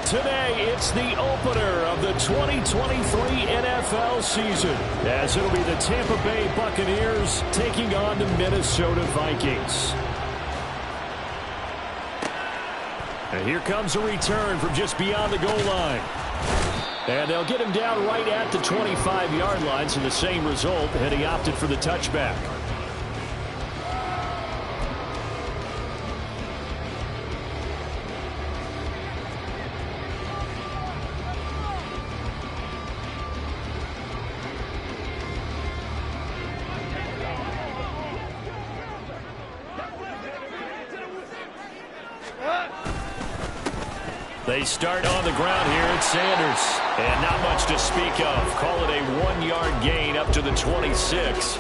Today, it's the opener of the 2023 NFL season, as it'll be the Tampa Bay Buccaneers taking on the Minnesota Vikings. And here comes a return from just beyond the goal line. And they'll get him down right at the 25-yard line, so the same result, and he opted for the touchback. They start on the ground here at Sanders. And not much to speak of. Call it a 1-yard gain up to the 26.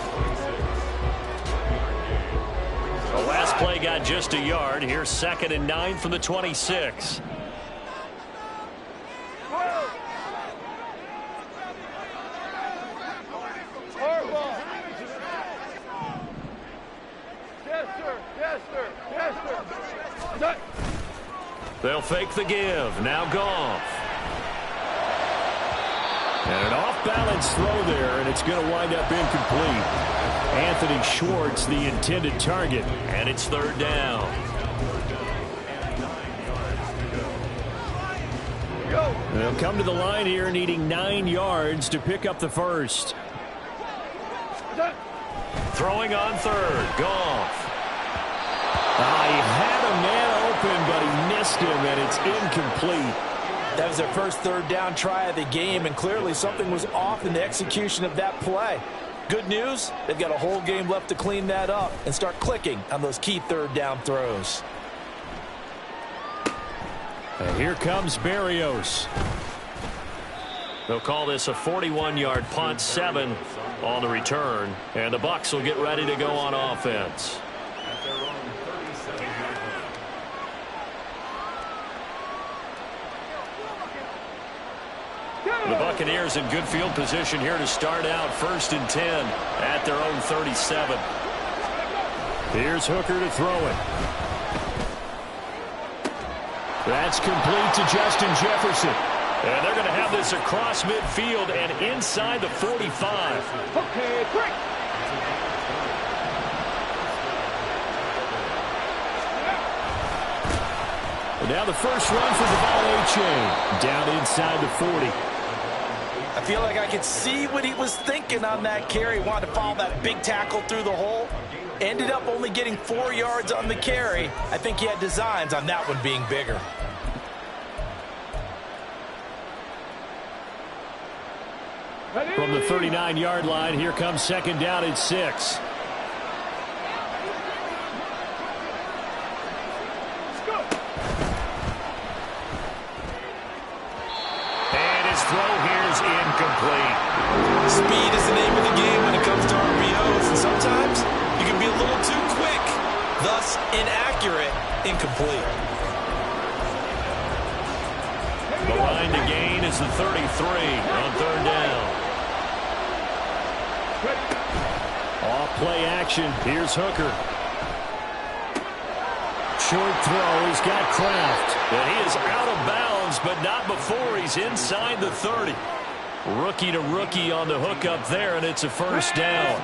The last play got just a yard. Here's 2nd and 9 from the 26. They'll fake the give. Now Goff. And an off-balance throw there, and it's going to wind up incomplete. Anthony Schwartz, the intended target, and it's 3rd down. They'll come to the line here needing 9 yards to pick up the first. Throwing on 3rd. Goff. He had a man open, but he missed him, and it's incomplete. That was their first 3rd down try of the game, and clearly something was off in the execution of that play. Good news, they've got a whole game left to clean that up and start clicking on those key 3rd down throws. And here comes Berrios. They'll call this a 41-yard punt, 7 on the return, and the Bucs will get ready to go on offense. The Buccaneers in good field position here to start out 1st and 10 at their own 37. Here's Hooker to throw it. That's complete to Justin Jefferson. And they're going to have this across midfield and inside the 45. Okay, quick. And now the first run for Devon Achane. Down inside the 40. I feel like I could see what he was thinking on that carry. Wanted to follow that big tackle through the hole. Ended up only getting 4 yards on the carry. I think he had designs on that one being bigger. From the 39-yard line, here comes 2nd down at 6. Throw here's incomplete. Speed is the name of the game when it comes to RPOs, and sometimes you can be a little too quick, thus inaccurate, incomplete. The line to gain is the 33 on 3rd down. Off play action. Here's Hooker. Short throw. He's got Kraft. And he is out of bounds, but not before he's inside the 30. Rookie to rookie on the hook up there, and it's a 1st down.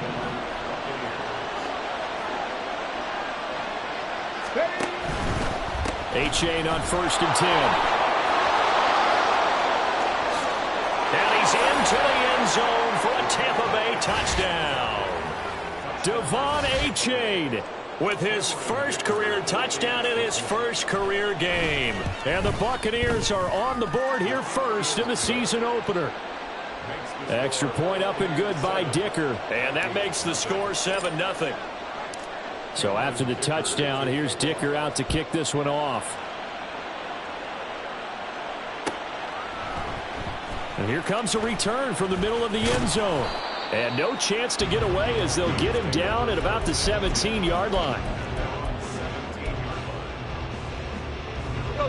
Achane on 1st and 10. And he's into the end zone for a Tampa Bay touchdown. Devon Achane with his first career touchdown in his first career game. And the Buccaneers are on the board here first in the season opener. Extra point up and good by Dicker. And that makes the score 7-0. So after the touchdown, here's Dicker out to kick this one off. And here comes a return from the middle of the end zone. And no chance to get away as they'll get him down at about the 17-yard line.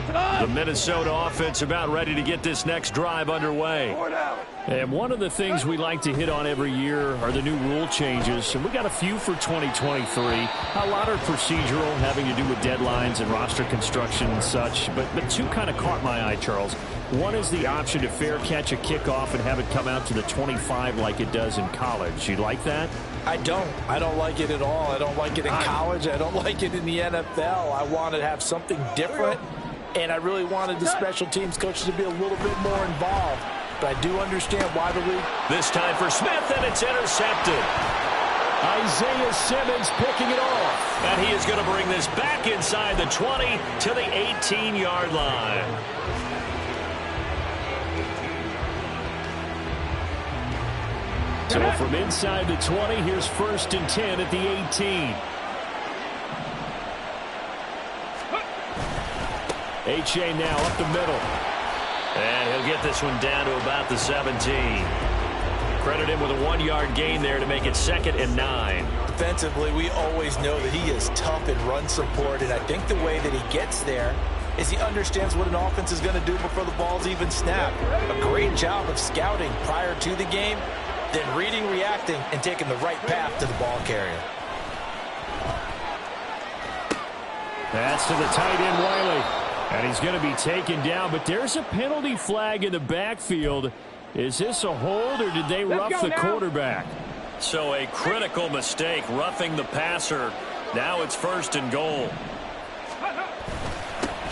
The Minnesota offense about ready to get this next drive underway. And one of the things we like to hit on every year are the new rule changes. And we got a few for 2023. A lot are procedural, having to do with deadlines and roster construction and such. But two kind of caught my eye, Charles. One is the option to fair catch a kickoff and have it come out to the 25 like it does in college. You like that? I don't. I don't like it at all. I don't like it in college. I don't like it in the NFL. I want to have something different. And I really wanted the special teams coaches to be a little bit more involved. But I do understand why the league. This time for Smith, and it's intercepted. Isaiah Simmons picking it off. And he is going to bring this back inside the 20 to the 18-yard line. So from inside the 20, here's 1st and 10 at the 18. H.A. now up the middle. And he'll get this one down to about the 17. Credit him with a 1-yard gain there to make it 2nd and 9. Defensively, we always know that he is tough in run support, and I think the way that he gets there is he understands what an offense is going to do before the ball's even snapped. A great job of scouting prior to the game, then reading, reacting, and taking the right path to the ball carrier. That's to the tight end, Wiley. And he's going to be taken down, but there's a penalty flag in the backfield. Is this a hold, or did they rough the quarterback? So a critical mistake, roughing the passer. Now it's 1st and goal.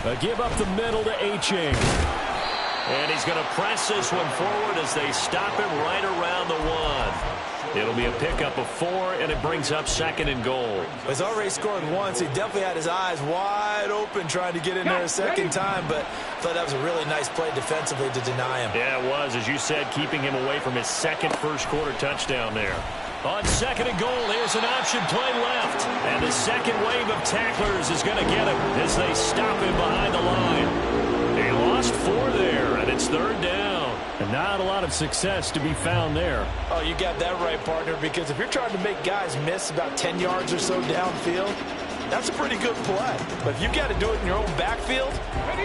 A give up the middle to H.A. And he's going to press this one forward as they stop him right around the 1. It'll be a pickup of 4, and it brings up 2nd and goal. He's already scored once. He definitely had his eyes wide open trying to get in there a second time, but I thought that was a really nice play defensively to deny him. Yeah, it was, as you said, keeping him away from his second first-quarter touchdown there. On 2nd and goal, here's an option play left. And the second wave of tacklers is going to get him as they stop him behind the line. He lost 4 there, and it's 3rd down. And not a lot of success to be found there. Oh, you got that right, partner, because if you're trying to make guys miss about 10 yards or so downfield, that's a pretty good play. But if you've got to do it in your own backfield,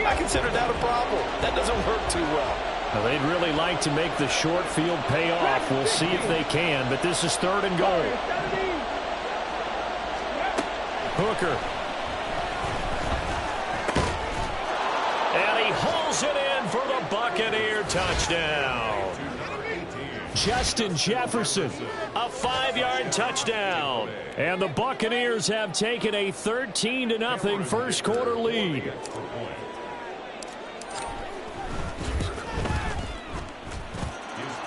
I consider that a problem. That doesn't work too well. Well, they'd really like to make the short field pay off. We'll see if they can, but this is 3rd and goal. Hooker. And he hauls it in for the Buccaneer touchdown. Justin Jefferson, a 5-yard touchdown. And the Buccaneers have taken a 13-0 first-quarter lead.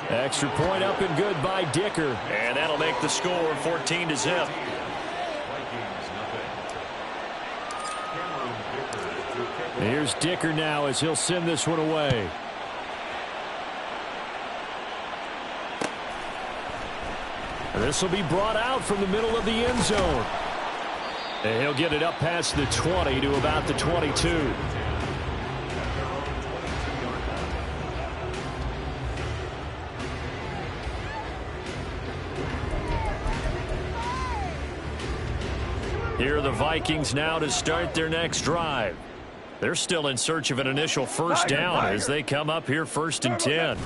Extra point up and good by Dicker. And that'll make the score 14-0. Here's Dicker now as he'll send this one away. This will be brought out from the middle of the end zone. And he'll get it up past the 20 to about the 22. Here are the Vikings now to start their next drive. They're still in search of an initial first down as they come up here 1st and 10.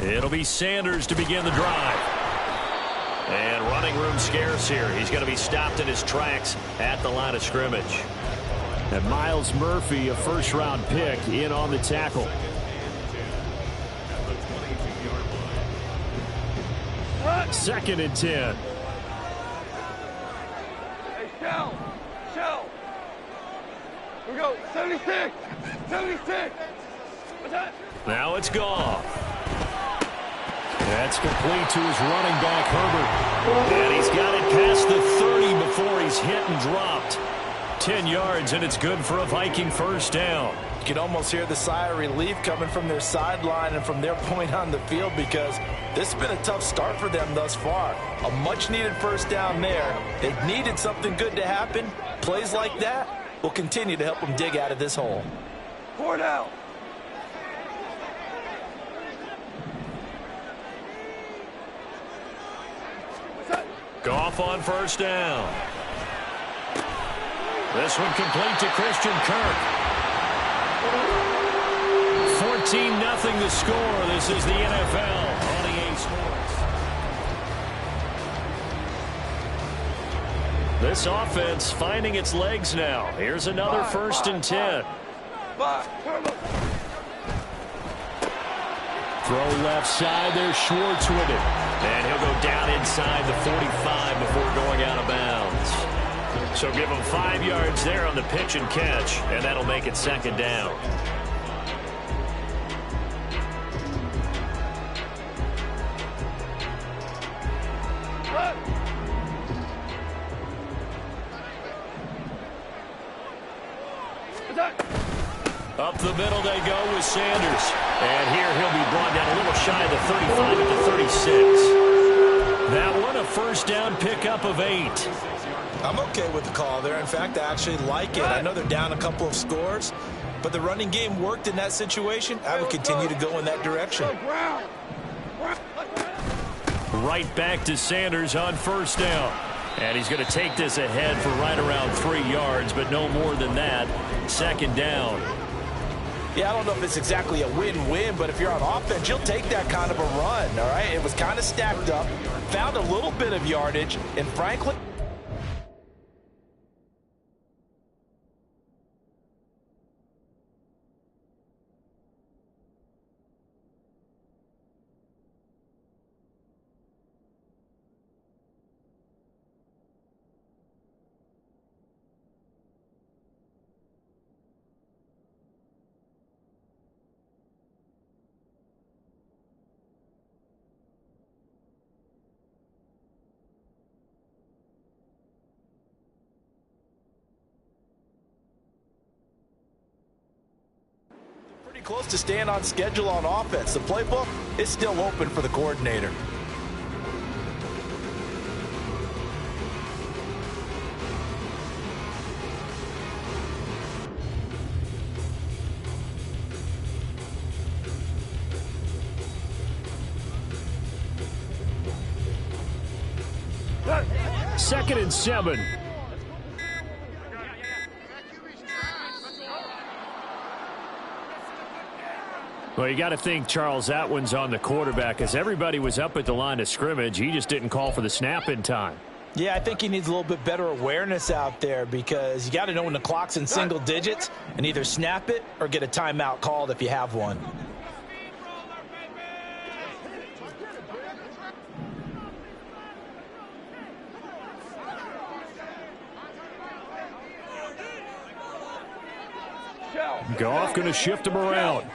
It'll be Sanders to begin the drive. And running room scarce here. He's going to be stopped in his tracks at the line of scrimmage. And Miles Murphy, a first-round pick, in on the tackle. Second and 10. Shell. We go. 76. 76. What's that? Now it's gone. That's complete to his running back, Herbert. And he's got it past the 30 before he's hit and dropped. 10 yards, and it's good for a Viking first down. You can almost hear the sigh of relief coming from their sideline and from their point on the field, because this has been a tough start for them thus far. A much-needed first down there. They needed something good to happen. Plays like that will continue to help them dig out of this hole. 4 down. Goff on first down. This one complete to Christian Kirk. 14-0 the score. This is the NFL on EA Sports. This offense finding its legs now. Here's another 1st and 10. Throw left side. There's Schwartz with it. And he'll go down inside the 45 before going out of bounds. So give him 5 yards there on the pitch and catch, and that'll make it 2nd down. Up the middle they go with Sanders. And here he'll be brought down a little shy of the 35 at the 36. That one a 1st down pickup of 8. I'm okay with the call there. In fact, I actually like it. I know they're down a couple of scores, but the running game worked in that situation. I would continue to go in that direction. Right back to Sanders on 1st down. And he's going to take this ahead for right around 3 yards, but no more than that. 2nd down. Yeah, I don't know if it's exactly a win-win, but if you're on offense, you'll take that kind of a run, all right? It was kind of stacked up, found a little bit of yardage, and frankly, close to staying on schedule on offense. The playbook is still open for the coordinator. Second and 7. Well, you got to think, Charles, that one's on the quarterback, as everybody was up at the line of scrimmage. He just didn't call for the snap in time. Yeah, I think he needs a little bit better awareness out there, because you got to know when the clock's in single digits and either snap it or get a timeout called if you have one. Goff going to shift him around.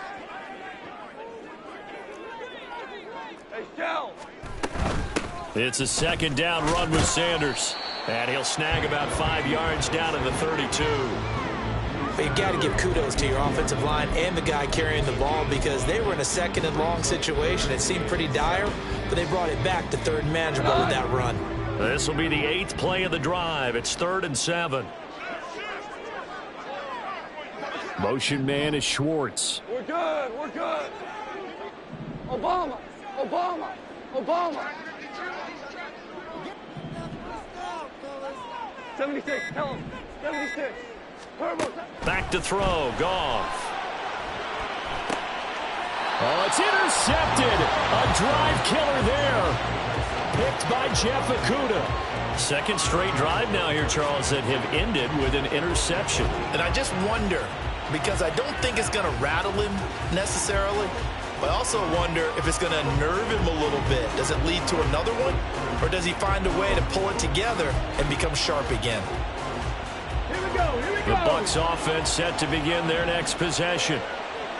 It's a 2nd down run with Sanders. And he'll snag about 5 yards down to the 32. But you got to give kudos to your offensive line and the guy carrying the ball, because they were in a 2nd and long situation. It seemed pretty dire, but they brought it back to 3rd and manageable with that run. This will be the 8th play of the drive. It's 3rd and 7. Motion man is Schwartz. We're good. We're good. Obama. Obama. Obama. 76. Tell him. 76. Back to throw. Goff. Oh, it's intercepted. A drive killer there. Picked by Jeff Okudah. 2nd straight drive now here, Charles, that have ended with an interception. And I just wonder, because I don't think it's going to rattle him necessarily, but I also wonder if it's going to nerve him a little bit. Does it lead to another one? Or does he find a way to pull it together and become sharp again? Here we go. Here we go. The Bucs offense set to begin their next possession.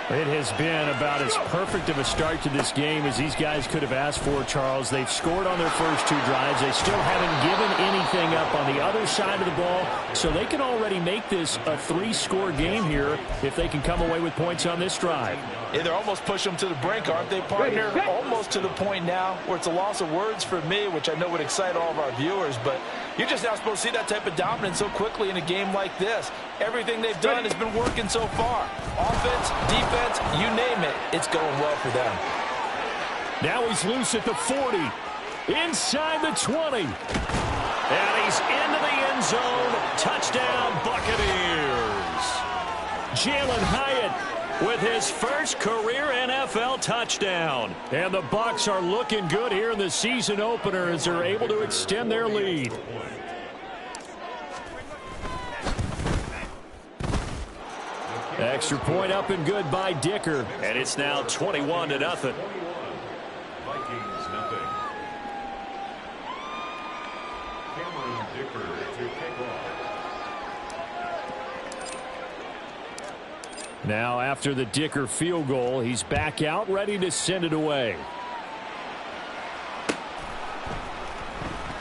It has been about as perfect of a start to this game as these guys could have asked for, Charles. They've scored on their first 2 drives. They still haven't given anything up on the other side of the ball, so they can already make this a 3-score game here if they can come away with points on this drive. Yeah, they're almost pushing them to the brink, aren't they, partner? Almost to the point now where it's a loss of words for me, which I know would excite all of our viewers, but you're just now supposed to see that type of dominance so quickly in a game like this. Everything they've done has been working so far. Offense, defense, you name it, it's going well for them. Now he's loose at the 40, inside the 20. And he's into the end zone. Touchdown, Buccaneers. Jalen Hyatt with his first career NFL touchdown. And the Bucs are looking good here in the season opener as they're able to extend their lead. Extra point up and good by Dicker. And it's now 21-0. Vikings nothing. Cameron Dicker to kick off. Now after the Dicker field goal, he's back out ready to send it away.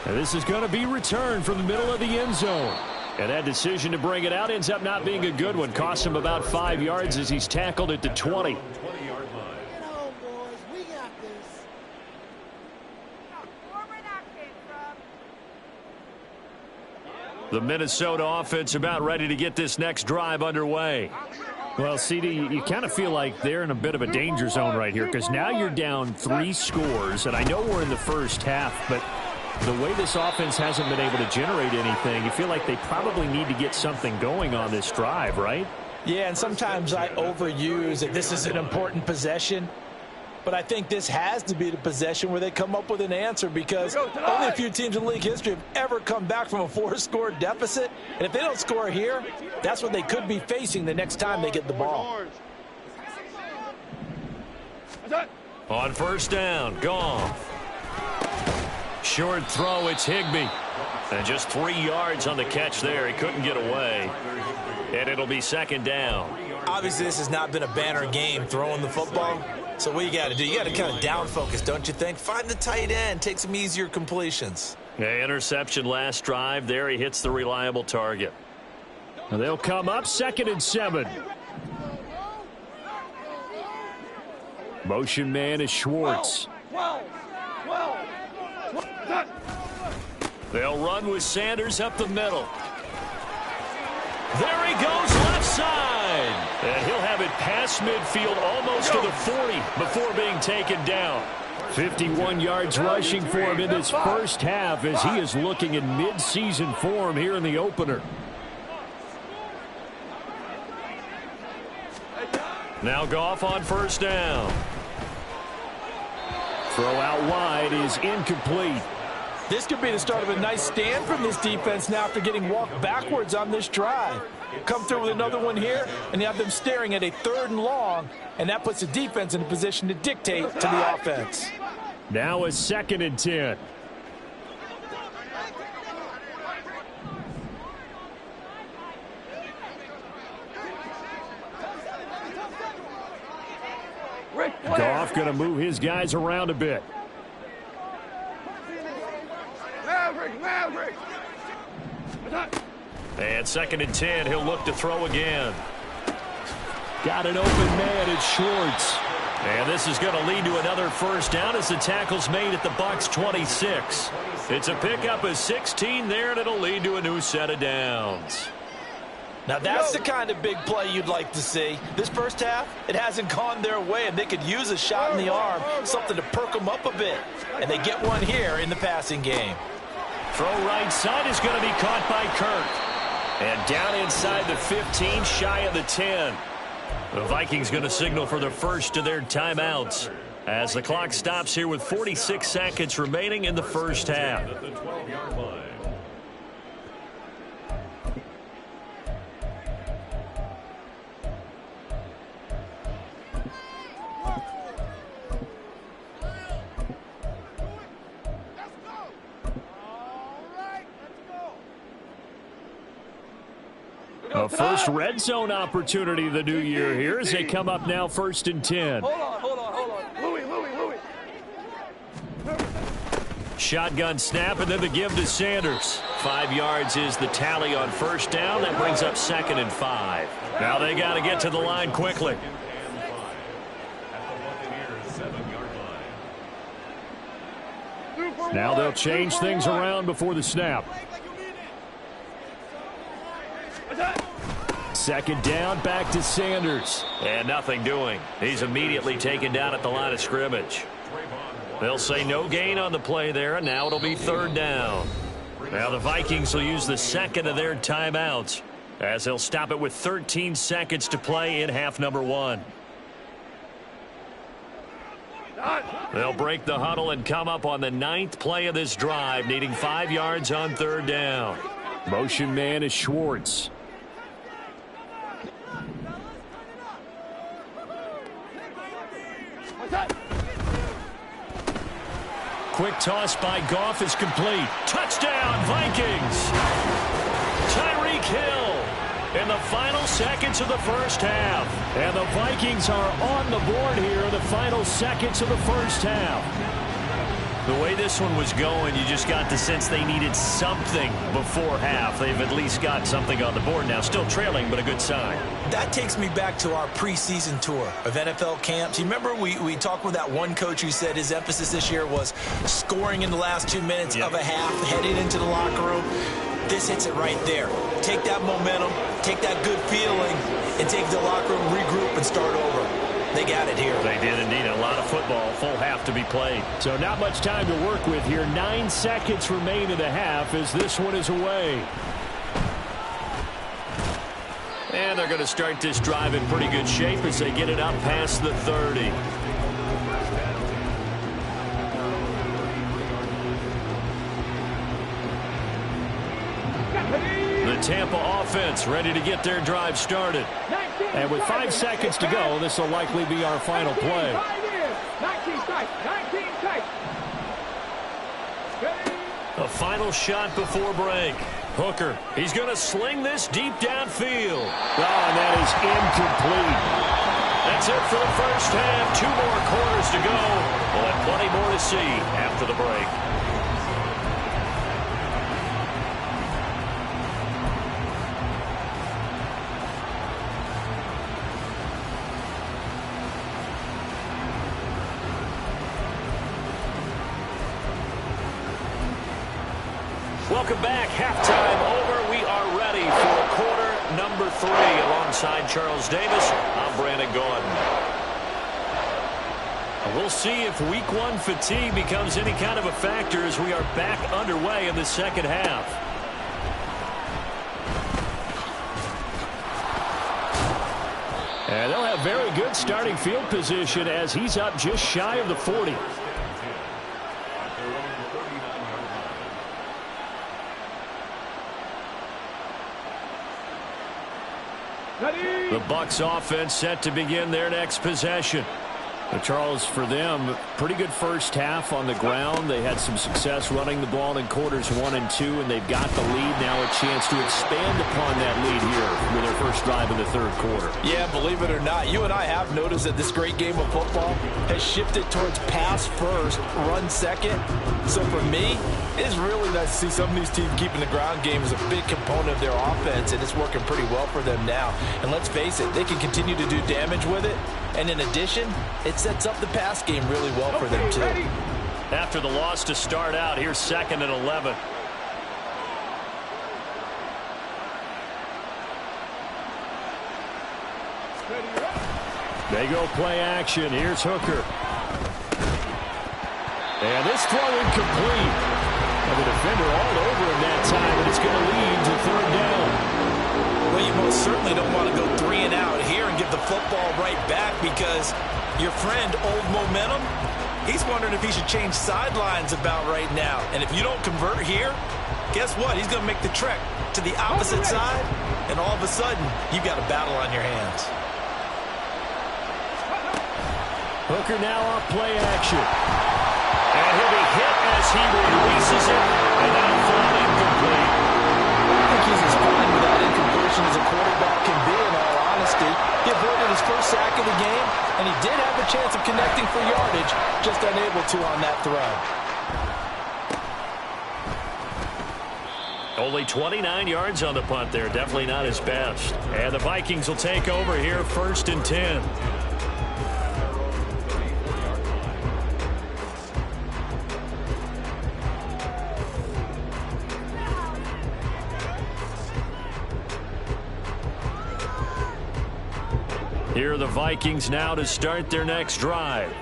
And this is going to be returned from the middle of the end zone. And that decision to bring it out ends up not being a good one. Costs him about 5 yards as he's tackled at the 20. The Minnesota offense about ready to get this next drive underway. Well, CD, you kind of feel like they're in a bit of a danger zone right here because now you're down 3 scores, and I know we're in the first half, but the way this offense hasn't been able to generate anything, you feel like they probably need to get something going on this drive, right? Yeah, and sometimes I overuse that this is an important possession. But I think this has to be the possession where they come up with an answer because only a few teams in league history have ever come back from a 4-score deficit. And if they don't score here, that's what they could be facing the next time they get the ball. On first down, gone. Short throw, it's Higbee. And just 3 yards on the catch there. He couldn't get away. And it'll be second down. Obviously, this has not been a banner game throwing the football. So what you got to do, you got to kind of down focus, don't you think? Find the tight end, take some easier completions. Yeah, interception last drive. There he hits the reliable target. And they'll come up 2nd and 7. Motion man is Schwartz. They'll run with Sanders up the middle. There he goes left side. And he'll have it past midfield almost to the 40 before being taken down. 51 yards rushing for him in this first half as he is looking in mid-season form here in the opener. Now Goff on first down. Throw out wide is incomplete. This could be the start of a nice stand from this defense now after getting walked backwards on this drive. Come through with another one here, and you have them staring at a 3rd and long, and that puts the defense in a position to dictate to the offense. Now a 2nd and 10. Goff going to move his guys around a bit. Maverick. And 2nd and 10, he'll look to throw again. Got an open man, it's Schwartz. And this is going to lead to another first down as the tackle's made at the Bucs 26. It's a pickup of 16 there, and it'll lead to a new set of downs. Now that's the kind of big play you'd like to see. This first half, it hasn't gone their way, and they could use a shot in the arm, something to perk them up a bit. And they get one here in the passing game. Throw right side is going to be caught by Kirk. And down inside the 15, shy of the 10. The Vikings going to signal for the first of their timeouts as the clock stops here with 46 seconds remaining in the first half. At the 12-yard line. A first red zone opportunity of the new year here as they come up now 1st and 10. Hold on. Louis. Shotgun snap and then the give to Sanders. 5 yards is the tally on first down. That brings up 2nd and 5. Now they got to get to the line quickly. Now they'll change things around before the snap. 2nd down, back to Sanders. And nothing doing. He's immediately taken down at the line of scrimmage. They'll say no gain on the play there, and now it'll be 3rd down. Now the Vikings will use the 2nd of their timeouts. as they'll stop it with 13 seconds to play in half number 1. They'll break the huddle and come up on the 9th play of this drive, needing 5 yards on 3rd down. Motion man is Schwartz. Quick toss by Goff is complete. Touchdown, Vikings! Tyreek Hill in the final seconds of the first half. And the Vikings are on the board here in the final seconds of the first half. The way this one was going, you just got the sense they needed something before half. They've at least got something on the board now. Still trailing, but a good sign. That takes me back to our preseason tour of NFL camps. You remember we talked with that one coach who said his emphasis this year was scoring in the last 2 minutes of a half, heading into the locker room. This hits it right there. Take that momentum, take that good feeling, and take the locker room, regroup, and start over. They got it here. They did indeed. A lot of football, full half to be played. So not much time to work with here. 9 seconds remain in the half as this one is away. And they're going to start this drive in pretty good shape as they get it up past the 30. The Tampa offense ready to get their drive started. And with 5 seconds to go, this will likely be our final play. 19 tight. A final shot before break. Hooker, he's going to sling this deep downfield. Oh, and that is incomplete. That's it for the first half. 2 more quarters to go. We'll have plenty more to see after the break. Welcome back. Halftime over. We are ready for quarter number 3. Alongside Charles Davis, I'm Brandon Gordon. We'll see if week 1 fatigue becomes any kind of a factor as we are back underway in the second half. And they'll have very good starting field position as he's up just shy of the 40. The Bucs offense set to begin their next possession. Charles, for them, pretty good first half on the ground. They had some success running the ball in quarters 1 and 2, and they've got the lead. Now a chance to expand upon that lead here with their first drive in the 3rd quarter. Yeah, believe it or not, you and I have noticed that this great game of football has shifted towards pass first, run second. So for me, it is really nice to see some of these teams keeping the ground game as a big component of their offense, and it's working pretty well for them now. And let's face it, they can continue to do damage with it. And in addition, it sets up the pass game really well for them, too. After the loss to start out, here's 2nd and 11. They go play action. Here's Hooker. And this throw incomplete. And the defender all over him that time, and it's going to lead to 3rd down. Well, you most certainly don't want to go 3 and out here and give the football right back because your friend, Old Momentum, he's wondering if he should change sidelines about right now. And if you don't convert here, guess what? He's going to make the trek to the opposite side, and all of a sudden, you've got a battle on your hands. Hooker now off play action. And he'll be hit as he releases it, and that'll fall incomplete. I think he's as fine with that incompletion as a quarterback can be, in all honesty. He avoided his first sack of the game, and he did have a chance of connecting for yardage, just unable to on that throw. Only 29 yards on the punt there. Definitely not his best. And the Vikings will take over here, 1st and 10. Here are the Vikings now to start their next drive.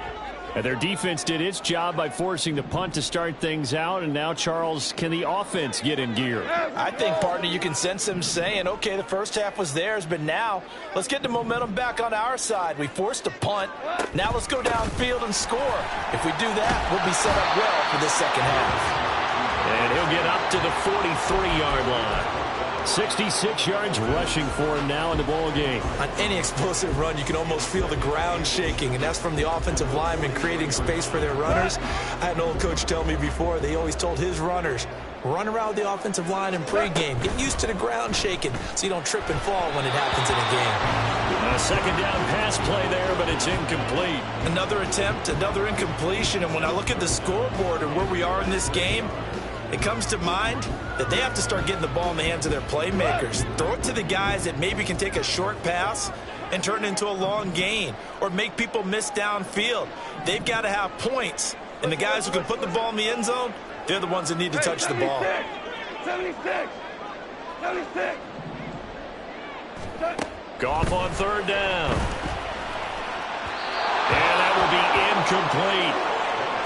And their defense did its job by forcing the punt to start things out. And now, Charles, can the offense get in gear? I think, partner, you can sense them saying, okay, the first half was theirs, but now let's get the momentum back on our side. We forced a punt. Now let's go downfield and score. If we do that, we'll be set up well for this second half. And he'll get up to the 43-yard line. 66 yards rushing for him now in the ball game. On any explosive run, you can almost feel the ground shaking, and that's from the offensive linemen creating space for their runners. I had an old coach tell me before, they always told his runners, run around with the offensive line in pregame. Get used to the ground shaking so you don't trip and fall when it happens in a game. A second down pass play there, but it's incomplete. Another attempt, another incompletion, and when I look at the scoreboard and where we are in this game, it comes to mind that they have to start getting the ball in the hands of their playmakers. Throw it to the guys that maybe can take a short pass and turn it into a long gain or make people miss downfield. They've got to have points. And the guys who can put the ball in the end zone, they're the ones that need to touch the ball. 76. Goff on third down. And that will be incomplete.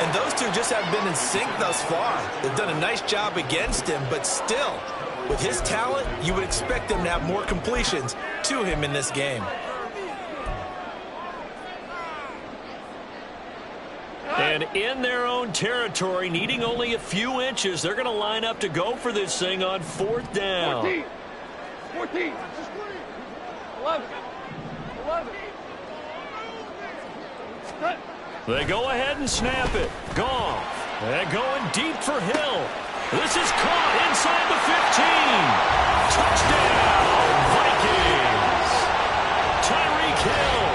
And those two just have been in sync thus far. They've done a nice job against him, but still, with his talent, you would expect them to have more completions to him in this game. And in their own territory, needing only a few inches, they're going to line up to go for this thing on fourth down. 14. 11. They go ahead and snap it. Goff. They're going deep for Hill. This is caught inside the 15. Touchdown, Vikings. Tyreek Hill.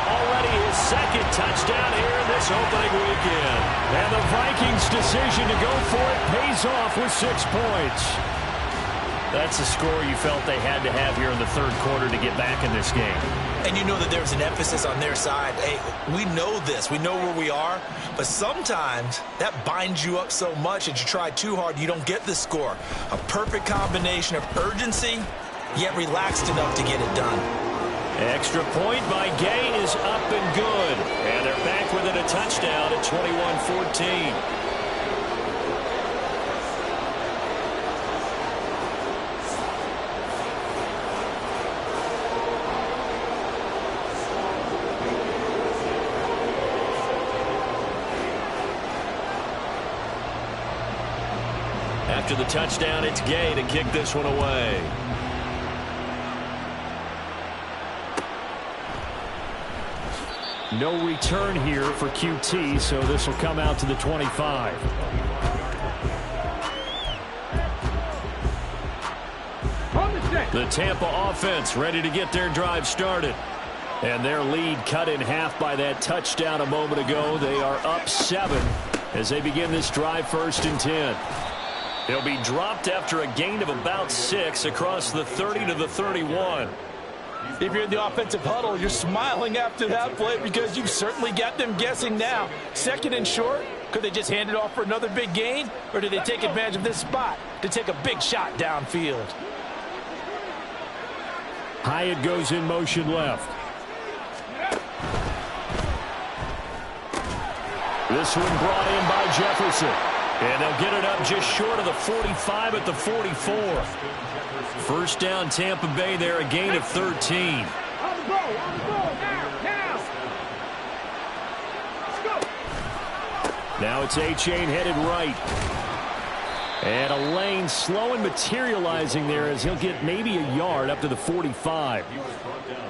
Already his second touchdown here in this opening weekend. And the Vikings' decision to go for it pays off with 6 points. That's a score you felt they had to have here in the third quarter to get back in this game. And you know that there's an emphasis on their side. Hey, we know this. We know where we are. But sometimes that binds you up so much that you try too hard, you don't get the score. A perfect combination of urgency, yet relaxed enough to get it done. Extra point by Gay is up and good. And they're back within a touchdown at 21-14. After the touchdown, it's Gay to kick this one away. No return here for QT, so this will come out to the 25. The Tampa offense ready to get their drive started. And their lead cut in half by that touchdown a moment ago. They are up 7 as they begin this drive 1st and 10. They'll be dropped after a gain of about 6 across the 30 to the 31. If you're in the offensive huddle, you're smiling after that play because you've certainly got them guessing now. 2nd and short, could they just hand it off for another big gain? Or do they take advantage of this spot to take a big shot downfield? Hyatt goes in motion left. This one brought in by Jefferson. And they'll get it up just short of the 45 at the 44. First down, Tampa Bay there, a gain of 13. On the ball, now. Let's go. Now it's A-Chain headed right. And a lane slow and materializing there as he'll get maybe a yard up to the 45.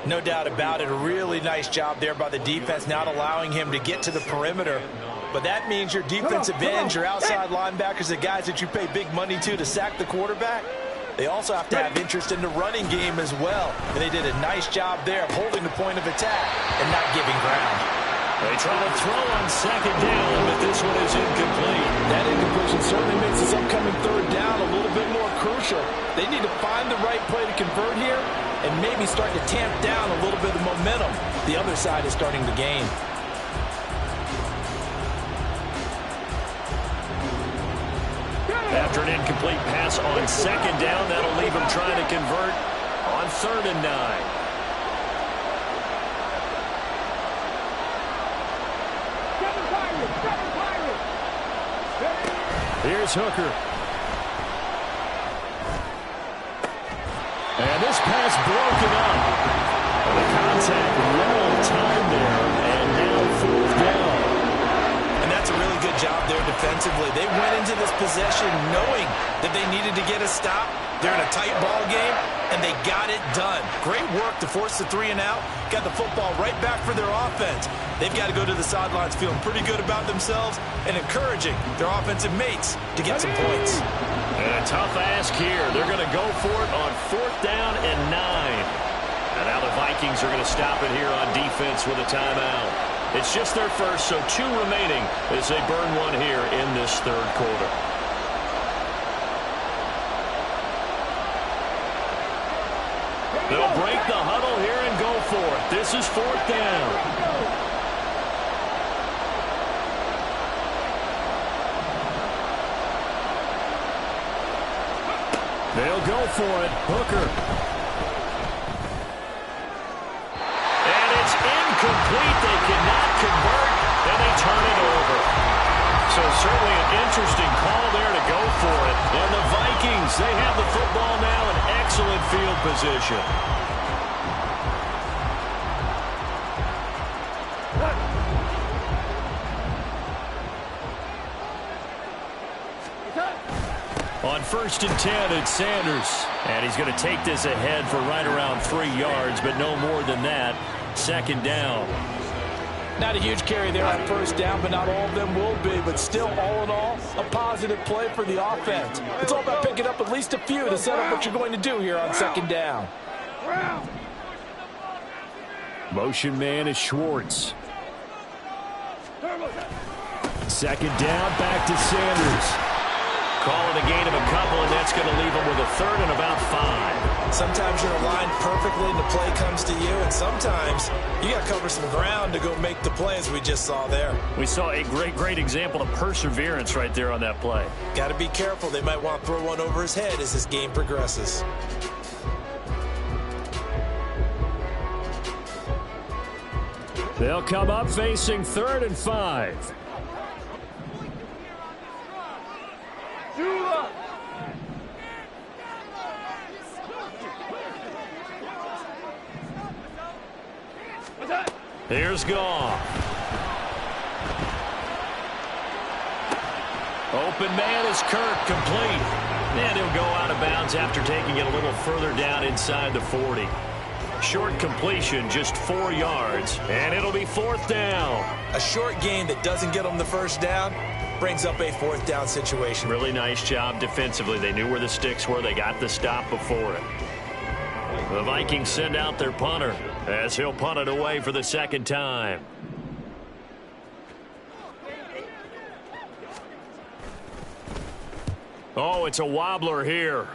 No doubt about it. A really nice job there by the defense, not allowing him to get to the perimeter. But that means your defensive ends, your outside linebackers, the guys that you pay big money to sack the quarterback, they also have to have interest in the running game as well. And they did a nice job there of holding the point of attack and not giving ground. They try to throw on 2nd down, but this one is incomplete. That incompletion certainly makes this upcoming 3rd down a little bit more crucial. They need to find the right play to convert here and maybe start to tamp down a little bit of momentum. The other side is starting to gain. After an incomplete pass on 2nd down, that'll leave him trying to convert on 3rd and 9. Here's Hooker. And this pass broken up. And the contact well timed there, and now 4th down. And that's a really good job there defensively. They went into this possession knowing that they needed to get a stop. They're in a tight ball game, and they got it done. Great work to force the 3 and out. Got the football right back for their offense. They've got to go to the sidelines feeling pretty good about themselves and encouraging their offensive mates to get some points. And a tough ask here. They're going to go for it on 4th down and 9. And now the Vikings are going to stop it here on defense with a timeout. It's just their first, so 2 remaining as they burn one here in this 3rd quarter. They'll break the huddle here and go for it. This is 4th down. They'll go for it. Hooker. And it's incomplete. They cannot convert, and they turn it over. So certainly an interesting call there to go for it. And the Vikings, they have the football now in excellent field position. On 1st and 10, it's Sanders. And he's going to take this ahead for right around 3 yards, but no more than that. 2nd down. Not a huge carry there on 1st down, but not all of them will be. But still, all in all, a positive play for the offense. It's all about picking up at least a few to set up what you're going to do here on 2nd down. Motion man is Schwartz. 2nd down, back to Sanders. Calling a gain of a couple, and that's going to leave them with a 3rd and about 5. Sometimes you're aligned perfectly and the play comes to you, and sometimes you got to cover some ground to go make the play, as we just saw there. We saw a great example of perseverance right there on that play. Got to be careful. They might want to throw one over his head as this game progresses. They'll come up facing 3rd and 5. Here's Goff. Open man is Kirk, complete. And he'll go out of bounds after taking it a little further down inside the 40. Short completion, just 4 yards, and it'll be 4th down. A short gain that doesn't get them the 1st down brings up a 4th down situation. Really nice job defensively. They knew where the sticks were. They got the stop before it. The Vikings send out their punter as he'll punt it away for the 2nd time. Oh, it's a wobbler here.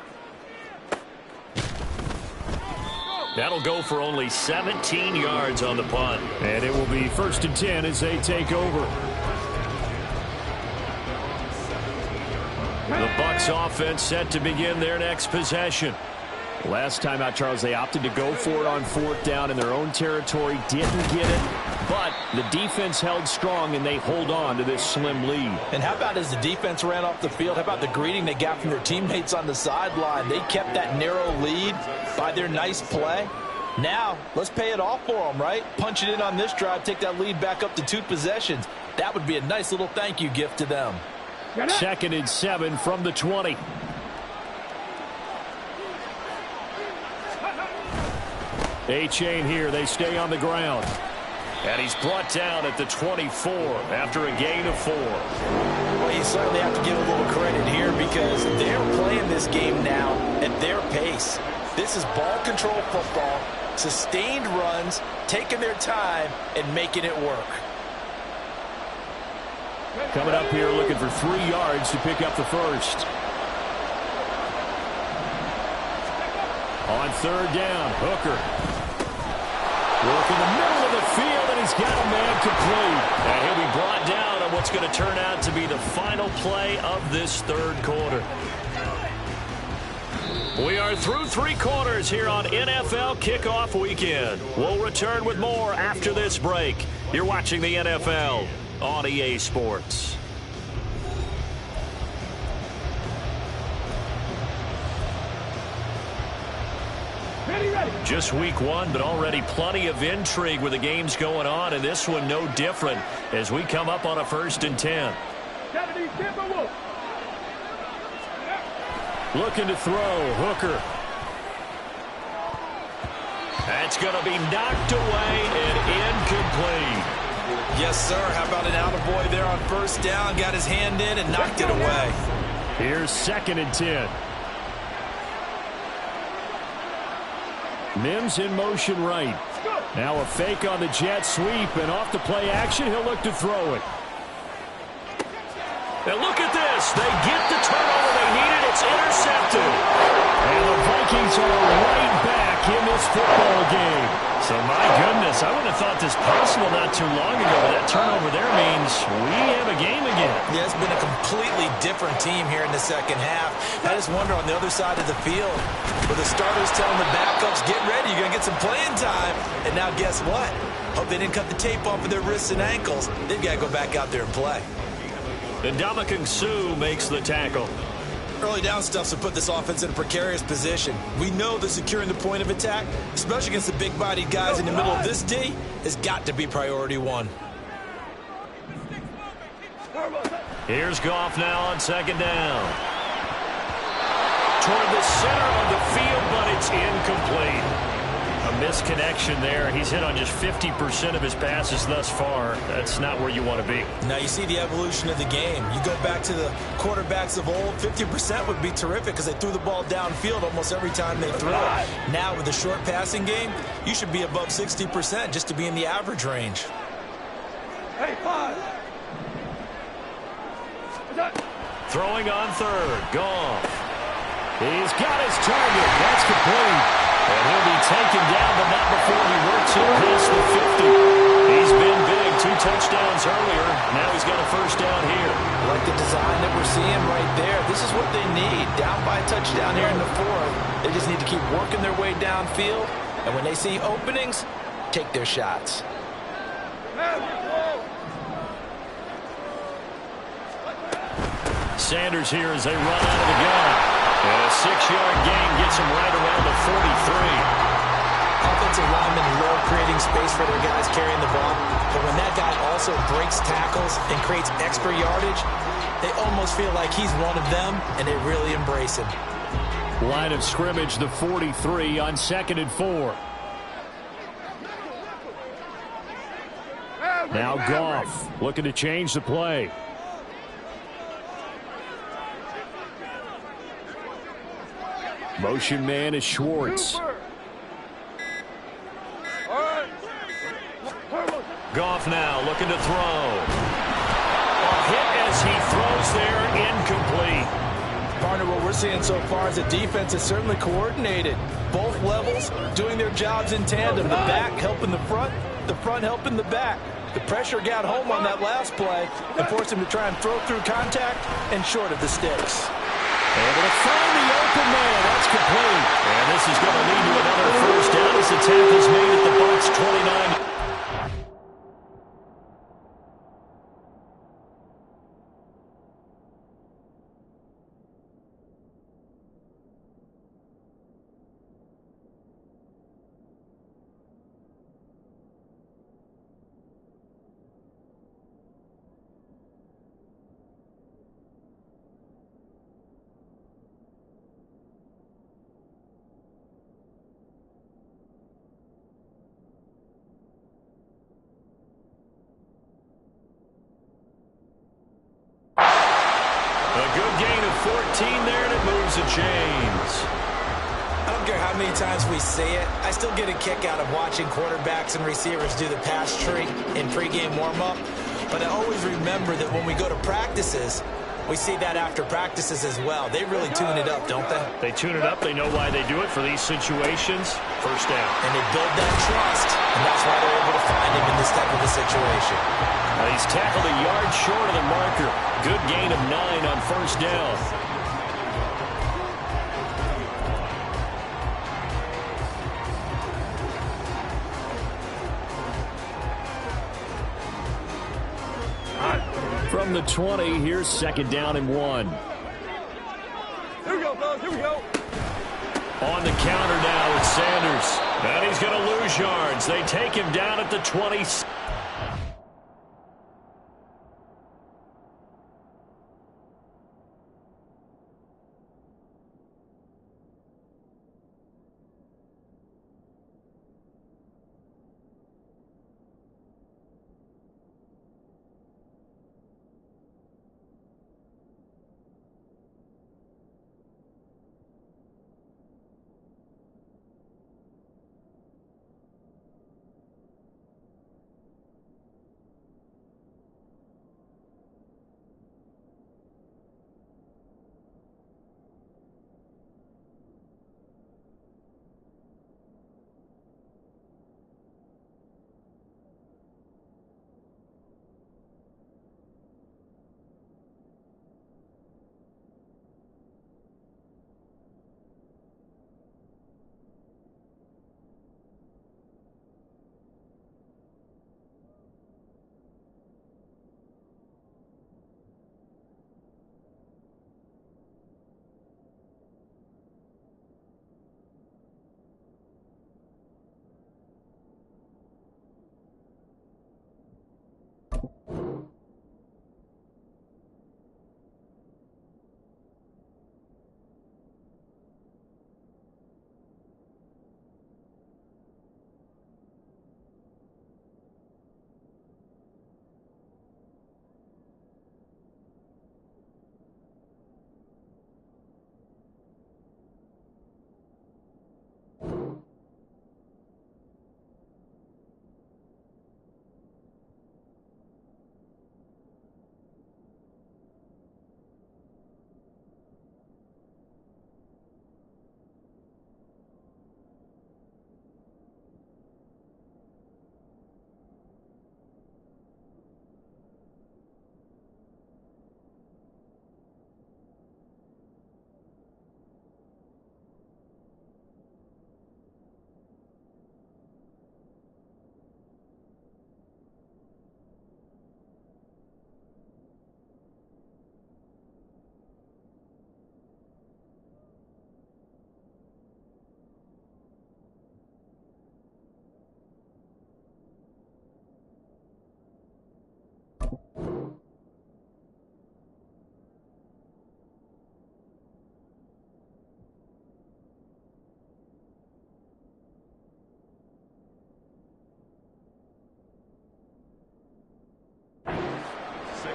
That'll go for only 17 yards on the punt. And it will be 1st and 10 as they take over. The Bucs offense set to begin their next possession. Last time out, Charles, they opted to go for it on 4th down in their own territory. Didn't get it, but the defense held strong, and they hold on to this slim lead. And how about as the defense ran off the field, how about the greeting they got from their teammates on the sideline? They kept that narrow lead by their nice play. Now, let's pay it off for them, right? Punch it in on this drive, take that lead back up to 2 possessions. That would be a nice little thank you gift to them. 2nd and 7 from the 20. A-chain here. They stay on the ground. And he's brought down at the 24 after a gain of 4. Well, you certainly have to give a little credit here because they're playing this game now at their pace. This is ball control football, sustained runs, taking their time, and making it work. Coming up here looking for 3 yards to pick up the 1st. On 3rd down, Hooker. Work in the middle of the field, and he's got a man complete. And he'll be brought down on what's going to turn out to be the final play of this 3rd quarter. We are through 3 quarters here on NFL Kickoff Weekend. We'll return with more after this break. You're watching the NFL on EA Sports. Just week one, but already plenty of intrigue with the games going on, and this one no different as we come up on a 1st and 10. Looking to throw, Hooker. That's going to be knocked away and incomplete. Yes, sir. How about an attaboy there on 1st down? Got his hand in and knocked it away. Here's 2nd and 10. Mims in motion right. Now a fake on the jet sweep, and off the play action, he'll look to throw it. And look at this. They get the turnover they needed. It's intercepted. And the Vikings are right back in this football game. So, my goodness, I wouldn't have thought this possible not too long ago, but that turnover there means we have a game again. Yeah, it's been a completely different team here in the 2nd half. I just wonder on the other side of the field, where the starters telling the backups, get ready, you're going to get some playing time. And now guess what? Hope they didn't cut the tape off of their wrists and ankles. They've got to go back out there and play. And Ndamukong Suh makes the tackle. Early down stuffs will put this offense in a precarious position. We know that securing the point of attack, especially against the big-bodied guys in the middle of this D, has got to be priority one. Here's Goff now on 2nd down. Toward the center of the field, but it's incomplete. A misconnection there. He's hit on just 50% of his passes thus far. That's not where you want to be. Now you see the evolution of the game. You go back to the quarterbacks of old, 50% would be terrific because they threw the ball downfield almost every time they threw it. Now with the short passing game, you should be above 60% just to be in the average range. Hey, 5. Throwing on 3rd. Goff. He's got his target. That's complete. And he'll be taken down, but not before he works it past the 50. He's been big. 2 touchdowns earlier. Now he's got a 1st down here. I like the design that we're seeing right there. This is what they need. Down by a touchdown here in the 4th. They just need to keep working their way downfield. And when they see openings, take their shots. Sanders here as they run out of the gun. And a 6-yard gain gets him right around the 43. Offensive linemen love creating space for their guys carrying the ball. But when that guy also breaks tackles and creates extra yardage, they almost feel like he's one of them, and they really embrace him. Line of scrimmage, the 43 on 2nd and 4. Now Goff looking to change the play. Motion man is Schwartz. Goff now looking to throw. A hit as he throws there, incomplete. Partner, what we're seeing so far is the defense is certainly coordinated. Both levels doing their jobs in tandem. The back helping the front helping the back. The pressure got home on that last play and forced him to try and throw through contact and short of the sticks. Able to find the open man. That's complete. And this is going to lead to another 1st down as the tackle's made at the Bucs 29. Gain of 14 there, and it moves the chains. I don't care how many times we say it, I still get a kick out of watching quarterbacks and receivers do the pass tree in pregame warm-up. But I always remember that when we go to practices, we see that after practices as well. They really tune it up, don't they? They tune it up. They know why they do it for these situations. 1st down. And they build that trust, and that's why they're able to find him in this type of a situation. Now he's tackled a yard short of the marker. Good gain of 9 on 1st down. From the 20, here's 2nd down and 1. Here we go, fellas. Here we go. On the counter now, it's Sanders. And he's going to lose yards. They take him down at the 20.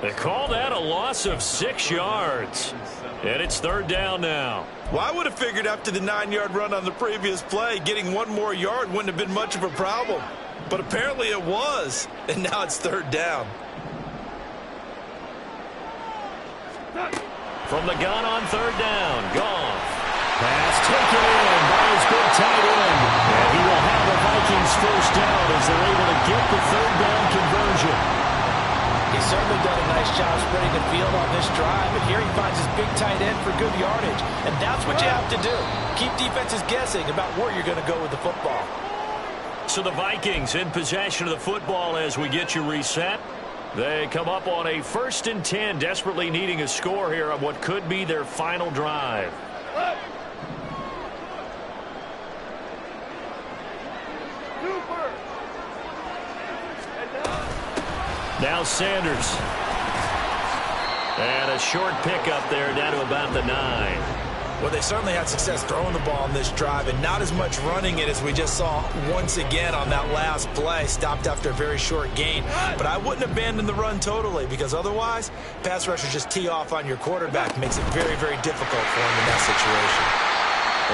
They call that a loss of 6 yards. And it's third down now. Well, I would have figured after the 9-yard run on the previous play, getting one more yard wouldn't have been much of a problem. But apparently it was. And now it's third down. From the gun on third down, Goff. Pass taken in by his big tight end. And he will have the Vikings first down as they're able to get the third down conversion. He's certainly done a nice job spreading the field on this drive, but here he finds his big tight end for good yardage. And that's what you have to do. Keep defenses guessing about where you're going to go with the football. So the Vikings in possession of the football as we get you reset. They come up on a 1st and 10, desperately needing a score here on what could be their final drive. Now Sanders. And a short pickup there down to about the 9. Well, they certainly had success throwing the ball on this drive and not as much running it as we just saw once again on that last play. Stopped after a very short gain. But I wouldn't abandon the run totally because otherwise, pass rushers just tee off on your quarterback. Makes it very, very difficult for him in that situation.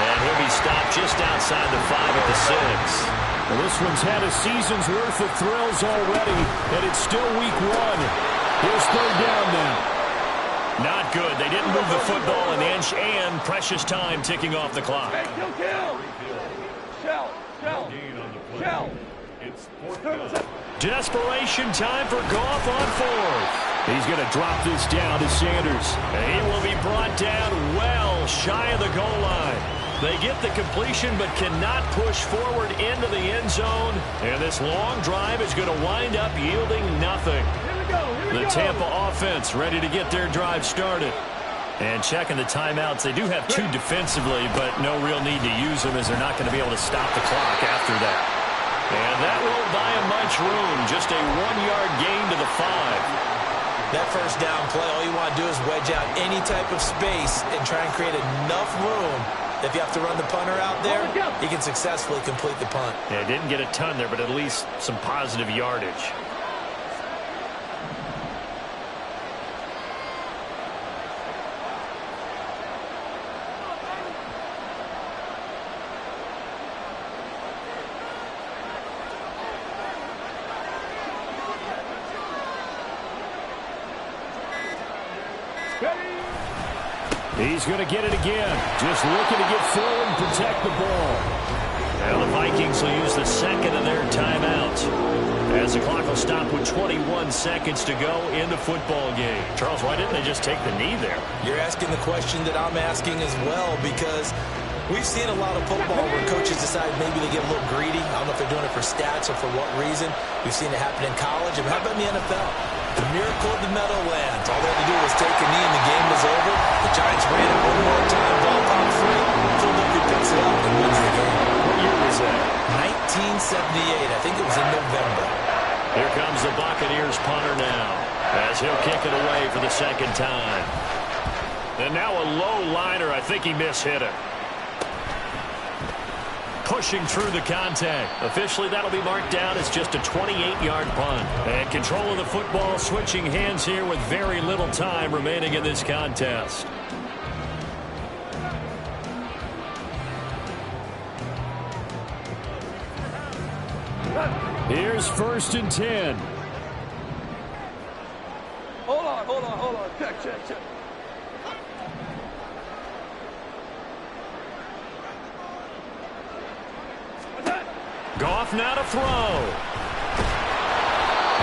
And he'll be stopped just outside the 5 at the 6. Well, this one's had a season's worth of thrills already, and it's still week 1. Here's third down now. Not good. They didn't move the football an inch, and precious time ticking off the clock. Hey, kill. Shell. It's fourth down. Desperation time for Goff on 4th. He's going to drop this down to Sanders. And he will be brought down well shy of the goal line. They get the completion but cannot push forward into the end zone. And this long drive is going to wind up yielding nothing. The Tampa offense ready to get their drive started. And checking the timeouts, they do have 2 defensively, but no real need to use them as they're not going to be able to stop the clock after that. And that won't buy them much room. Just a 1-yard gain to the 5. That first down play, all you want to do is wedge out any type of space and try and create enough room. If you have to run the punter out there, he can successfully complete the punt. Yeah, didn't get a ton there, but at least some positive yardage. He's going to get it again. Just looking to get forward and protect the ball. Now the Vikings will use the second of their timeouts as the clock will stop with 21 seconds to go in the football game. Charles, why didn't they just take the knee there? You're asking the question that I'm asking as well, because we've seen a lot of football where coaches decide maybe they get a little greedy. I don't know if they're doing it for stats or for what reason. We've seen it happen in college. And how about in the NFL? The miracle of the Meadowlands. All they had to do was take a knee and the game was over. The Giants ran it one more time, ball popped free. Philadelphia picks it up and wins the game. What year was that? 1978. I think it was in November. Here comes the Buccaneers punter now as he'll kick it away for the second time. And now a low liner. I think he mishit it. Pushing through the contact. Officially, that'll be marked down as just a 28-yard punt. And control of the football switching hands here with very little time remaining in this contest. Here's 1st and 10. Hold on. Check. Goff now to throw.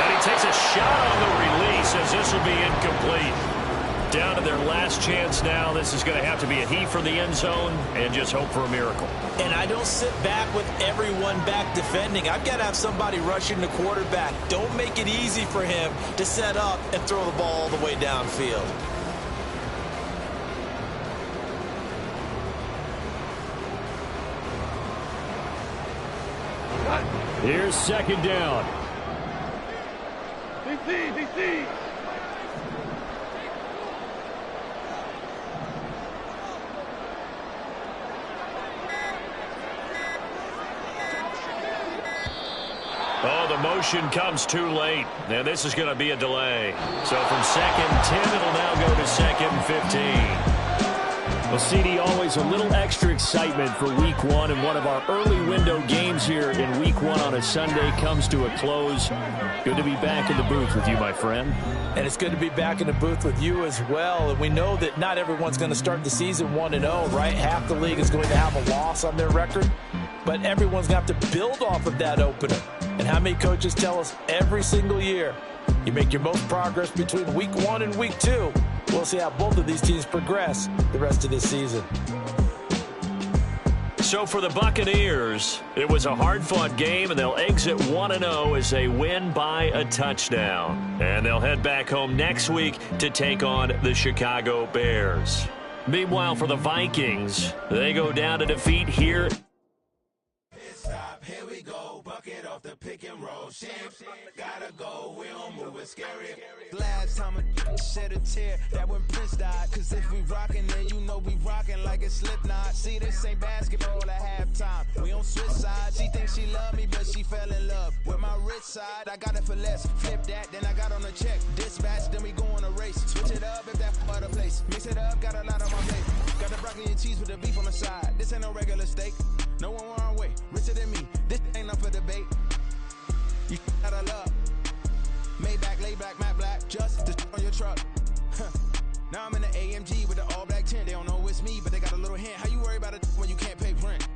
And he takes a shot on the release as this will be incomplete. Down to their last chance now. This is going to have to be a heave for the end zone and just hope for a miracle. And I don't sit back with everyone back defending. I've got to have somebody rushing the quarterback. Don't make it easy for him to set up and throw the ball all the way downfield. Here's 2nd down. DC. Oh, the motion comes too late. Now this is going to be a delay. So from 2nd and 10, it'll now go to 2nd and 15. Well, CD, always a little extra excitement for Week 1, and one of our early window games here in Week 1 on a Sunday comes to a close. Good to be back in the booth with you, my friend. And it's good to be back in the booth with you as well. And we know that not everyone's going to start the season 1-0, right? Half the league is going to have a loss on their record. But everyone's going to have to build off of that opener. And how many coaches tell us every single year, you make your most progress between Week 1 and Week 2. We'll see how both of these teams progress the rest of this season. So for the Buccaneers, it was a hard-fought game, and they'll exit 1-0 as they win by a touchdown. And they'll head back home next week to take on the Chicago Bears. Meanwhile, for the Vikings, they go down to defeat here. Here we go, bucket off the pick and roll. Champs, gotta go, we don't move it, scary. Last time a shed a tear, that when Prince died. Cause if we rockin', then you know we rockin' like it's Slipknot. See, this ain't basketball at halftime. We on switch sides. She thinks she love me, but she fell in love with my rich side. I got it for less. Flip that, then I got on a check. Dispatch, then we go on a race. Switch it up if that other place. Mix it up, got a lot on my plate. Got the broccoli and cheese with the beef on the side. This ain't no regular steak. No one wrong way, richer than me. This ain't up for debate. You gotta love. Maybach, lay back, matte black, just to on your truck. Now I'm in the AMG with the all black tint. They don't know it's me, but they got a little hint. How you worry about it when you can't pay rent?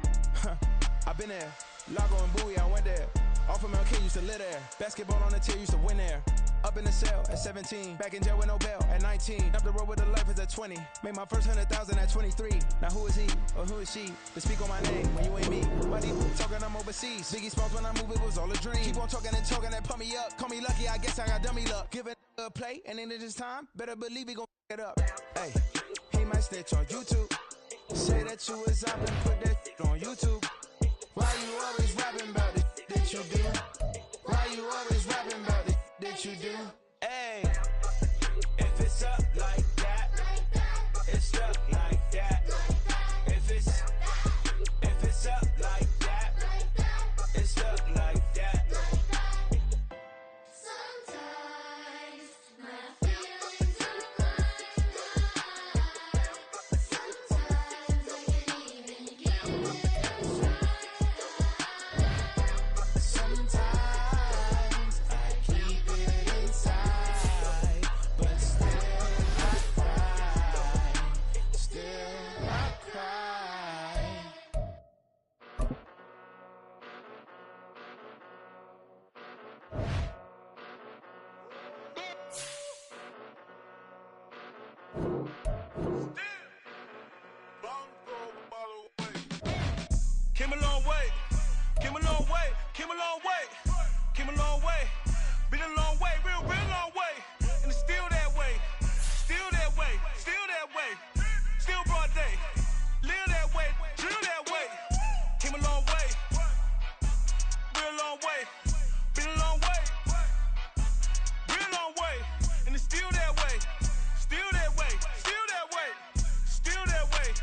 I've been there. Lago and Bowie, I went there. Off of MLK, used to live there. Basketball on the tier, used to win there. Up in the cell at 17. Back in jail with no bail at 19. Up the road with the life is at 20. Made my first 100,000 at 23. Now who is he or who is she to speak on my name when you ain't me? Buddy talking, I'm overseas. Biggie Smalls when I move, it was all a dream. Keep on talking and talking and pump me up. Call me lucky, I guess I got dummy luck. Give it a play and then it's time. Better believe we gon' it up. Hey. might snitch on YouTube. Say that you was up and put that shit on YouTube. Why you always rapping about the shit that you do? Why you always rapping about the shit that you do? Hey, if it's up like that, it's stuck like that. If it's up like that, it's stuck like that. Sometimes my feelings are flying high. Sometimes I can't even get it right. Sometimes I keep it inside, but still I cry. Still I cry. Came a long way, came a long way, came a long way, came a long way, been a long way, real long way, and it's still that way, still that way, still that way, still broad day, live that way, drill that way, came a long way, real long way, been a long way, real long way, and it's still that way, still that way, still that way, still that way,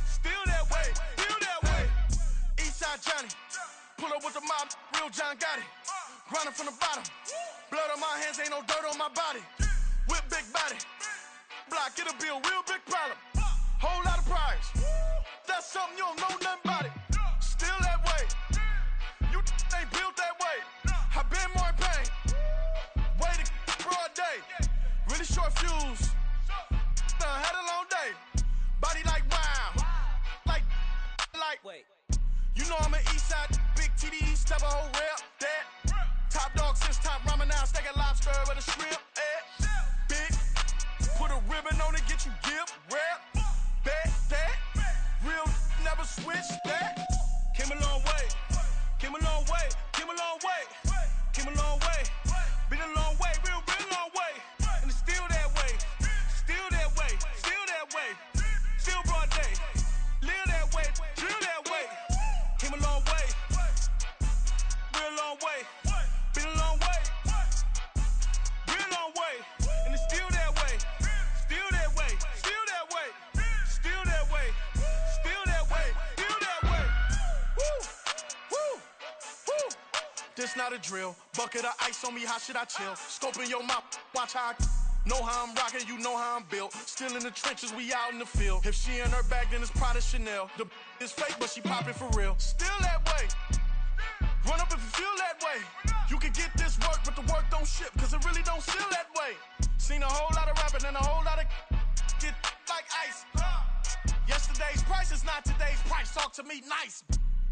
still that way, still that way. Eastside Johnny, pull up with the mob, real John got it. Grinding from the bottom, blood on my hands, ain't no dirt on my body. Whip big body, block, get a bill, real big problem. Whole lot of priors, that's something you don't know nothing about it. Still that way, you ain't built that way. I been more in pain, way to broad day. Really short fuse, had a long day. Body like wow, like. Wait. You know I'm an Eastside, big TDE, step a whole rep, that. Top dog since top ramen now, stack a lobster with a shrimp, big, put a ribbon on it, get you gift, rep, bet, that. Real never switch, that. Came a long way, came a long way, came a long way, came a long way. Been a long way, real long way. And it's still that way, still that way, still that way. Still broad day, live that way, drill that way. Came a long way, real long way, been a long way, real long way, and it's still that way, still that way, still that way, still that way, still that way, still that way. Woo, woo, woo. This not a drill, bucket of ice on me, how should I chill? Scoping your mouth, watch how I know how I'm rocking, you know how I'm built. Still in the trenches, we out in the field. If she in her bag, then it's Prada Chanel. The is fake, but she poppin' for real. Still that way. Run up if you feel that way. You can get this work, but the work don't ship, cause it really don't feel that way. Seen a whole lot of rapping and a whole lot of get like ice. Yesterday's price is not today's price. Talk to me nice.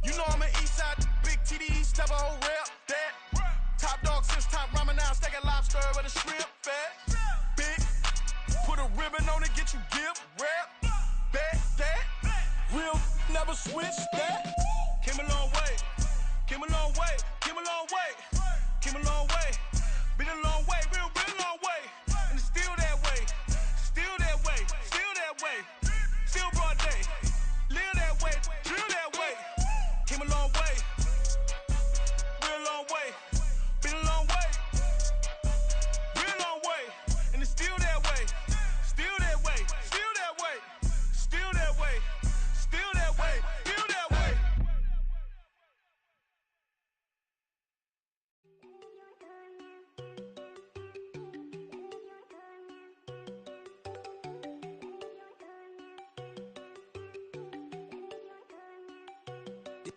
You know I'm an Eastside, big TDE, step a whole rep, that. Top dog since top ramen now, stack a lobster with a shrimp, fat. Big, put a ribbon on it, get you gift, rep, bet, that. Real, never switch, that. Came a long way, came a long way, came a long way, came a long way. Been a long way, real long way. And it's still that way, still that way, still that way. Still broad day, live that way, drill that way. Came a long way, real long way. Been a long way, real long way. And it's still that way, still that way, still that way, still that way, still that way, still that way.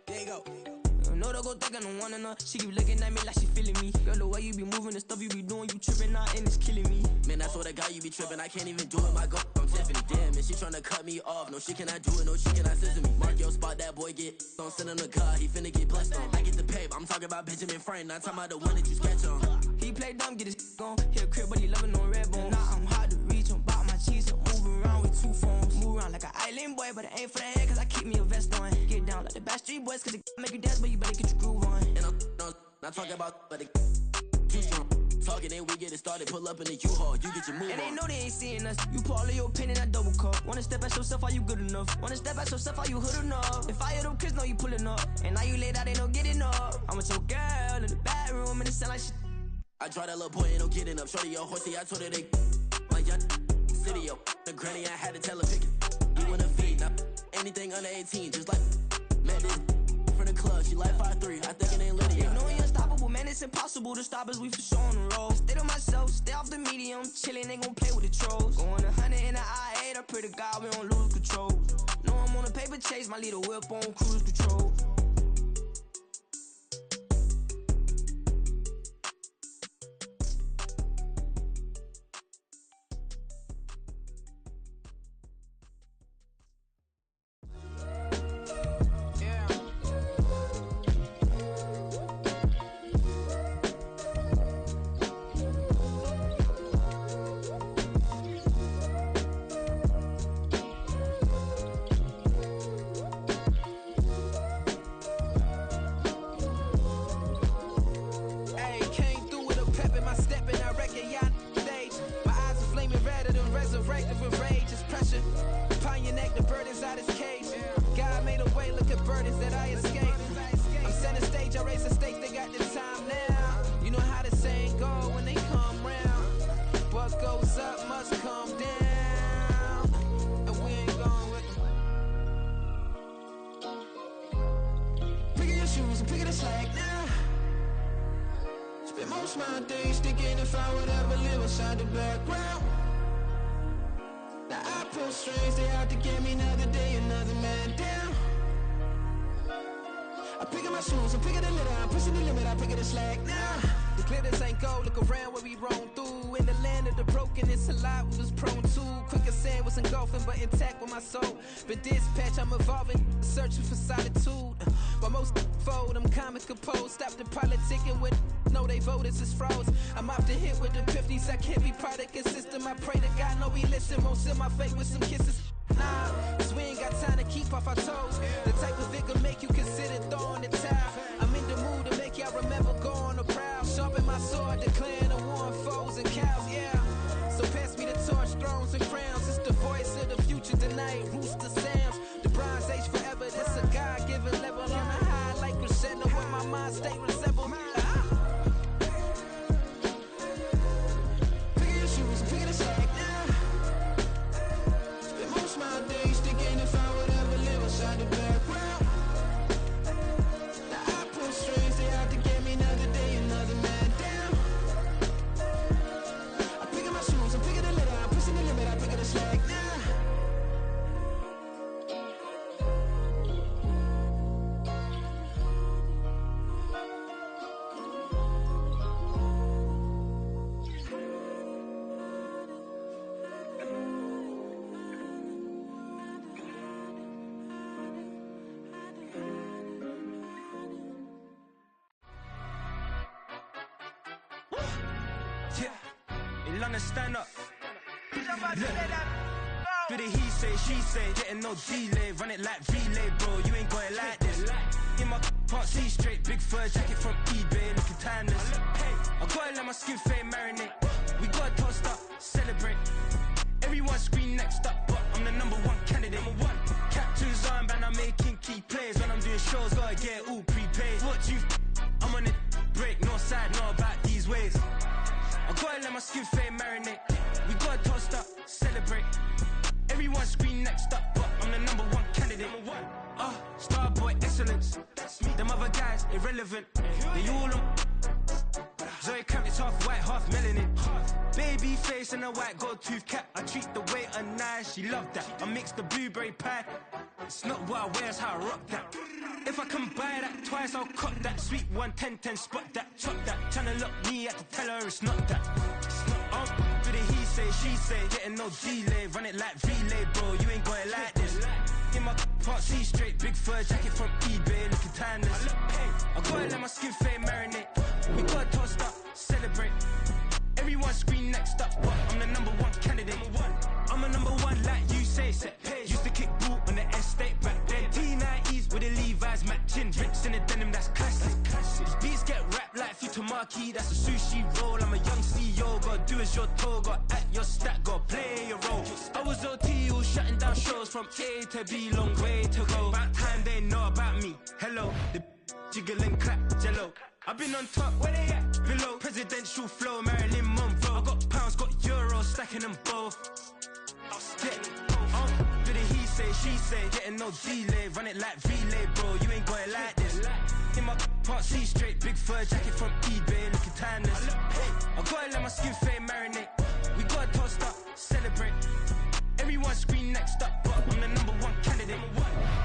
There you go. No, don't go thinking I'm wanting her. She keep looking at me like she feeling me. Girl, the way you be moving, the stuff you be doing, you tripping out and it's killing me. Man, that's what I got, you be tripping. I can't even do it, my girl, I'm Tiffany. Damn, and she tryna cut me off. No, she cannot do it, no, she cannot scissor me. Mark your spot, that boy get on. Send him the car, he finna get blessed on. I get the pay, but I'm talking about Benjamin Franklin. Not talking about the one that you sketch on. He play dumb, get his gone. Hit a crib, but he loving on red bone. Now I'm hard to reach, I'm about my cheese. I'm moving around with two phones. Move around like an island boy, but it ain't for the head, cause I keep me a vest on. Get down like the Backstreet Boys, cause it make you dance, but you better get your groove on. And I'm not talking about, but it too strong. Talking it, then we get it started. Pull up in the U-Haul, you get your move And on. they know they ain't seeing us. You pull all of your opinion, I double cup. Wanna step at yourself, are you good enough? Wanna step at yourself, are you hood enough? If I hear them kids, know you pulling up. And now you laid out, they don't get enough. I'm with your girl in the bedroom, and it sound like shit. I tried that little boy, ain't no getting up. Shorty, yo, horsey, I told her they my young city, yo. The granny, I had to tell her pick it. You wanna feed, now anything under 18, just like met this from the club. She like 5'3", I think it ain't Lydia. You know we unstoppable, man, it's impossible to stop us, we for sure on the road. Stay to myself, stay off the medium, chillin', ain't gon' play with the trolls. Going 100 in the I-8, I pray to God we don't lose control. Know I'm on a paper chase, my little whip on cruise control. My days thinking if I would ever live inside the background. Now I pull strings, they out to get me another day, another man down. I pick up my shoes, I'm picking the litter, I'm pushing the limit, I pick up the slack now. The glitters ain't gold, look around where we roam through. In the land of the broken, it's a lot we was prone to. Quicker sand was engulfing, but intact with my soul. But dispatch, I'm evolving, searching for solitude. While most fold, I'm comic composed. Stop the politicking with no, they voters is frauds. I'm off the hit with the 50s, I can't be product and system. I pray to God, no, we listen. Won't seal my fate with some kisses. Nah, cause we ain't got time to keep off our toes. The type of vigor make you consider throwing the towel. I'm in the mood to make y'all remember going to proud. Sharpen my sword, declaring the war on foes and cows, yeah. So pass me the torch, thrones and crowns. It's the voice of the future tonight. Rooster sounds, the Bronze Age forever. This a God-given level on a high like crescendo. Where my mind state resemble me. My days thinking if I would ever live inside the background. Now I pull strings, they out to get me another day, another man down. I pick up my shoes, I'm picking the litter, I'm pushing the limit, I pick up the slack now. Stand up. Look. Do the he say, she say, getting no delay, run it like relay, bro. You ain't got it like this. In my can't see straight, big fur jacket from eBay, looking timeless. I gotta let my skin fade marinate. We gotta toast up, celebrate. Everyone scream next up, but I'm the #1 candidate. Captain's armband, I'm making key plays. When I'm doing shows, gotta get all prepaid. What you? I'm on it, break, no side, know about these ways. I gotta let my skin fade marinate. We gotta toast up, celebrate. Everyone scream next up, but I'm the #1 candidate. Starboy excellence. Them other guys irrelevant. They all on. Zoe Camp, it's half white, half melanin. Baby face and a white gold tooth cap. I treat the waiter nice, she love that. I mix the blueberry pie. It's not what I wear, it's how I rock that. If I can buy that twice, I'll cut that. Sweet 110, spot that, chop that. Tryna lock me, I have to tell her it's not that. Do the he say, she say, getting no delay, run it like relay, bro. You ain't got it like this. In my can't see straight, big fur jacket from eBay, looking timeless. I gotta let my skin fade marinate. We gotta toast up, celebrate. Everyone scream next up, but I'm the #1 candidate. I'm a #1 like you say, set pace. Used to kick boot on the estate back then. T90s with the Levi's matching. Rips in the denim, that's classic. These beats get wrapped like Futamaki, that's a sushi roll. I'm a young C your toe, got at your stack, got play your role. I was OT, all shutting down shows from A to B, long way to go. About time they know about me. Hello, the jiggle and clap, jello. I've been on top, where they at? Below, presidential flow, Marilyn Monroe. I got pounds, got euros, stacking them both. Bit of he say, she say, getting no delay, run it like relay, bro. You ain't got it like this. In my can't see straight, big fur jacket from eBay, looking timeless. I gotta let my skin fade marinate. We gotta toast up, celebrate. Everyone scream next up, but I'm the #1 candidate.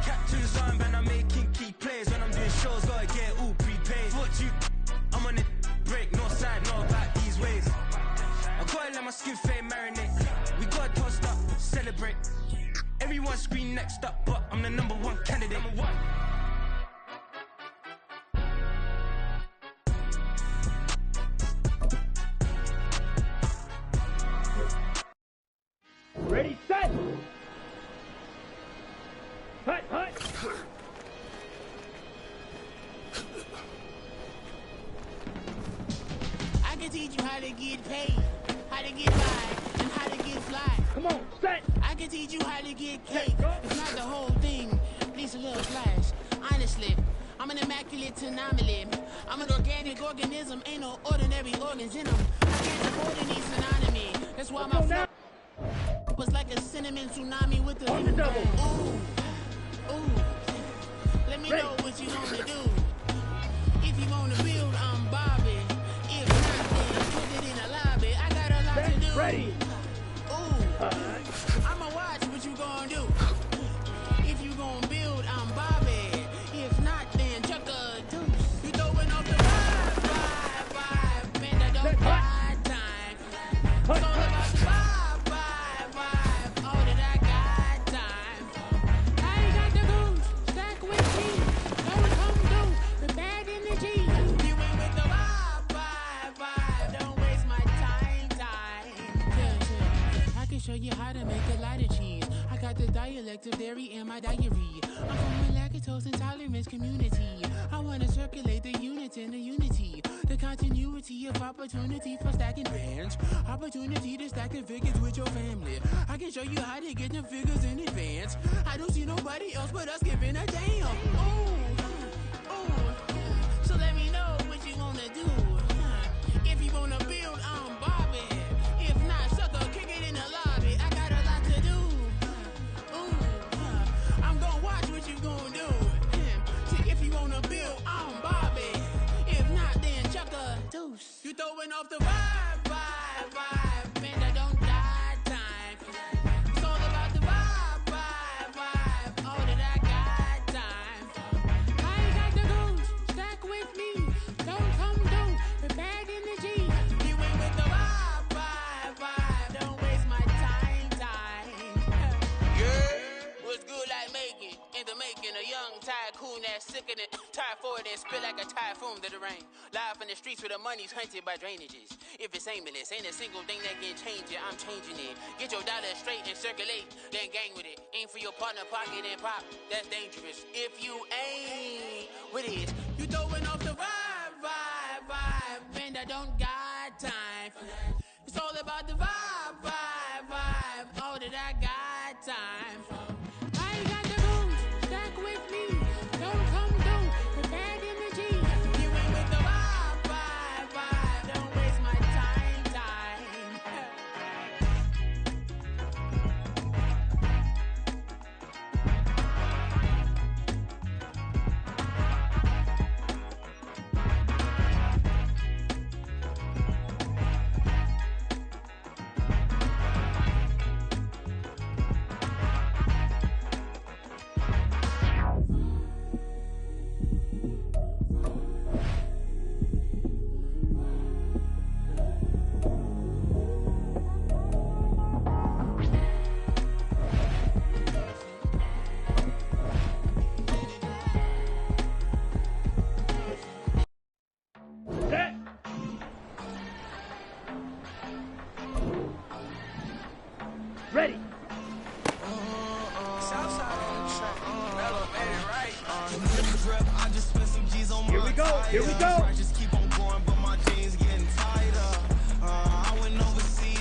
Captain's armband, I'm making key plays. When I'm doing shows, gotta get all prepaid. What you? I'm on it, break, no side, no about these ways. I gotta let my skin fade marinate. We gotta toast up, celebrate. Everyone scream next up, but I'm the #1 candidate. Ready, set! Hut, hut! I can teach you how to get paid, how to get by, and how to get fly. Come on, set! I can teach you how to get cake. It's not the whole thing, at least a little flash. Honestly, I'm an immaculate anomaly. I'm an organic organism, ain't no ordinary organs in them. I can't afford any synonymy. That's why my flow was like a cinnamon tsunami with the lemon double. Ooh, ooh. Let me know what you wanna do. If you wanna build, I'm Bobby. If not, then put it in a lobby. I got a lot to do. Ready! Ooh, I'ma watch what you gonna do. If you gonna build, I'm Bobby. If not, then chuck a deuce. You throwing off the vibe, man, I don't got time. It's all about the vibe. All that I got time. I ain't got the goose, stack with me. Don't come through the bad energy. You ain't with the vibe. Don't waste my time. Yeah. I can show you how to make a lot of cheese. I got the dialect of dairy in my diary. I'm from a lactose intolerance community. I wanna circulate the unity and the unity. The continuity of opportunity for stacking bands. Opportunity to stack the figures with your family. I can show you how to get the figures in advance. I don't see nobody else but us giving a damn. Ooh. So let me know what you wanna do. If you wanna build, I'm Bobby. If not, sucker, kick it in the lobby. I got a lot to do. Ooh. I'm gonna watch what you gonna do. See, if you wanna build, I'm Bobby. If not, then chuck a deuce. You throwing off the vibe. Man, I don't got time. It's all about the vibe. All that I got time. I ain't got the goose, stack with me. Don't come through with bad energy. You ain't with the vibe. Don't waste my time. Yeah, what's good like making? In the making, a young tycoon that's sicker than typhoid and spit like a typhoon to the rain. Live in the streets where the money's hunted by drainages. If it's aimless, ain't a single thing that can change it. I'm changing it. Get your dollar straight and circulate, then gang with it. Aim for your partner, pocket and pop. That's dangerous. If you ain't with it, you throwing off the vibe. Man, I don't got time for that. It's all about the vibe. All that I got time for. I ain't got the goose, stack with me. Don't come through with bad energy. You ain't with the vibe. Don't waste my time. Ready! Here we go. Just keep on going, but my jeans getting tighter. I went overseas.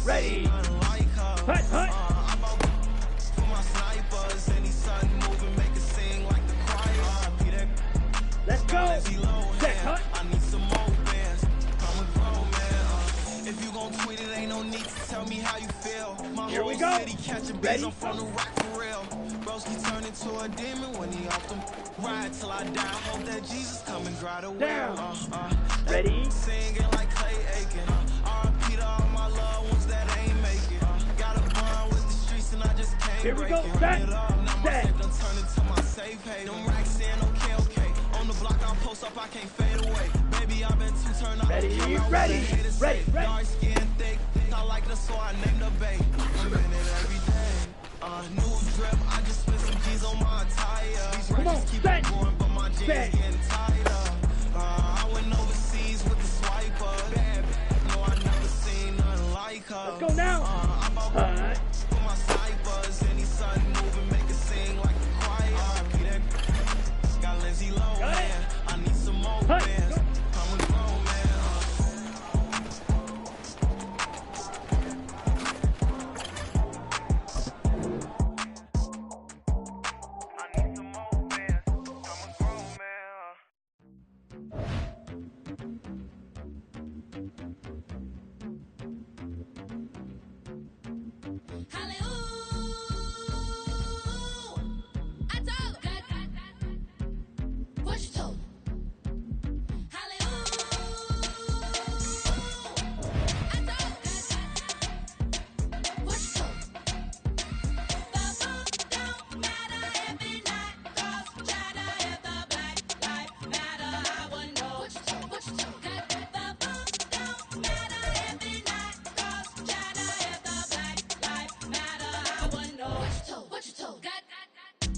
Ready. nothing like her. Hut, hut. I bought for my snipers, and these sudden moving make it sing like the choir. Peter, Let's go. Lindsay Lohan. Check, hut. I need some more bands. I'm a grown man. If you gon' tweet it, ain't no need to tell me how you feel. My Here whole we go. city catching bees, Ready? I'm from the rock for real. Broski turned into a demon when he off them. Ride till I die. Hope that Jesus come and dry the Down. well. Ready? Singing like Clay Aiken. R.I.P. to all my loved ones that ain't make it. Got a bond with the streets and I just can't Here we break go. it. Set. It up. Now my Set. safe done turned into my safe haven. Them racks in, okay. On the block I post up, I can't fade away. Baby, I've been too turned up. Ready, Came out ready, with the haters ready, say, ready. Dark skin, thick. I like the so I named the babe. I'm in it every day. New drip, I just spent some G's on my attire. These Come on, ratchets keep set. it going, but my jeans Set. getting tighter. I went overseas with the swiper. Bad, no, I never seen nothing like her. Let's go now. I bought Hut. for my snipers, and these sudden moving make it sing like the choir. Peter, got Lindsay Lohan. I need some more Hut. bands. I'm a grown man. I need some more bands. I'm a grown man.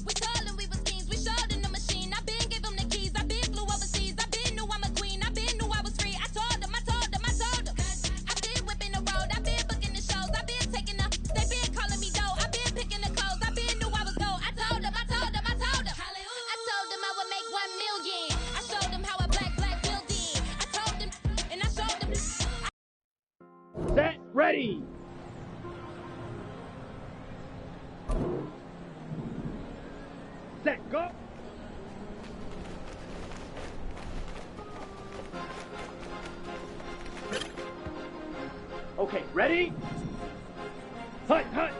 We told them we was kings, we showed them the machine. I been gave them the keys, I been flew overseas. I been knew I'm a queen, I been knew I was free. I told them. I been whipping the road, I been booking the shows. I been taking the, they been calling me dough. I been picking the clothes, I been knew I was gold. I told them. I told them I would make 1 million. I showed them how a black building. I told them, and I showed them. Set. Ready. Set. Go. Okay. Ready? Hut. Hut.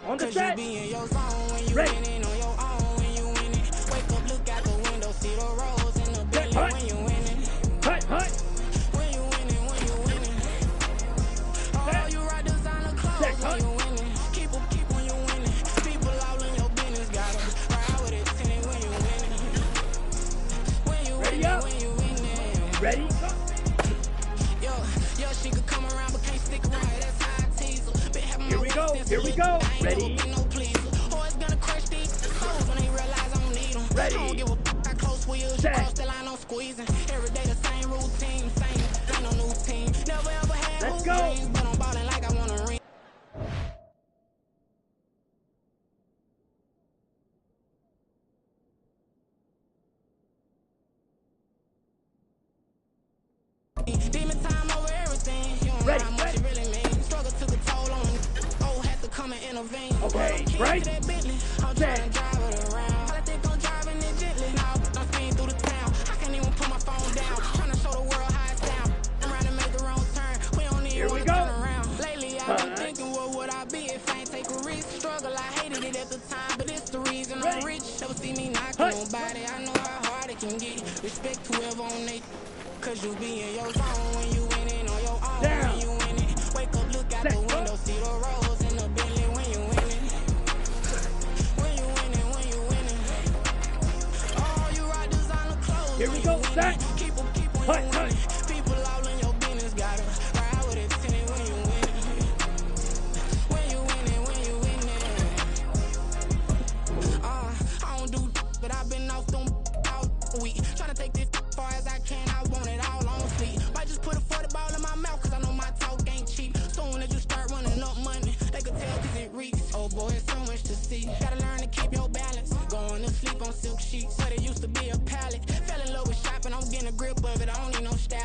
On the Cause you set. be in your zone when you Ready. winning on your own when you winning. Wake up, look out the window, see the rose in the belly hut. when you winning. Hut. Hut. When you winning. Oh, you ride designer clothes Set, when hut. you winning. Keep when you winning. People all in your business, gotta ride with it, tenant when you winning. When you Ready winning, up. when you winning. Ready? Go. Yo, she could come around but can't stick around. That's how I tease her. Been having Here my we go. waist Here we since go. I ain't Ready? never been no pleaser. Always gonna crush these clothes when they realize I don't need them. Ready. I don't give a how close wheels you Set. cross the line, I'm squeezing. Every day the same routine, ain't no new team. Never ever had Let's hoop go. dreams, but I'm ballin' like I wanna ring. Demon time over everything. You don't Ready, know how much ready. it really means. Struggle took a toll on me. Oh, had to come and intervene. Okay, Keys right. to that Bentley. I'm Set. trying to drive it around. I think I'm driving it gently. Now I'm speeding through the town. I can't even put my phone down. Trying to show the world how it's down. I'm around to make the wrong turn. We don't even Here we wanna go. turn around. Lately I've been Hut. thinking, what would I be if I ain't take a risk? Struggle, I hated it at the time, but it's the reason Ready. I'm rich. Never see me knocking Hut. nobody. I know how hard it can get. Respect whoever on they. Cause you be in your zone when you winning on your own Down. when you winning. Wake up, look out Set. the window, see the rose in the Bentley when you winning. When you winning. Oh, you ride designer clothes. Here we when go. you winning. Set. Keep when Hut, you hut. winning. People all in your business, gotta ride with it, tenant when you winning. When you winning. I don't do, but I've been off them all week. Tryna take this far as I can, I want it all on fleek. Might just put a 40 ball in my mouth, cause I know my talk ain't cheap. Soon as you start running up money, they can tell cause it reeks. Oh boy, it's so much to see. Gotta learn to keep your balance. Going to sleep on silk sheets, but it used to be a pallet. Fell in love with shopping, I'm getting a grip of it, I don't need no stack.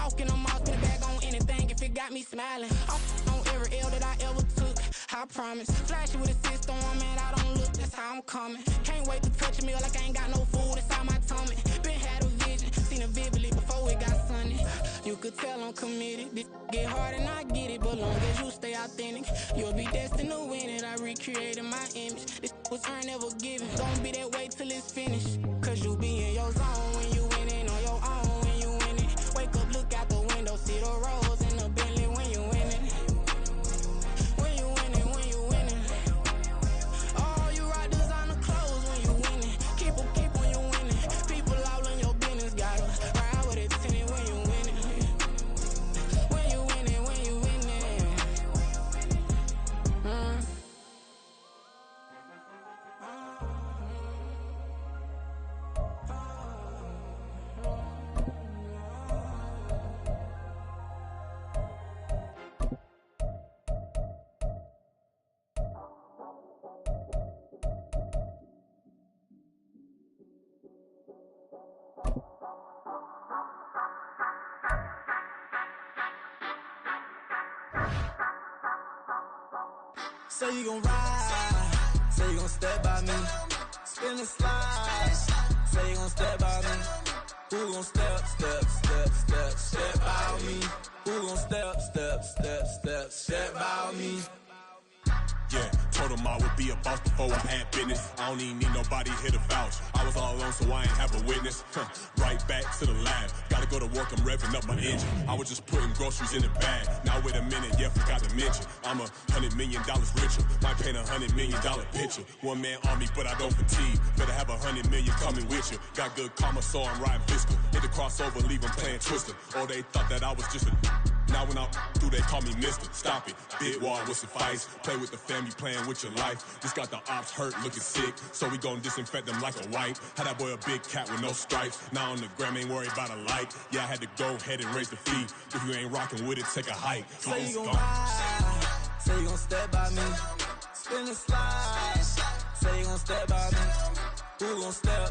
walk in the mall, spin it back on anything if it got me smiling. I'm on every L that I ever took, I promise. Flashy with a system on, man, I don't look, that's how I'm coming. Can't wait to touch a meal like I ain't got no food inside my tummy. Been had a vision, seen it vividly before it got sunny. You could tell I'm committed. This get hard and I get it, but long as you stay authentic, you'll be destined to win it. I recreated my image. This was earned, never given. Don't be that way till it's finished. Cause you be in your zone when you winning on your own when you win it. Wake up, look out the window, see the rose in the Bentley when you winning. When you winning, when you winning. Oh, you rock designer clothes when you winning. Keep when you winning. People all in your business, gotta ride with it tinted when you winning. When you winning, when you winning. Say you gon' ride, say you gon' step by me, spin and slide, say you gon' step by me. Who gon' step by me? Who gon' step by me? Yeah, told him I would be a boss before I had business. I don't even need nobody here to vouch. I was all alone, so I ain't have a witness. Right back to the lab. Gotta go to work, I'm revving up my engine. I was just putting groceries in the bag. Now wait a minute, yeah, forgot to mention. I'm $100 million richer. Might paint $100 million picture. One man army, but I don't fatigue. Better have 100 million coming with you. Got good karma, so I'm riding fiscal. Hit the crossover, leave them playing Twister. Or they thought that I was just a... Now when I do, they call me Mister. Stop it. Big wall with suffice. Play with the family, playing with your life. Just got the ops hurt, looking sick. So we gon' disinfect them like a wipe. Had that boy a big cat with no stripes. Now on the gram, ain't worried about a light. Yeah, I had to go ahead and raise the fee. If you ain't rocking with it, take a hike. Say you gon' ride, say you gon' step by me, spin and slide. Say you gon' step by me. Who gon' step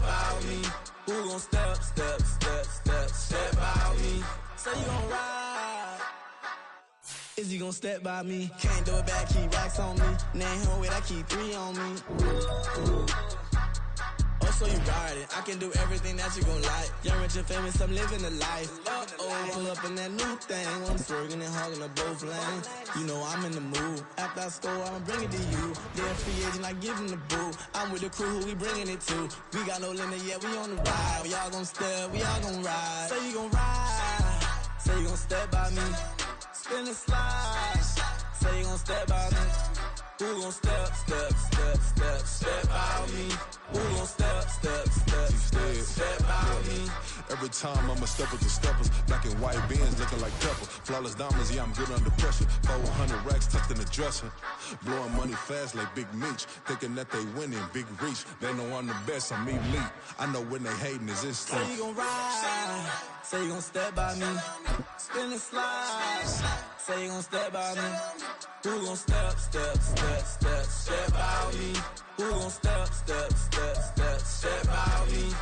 by me? Who gon' step by me? Say you gon' ride. Is he gon' step by me? Can't do it back, keep racks on me. Name him with, I keep 3 on me. Oh, so you riding. I can do everything that you gon' like. Young, rich, and famous, I'm living the life. Uh-oh, pull up in that new thing. I'm swerving and hogging the both lanes. You know I'm in the mood. After I score, I'ma bring it to you. They're a free agent, I give him the boo. I'm with the crew, who we bringing it to. We got no limit, yeah, we on the ride. We all gon' step, we all gon' ride. Say you gon' ride. Say you gon' step by me. Spin and slide. Say you gon' step by me. Who gon' step by me? Who gon' step by me? Every time I'm a stepper to steppers. Black and white beans looking like pepper. Flawless diamonds, yeah, I'm good under pressure. 400 racks tucked in the dresser. Blowing money fast like Big Meech. Thinking that they winning, big reach. They know I'm the best, I'm elite. I know when they hating is instinct. Say you gon' ride. Say you gon' step by me. Spin and slide. Say you gon' step by me. Who gon' step by me? Who gon' step by me?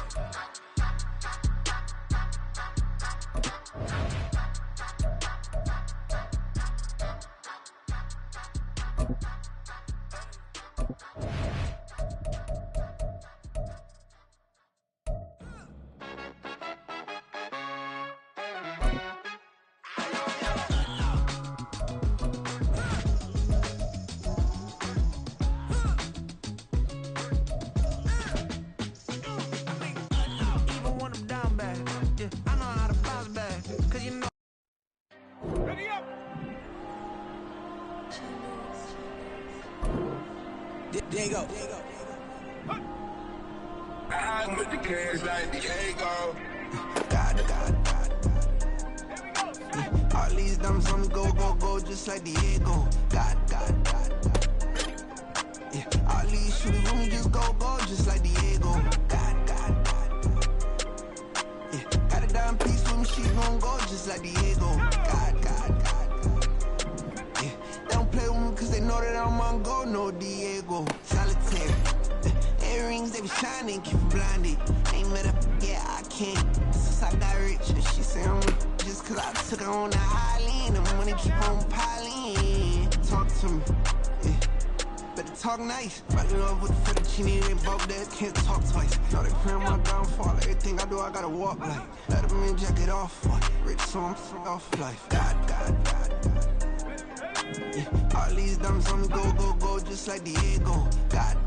Diego. I'm with the cash like Diego. God. All these diamonds on me go, just like Diego. God. Yeah, all these shooters on me just go, just like Diego. God. Yeah, got a dime piece with me, she gon' go just like Diego. God. Yeah, they don't play with me cause they know that I'm on go, no Diego. Solitary. Earrings, they be shining, keep blinded. Ain't met up, yeah, I can't. Since I got rich, she say I'm just cause I took her on the island. The money keep on piling. Talk to me, yeah. Better talk nice. Rockin' up with the fettuccine, they both dead, can't talk twice. Know they praying my downfall. Everything I do, I gotta walk like. Let them in, jacket off. Rich, so I'm off life. God. Yeah. All these diamonds on me, go, just like Diego. God.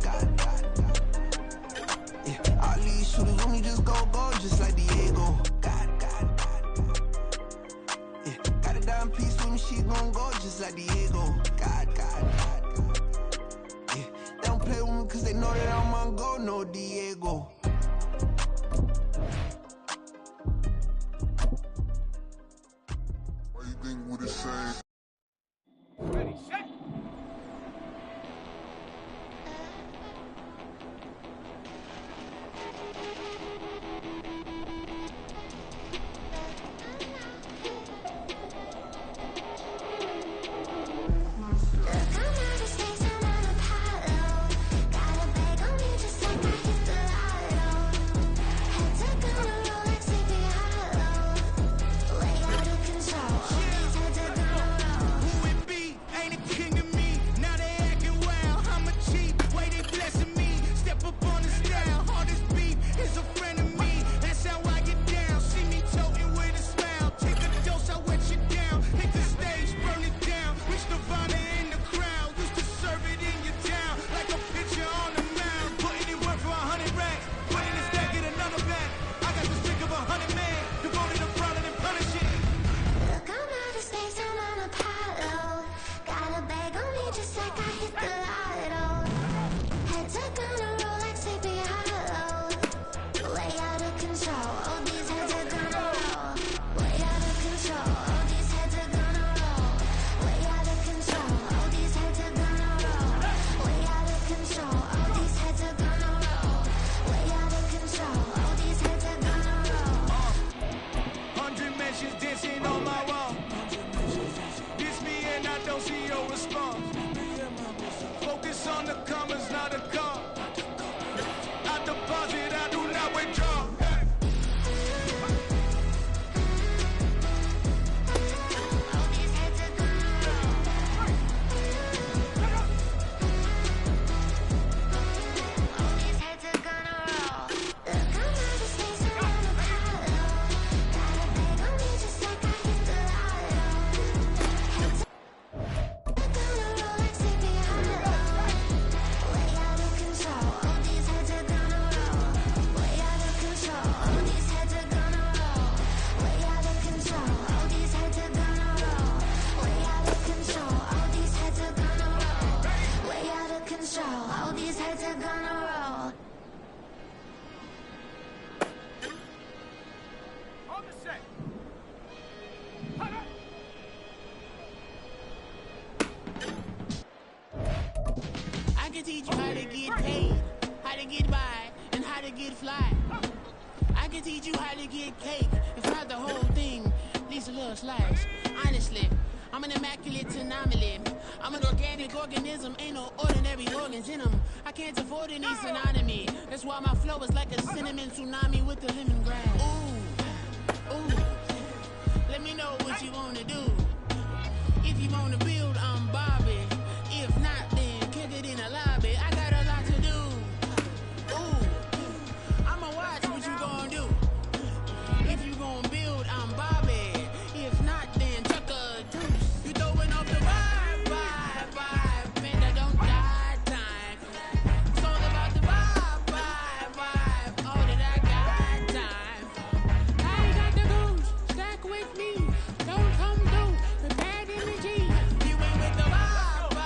Yeah. All these shooters on me, just go, just like Diego. God. Yeah. Got a dime piece with me, she gon' go, just like Diego. God. Yeah. They don't play with me cause they know that I'm on go, no Diego. Why you think what it say? Ready, set. Teach you how to get paid, how to get by, and how to get fly. I can teach you how to get cake, if not the whole thing, at least a little slice. Honestly, I'm an immaculate anomaly. I'm an organic organism, ain't no ordinary organs in them. I can't afford any synonymy. That's why my flow is like a cinnamon tsunami with the lemongrass. Ooh, let me know what you wanna do. If you wanna build, I'm Bobby. If not, then kick it in the lobby. I got a lot to do. Ooh, I'ma watch what you gonna do. If you gonna build, I'm Bobby. If not, then chuck a deuce. You throwing off the vibe, man, I don't die time. It's all about the vibe, all that I got time. I got the goose, stack with me. Don't come through with bad energy. You ain't with the vibe,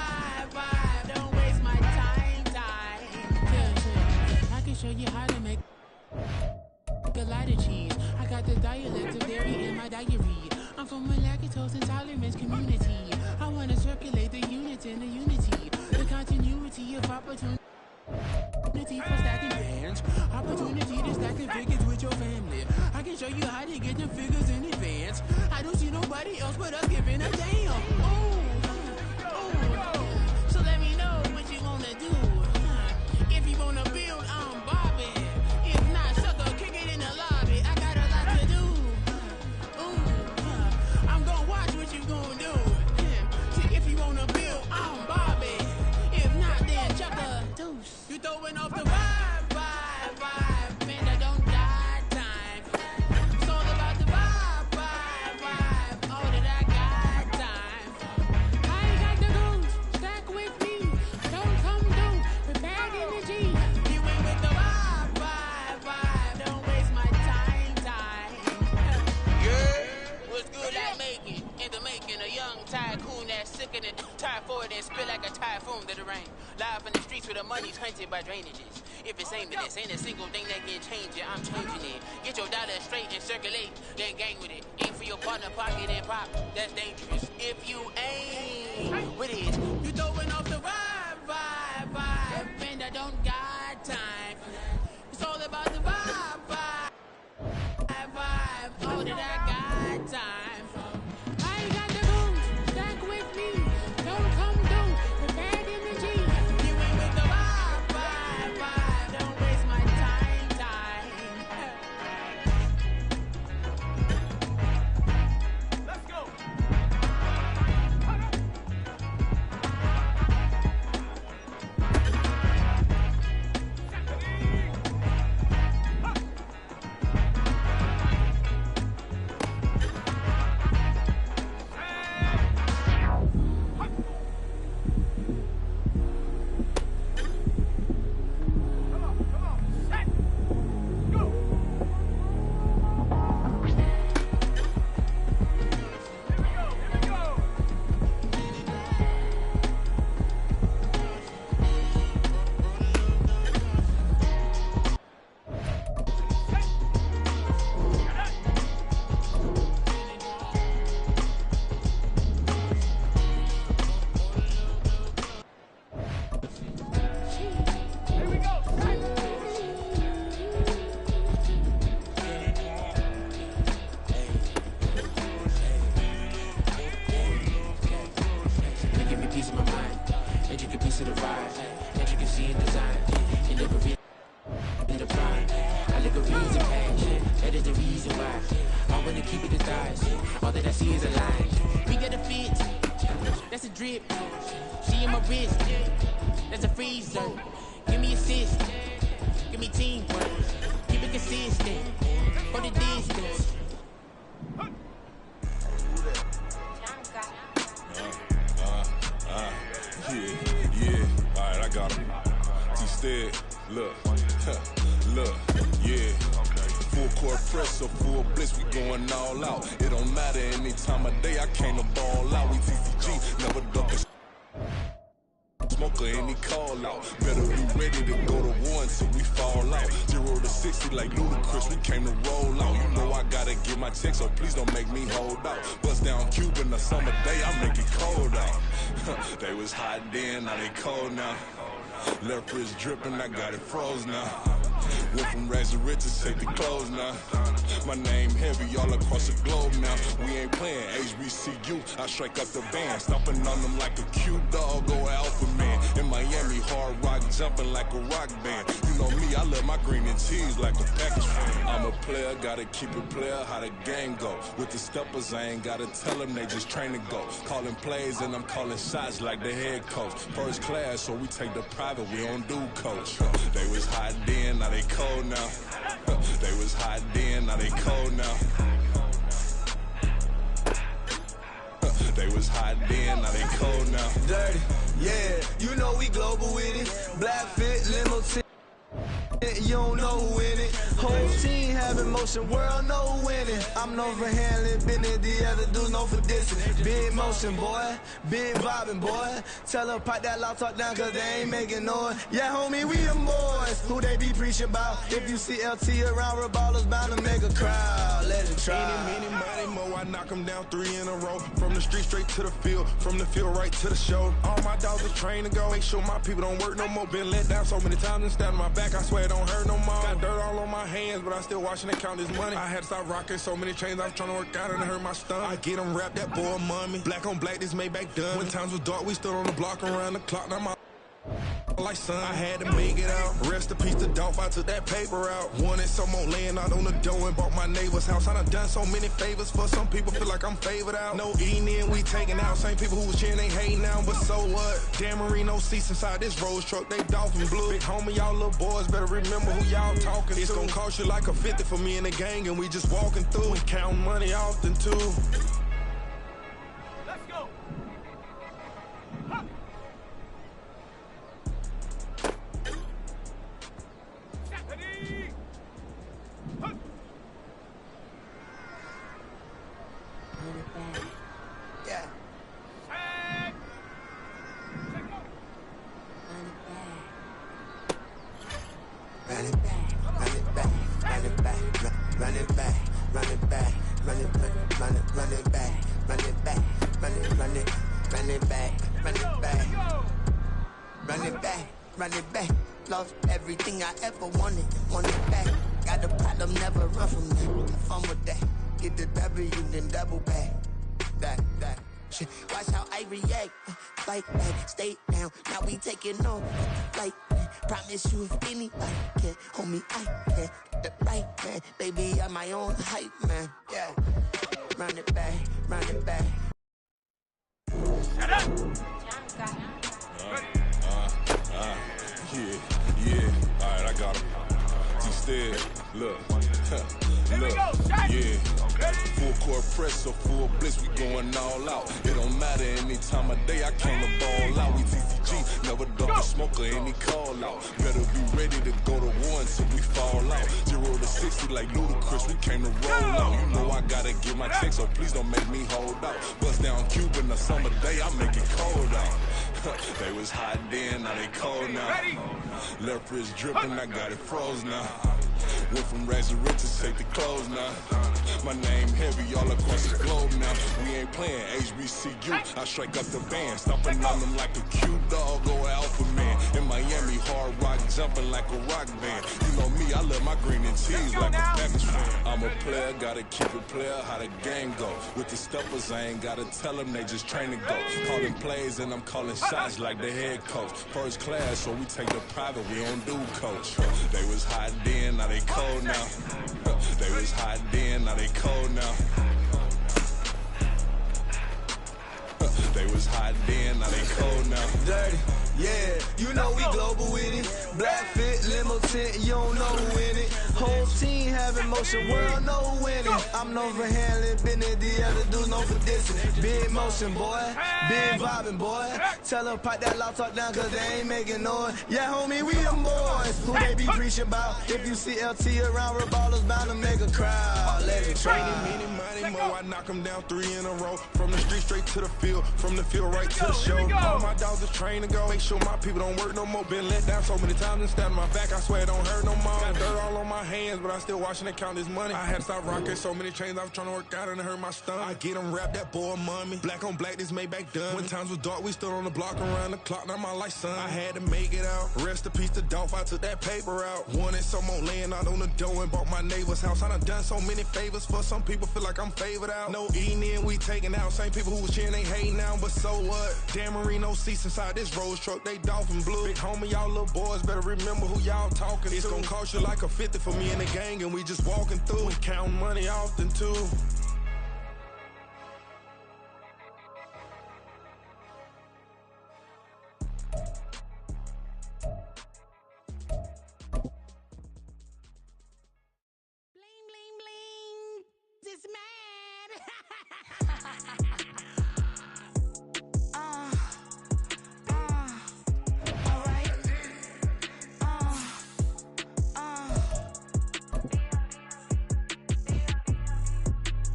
don't waste my time. Yeah, I can show you how to make a lot of cheese. I got the dialect of dairy in my diary. I'm from a lactose intolerance community. I wanna circulate the unity and the unity, the continuity of opportunity for stacking bands, opportunity to stack the figures with your family. I can show you how to get the figures in advance. I don't see nobody else but us giving a damn. So let me know what you wanna do. If you wanna build, I'm Bobby. If not, sucker, kick it in the lobby. I sickening. Typhoid and spill like a typhoon to the rain. Live in the streets where the money's hunted by drainages. If it's aimless, ain't a single thing that can change it. I'm changing it. Get your dollar straight and circulate, then gang with it. Aim for your partner, pocket and pop. That's dangerous. If you aim with it, you throwing off the vibe. And I don't got time. It's all about the vibe. All that I got time. I got the booze, stack with me. Don't come through with bad energy. You ain't with the vibe. Don't waste my time. Let's go. She in my wrist, that's a freezer. Give me assist, give me teamwork. Keep it consistent, for the distance. Yeah, alright, I got him. Instead, look, yeah. Full court press or full blitz, we going all out. It don't matter any time of day, I came to ball out. We TCG, never duck a smoker, any call out. Better be ready to go to war until we fall out. 0 to 60 like Ludacris, we came to roll out. You know I gotta get my check, so please don't make me hold out. Bust down Cuban a summer day, I make it cold out. They was hot then, now they cold now. Left wrist dripping, I got it froze now. Went from rags to riches, take the clothes now. My name heavy all across the globe now. We ain't playing HBCU, I strike up the band. Stomping on them like a cute dog, go alpha man. In Miami, hard rock jumping like a rock band. You know me, I love my green and cheese like a package fan. I'm a player, gotta keep it player, how the game go. With the steppers, I ain't gotta tell them, they just train to go. Calling plays and I'm calling shots like the head coach. First class, so we take the private, we don't do coach. They was hot then, now they cold now. They was hot then, now they cold now. They was hot then, now they cold now. Dirty, yeah, you know we global with it. Black fit, limo tint. You don't know who in it. Whole team having motion, world know who winning. I'm known for handling business, the other dudes known for dissing. Big motion, boy, big vibing, boy. Tell her pipe that loud talk down, cause they ain't making noise. Yeah, homie, we them boys, who they be preaching about. If you see LT around, Reballer's bound to make a crowd. Let it try. Any, money, mo, I knock them down 3 in a row. From the street straight to the field, from the field right to the show. All my dogs are trained to go, make sure my people don't work no more. Been let down so many times and stabbed my back, I swear it don't hurt no more. Got dirt all on my hands, but I still watching it count this money. I had to stop rocking so many chains, I was trying to work out and it hurt my stomach. I get them wrapped, that boy mommy. Black on black, this Maybach done. When times was dark, we stood on the block around the clock. Now my like son, I had to make it out. Rest in peace to Dolph, I took that paper out. Wanted some more laying out on the dough and bought my neighbor's house. I done so many favors for some people, feel like I'm favored out. No eating in, we taking out. Same people who was cheering, they hating now, but so what? Dan Marino seats inside this Rolls truck, they Dolphin blue. Big homie, y'all little boys better remember who y'all talking to. It's gonna cost you like a 50 for me and the gang, and we just walking through and counting money often too. Let's go. Yeah. run it back, run it back, run it back, run it back, run it back, run it back. Lost everything I ever wanted it back. Got a problem, never run from that. Have fun with that. Get the W, then double back. That. Shit. Watch how I react. Fight back, stay down. Now we taking off. Like, promise you if anybody can, homie, I can. The right man, baby, I'm my own hype man. Yeah. Run it back, run it back. Shut up! Yeah. All right, I got him. Instead, look, yeah. Full court press or full blitz, we going all out. It don't matter any time of day, I came to ball out. We TCG, never duck a smoker, any call out. Better be ready to go to war until we fall out. 0 to 60 like Ludacris, we came to roll out. You know I gotta get my check, so please don't make me hold out. Bust down Cuban a summer day, I make it cold out. They was hot then, now they cold now. Left wrist dripping, I got it froze now. Went from rags to riches, take the clothes now. My name heavy all across the globe now. We ain't playing HBCU, I strike up the band. Stomping on them like a cute dog or alpha man. In Miami, hard rock jumping like a rock band. You know me, I love my green and cheese like a Packers fan. I'm a player, gotta keep it player, how the game go. With the steppers, I ain't gotta tell them, they just train to go. Calling plays and I'm calling shots like the head coach. First class, so we take the private, we don't do coach. They was hot then, now they cold now. They was hot then, now they cold now. They was hot then, now they cold now. Dirty, yeah, you know we global with it. Black fit, limo tint, you don't know who in it. Whole team having motion, world know who in it. I'm known for handling business, the other dudes known for dissing. Big motion, boy, big vibing, boy. Tell them pipe that loud talk down, cause they ain't making noise. Yeah, homie, we them boys, who they be preaching about. If you see LT around, Reballo's bound to make a crowd. Let it try. Many, more, I knock them down 3 in a row. From the street straight to the field, from the field right to the show. All my dogs are trained to go. Make sure my people don't work no more. Been let down so many times and stabbed my back. I swear it don't hurt no more. Got dirt all on my hands, but I still watching and count this money. I had to stop rocking so many chains. I was trying to work out and it hurt my stomach. I get them wrapped, that boy mommy. Black on black, this Maybach done. When times was dark, we stood on the block around the clock. Now my life, son. I had to make it out. Rest in peace to Dolph. I took that paper out. Wanted some more laying out on the dough and bought my neighbor's house. I done so many favors for some people. Feel like I'm favored out. No eating in, we taking out. Same people who was cheering, they hating now. But so what? Dan Marino seats inside this Rolls truck. They dolphin blue. Big homie, y'all little boys better remember who y'all talking to. It's gonna cost you like a 50 for me and the gang, and we just walking through. We counting money often too. Bling, bling, bling. This mad.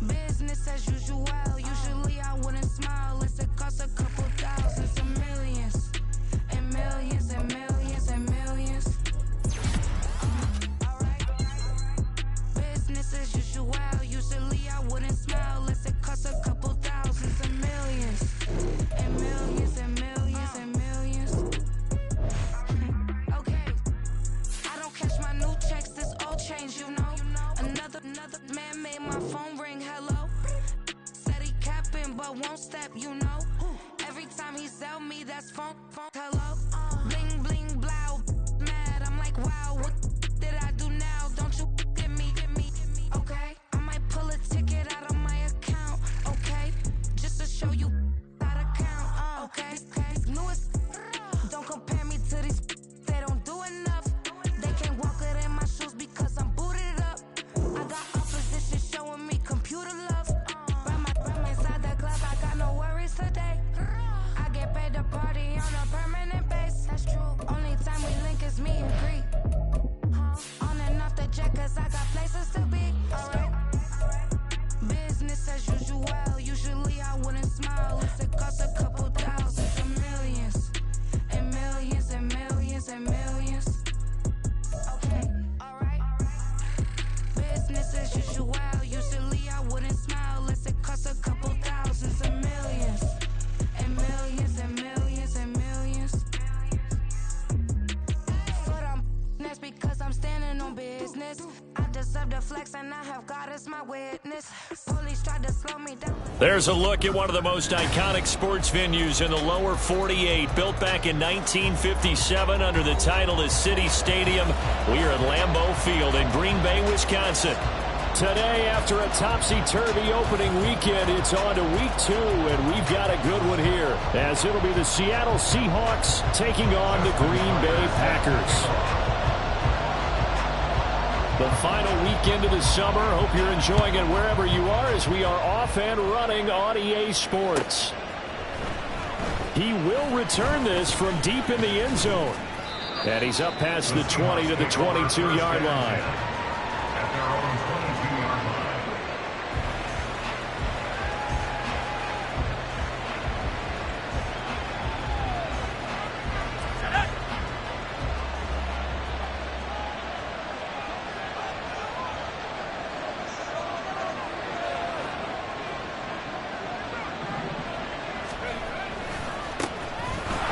Business as usual. Usually I wouldn't smile. It's it costs a couple thousands and millions. And millions and millions and millions. Business as usual. Usually I wouldn't smile. Unless it costs a couple thousands and millions. And millions and millions and millions. Okay. I don't catch my new checks. This all change, you know. Another man made my phone ring. Hello. Said he capping but won't step, you know. Every time he sell me, that's phone. Hello. Bling bling blow. Mad. I'm like, wow, what did I do now? Don't you get me. Okay. I might pull a ticket out of my account. Okay. Just to show you how to count. Okay. Newest. Don't compare me to these. They don't do enough. They can't walk it in my shoes because I'm booted up. I got opposition showing me computer love. Ram inside the club, I got no worries today. I get paid to party on a permanent basis. honest. Police tried to slow me down. There's a look at one of the most iconic sports venues in the lower 48, built back in 1957 under the title of City Stadium. We are at Lambeau Field in Green Bay, Wisconsin. Today, after a topsy-turvy opening weekend, it's on to week 2, and we've got a good one here, as it'll be the Seattle Seahawks taking on the Green Bay Packers. The final weekend of the summer. Hope you're enjoying it wherever you are as we are off and running on EA Sports. He will return this from deep in the end zone. And he's up past the 20 to the 22-yard line.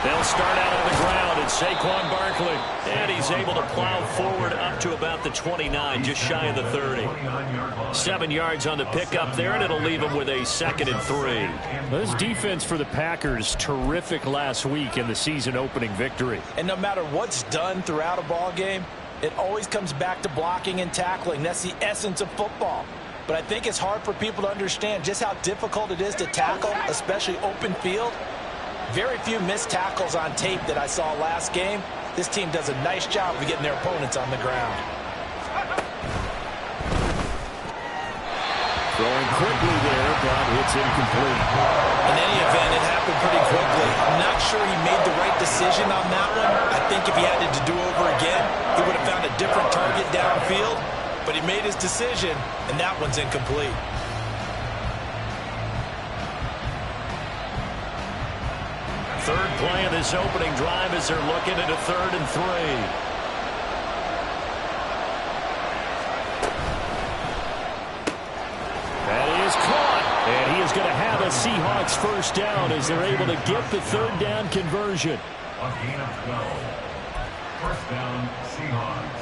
They'll start out on the ground, and Saquon Barkley. And he's able to plow forward up to about the 29, just shy of the 30. 7 yards on the pickup there, and it'll leave him with a 2nd and 3. This defense for the Packers, terrific last week in the season-opening victory. And no matter what's done throughout a ball game, it always comes back to blocking and tackling. That's the essence of football. But I think it's hard for people to understand just how difficult it is to tackle, especially open field. Very few missed tackles on tape that I saw last game. This team does a nice job of getting their opponents on the ground. Throwing quickly there, but it's incomplete. In any event, it happened pretty quickly. I'm not sure he made the right decision on that one. I think if he had to do over again, he would have found a different target downfield. But he made his decision, and that one's incomplete. Third play of this opening drive as they're looking at a 3rd and 3. That is caught. And he is going to have a Seahawks first down as they're able to get the 3rd down conversion. A gain of 12. First down, Seahawks.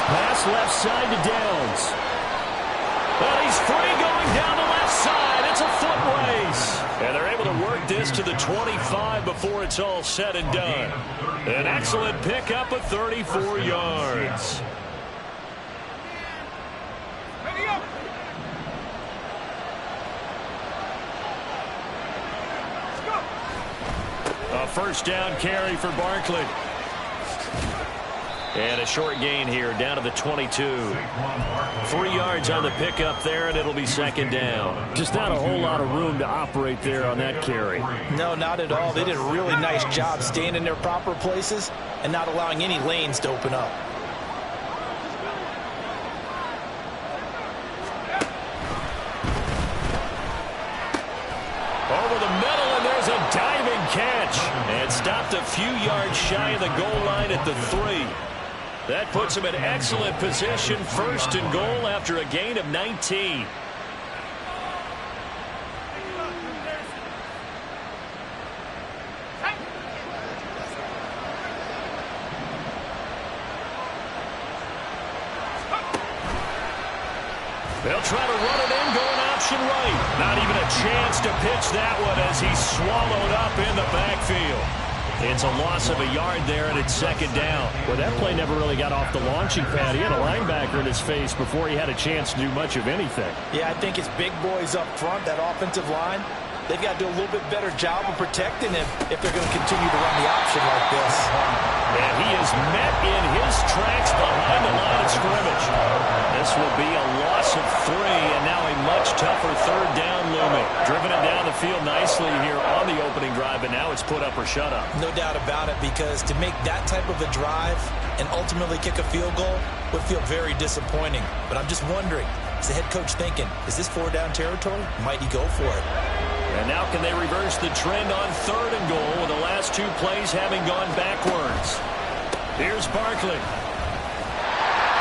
Pass left side to Downs. And he's free going down the left side. It's a foot race. And they're able to work this to the 25 before it's all said and done. An excellent pickup of 34 yards. A first down carry for Barkley. And a short gain here down to the 22. 3 yards on the pickup there, and it'll be 2nd down. Just not a whole lot of room to operate there on that carry. No, not at all. They did a really nice job staying in their proper places and not allowing any lanes to open up. Over the middle, and there's a diving catch. And stopped a few yards shy of the goal line at the 3. That puts him in excellent position, 1st and goal after a gain of 19. They'll try to run it in, going option right. Not even a chance to pitch that one as he's swallowed up in the backfield. It's a loss of a yard there, and it's 2nd down. Well, that play never really got off the launching pad. He had a linebacker in his face before he had a chance to do much of anything. Yeah, I think it's big boys up front, that offensive line. They've got to do a little bit better job of protecting him if they're going to continue to run the option like this. And he is met in his tracks behind the line of scrimmage. This will be a loss of 3, and now a much tougher 3rd down looming. Driven it down the field nicely here on the opening drive, but now it's put up or shut up. No doubt about it, because to make that type of a drive and ultimately kick a field goal would feel very disappointing. But I'm just wondering, is the head coach thinking, is this 4-down territory? Might he go for it? And now can they reverse the trend on 3rd and goal with the last 2 plays having gone backwards? Here's Barkley.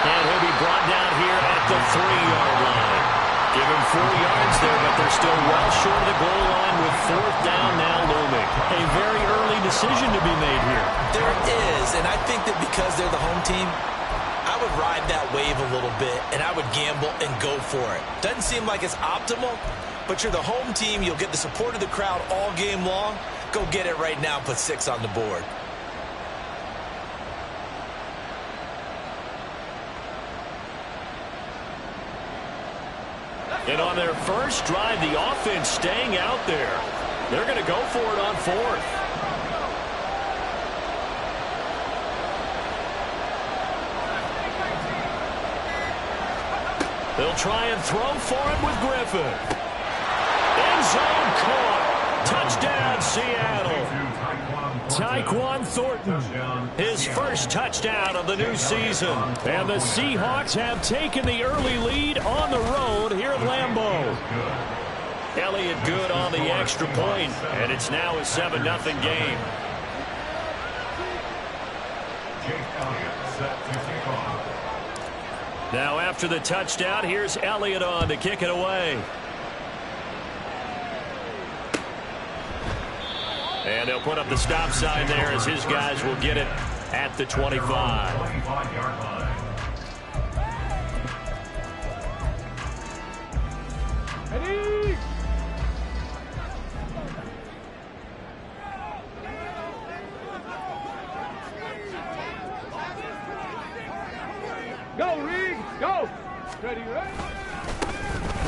And he'll be brought down here at the 3-yard line. Give him 4 yards there, but they're still well short of the goal line with 4th down now looming. A very early decision to be made here. There is, and I think that because they're the home team, I would ride that wave a little bit, and I would gamble and go for it. Doesn't seem like it's optimal, but you're the home team. You'll get the support of the crowd all game long. Go get it right now. Put 6 on the board. And on their first drive, the offense staying out there. They're going to go for it on 4th. They'll try and throw for it with Griffin. End zone caught. Touchdown, Seattle. Tyquan Thornton, his first touchdown of the new season. And the Seahawks have taken the early lead on the road here at Lambeau. Elliott good on the extra point, and it's now a 7-0 game. Now after the touchdown, here's Elliott on to kick it away. And they'll put up the stop sign there as his guys will get it at the 25. Ready? Go, Reed, go. Ready, ready?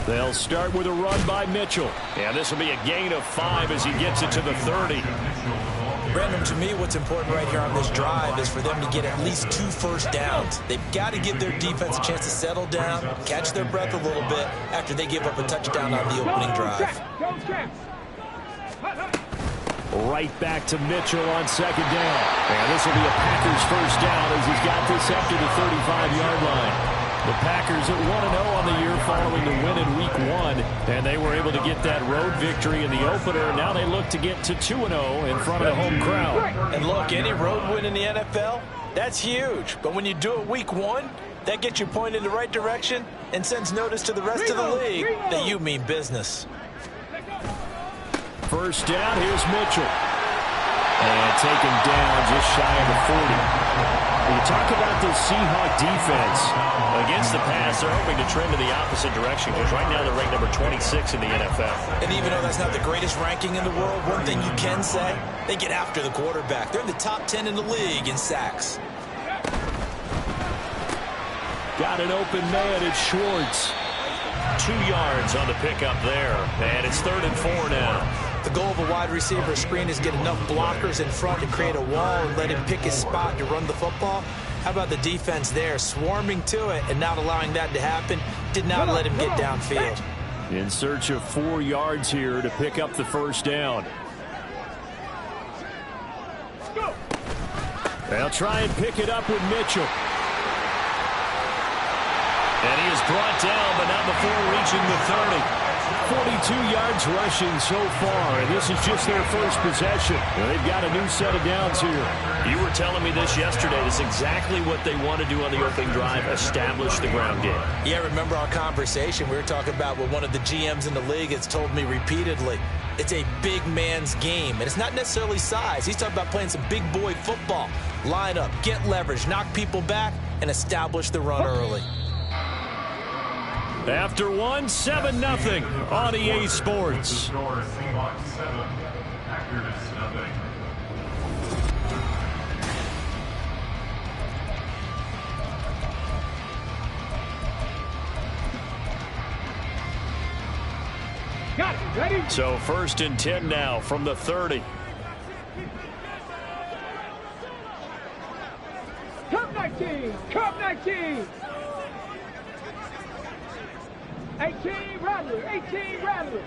They'll start with a run by Mitchell. And this will be a gain of 5 as he gets it to the 30. Brandon, to me, what's important right here on this drive is for them to get at least 2 first downs. They've got to give their defense a chance to settle down, catch their breath a little bit after they give up a touchdown on the opening drive. Right back to Mitchell on 2nd down. And this will be a Packers first down as he's got this up to the 35-yard line. The Packers at 1-0 on the year following the win in Week 1, and they were able to get that road victory in the opener. Now they look to get to 2-0 in front of the home crowd. And look, any road win in the NFL, that's huge. But when you do it Week 1, that gets you pointed in the right direction and sends notice to the rest of the league that you mean business. First down, here's Mitchell. And taken down just shy of the 40. When you talk about this Seahawk defense against the pass, they're hoping to trend in the opposite direction because right now they're ranked number 26 in the NFL. And even though that's not the greatest ranking in the world, one thing you can say, they get after the quarterback. They're in the top 10 in the league in sacks. Got an open man, it's Schwartz. 2 yards on the pickup there, and it's 3rd and 4 now. The goal of a wide receiver screen is get enough blockers in front to create a wall and let him pick his spot to run the football. How about the defense there, swarming to it and not allowing that to happen? Did not let him get downfield. In search of 4 yards here to pick up the first down. They'll try and pick it up with Mitchell. And he is brought down, but not before reaching the 30. 42 yards rushing so far, and this is just their first possession. They've got a new set of downs here. You were telling me this yesterday. This is exactly what they want to do on the opening drive, establish the ground game. Yeah, remember our conversation. We were talking about what one of the GMs in the league has told me repeatedly. It's a big man's game, and it's not necessarily size. He's talking about playing some big boy football. Line up, get leverage, knock people back, and establish the run early. After 7-0 on EA Sports. Got it. Ready? So 1st and 10 now from the 30. Cup 19. Cup 19. 18 Rattler. 18 Rattler.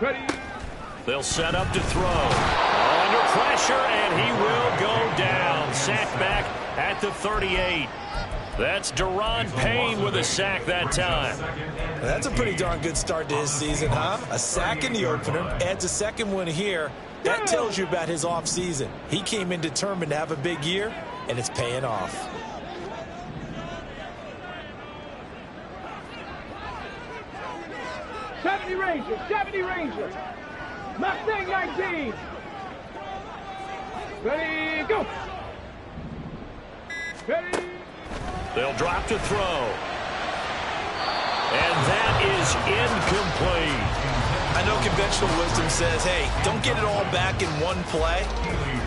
Ready? They'll set up to throw. Under pressure, and he will go down. Sacked back at the 38. That's Deron Payne with a sack that time. That's a pretty darn good start to his season, huh? A sack in the opener, adds a second one here. That tells you about his offseason. He came in determined to have a big year, and it's paying off. 70 Ranger, 70 Ranger. Mustang 19. Ready, go. Ready. They'll drop to throw. And that is incomplete. I know conventional wisdom says, hey, don't get it all back in one play.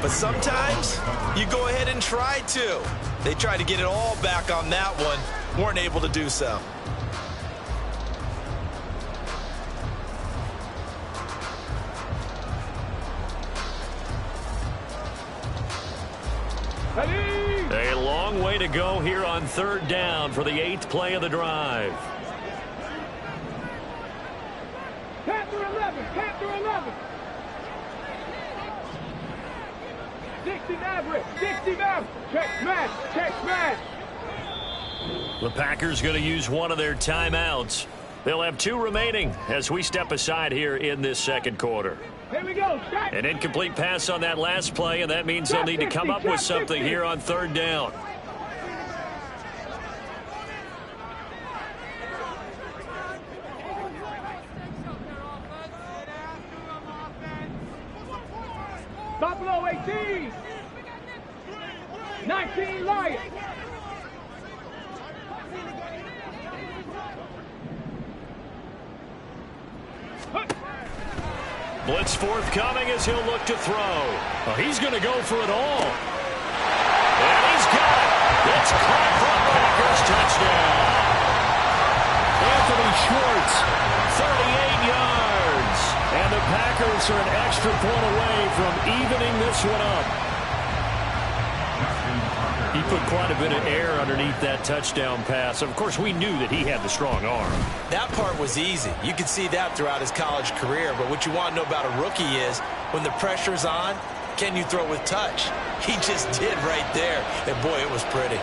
But sometimes you go ahead and try to. They tried to get it all back on that one. Weren't able to do so. A long way to go here on third down for the 8th play of the drive. Panther 11, Panther 11. 60 Maverick, 60 Maverick. Check smash, check smash. The Packers going to use one of their timeouts. They'll have 2 remaining as we step aside here in this second quarter. Here we go. Shot. An incomplete pass on that last play, and that means they'll need to come up with something here on third down. Buffalo 18. 19 Lions. Blitz forthcoming as he'll look to throw. Oh, he's going to go for it all. And he's got it. It's caught from Packers. Touchdown. Anthony Schwartz, 38 yards. And the Packers are an extra point away from evening this one up. He put quite a bit of air underneath that touchdown pass. Of course, we knew that he had the strong arm. That part was easy. You could see that throughout his college career. But what you want to know about a rookie is when the pressure's on, can you throw with touch? He just did right there. And, boy, it was pretty.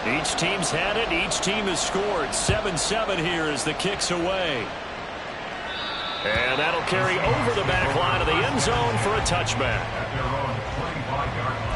Each team's had it. Each team has scored. 7-7 here as the kick's away. And that'll carry over the back line of the end zone for a touchback. At their own 25-yard line.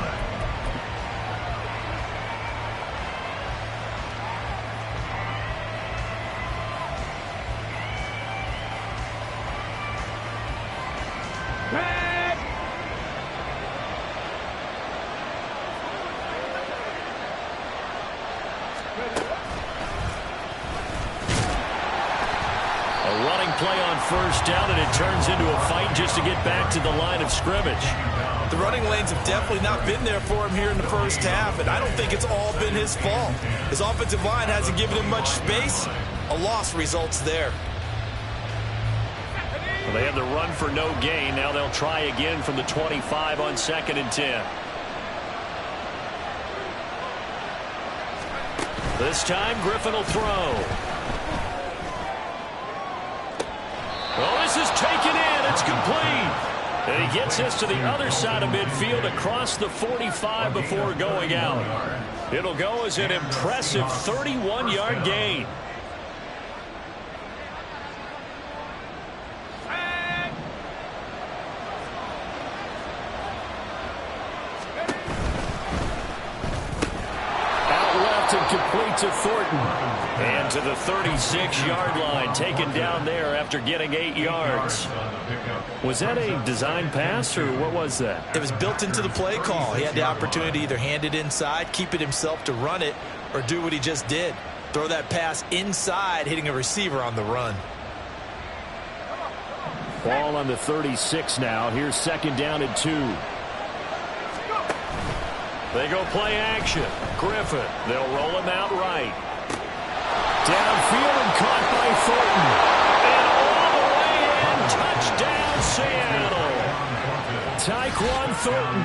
Play on first down, and it turns into a fight just to get back to the line of scrimmage. The running lanes have definitely not been there for him here in the first half, and I don't think it's all been his fault. His offensive line hasn't given him much space. A loss results there. Well, they had the run for no gain. Now they'll try again from the 25 on 2nd and 10. This time, Griffin will throw. Oh, this is taken in. It's complete. And he gets us to the other side of midfield across the 45 before going out. It'll go as an impressive 31-yard gain. Out left and complete to Thornton. And to the 36-yard line, taken down there after getting 8 yards. Was that a design pass, or what was that? It was built into the play call. He had the opportunity to either hand it inside, keep it himself to run it, or do what he just did. Throw that pass inside, hitting a receiver on the run. Ball on the 36 now. Here's 2nd down and 2. They go play action. Griffin, they'll roll him out right. Downfield and caught by Thornton. And all the way in. Touchdown, Seattle. Tyquan Thornton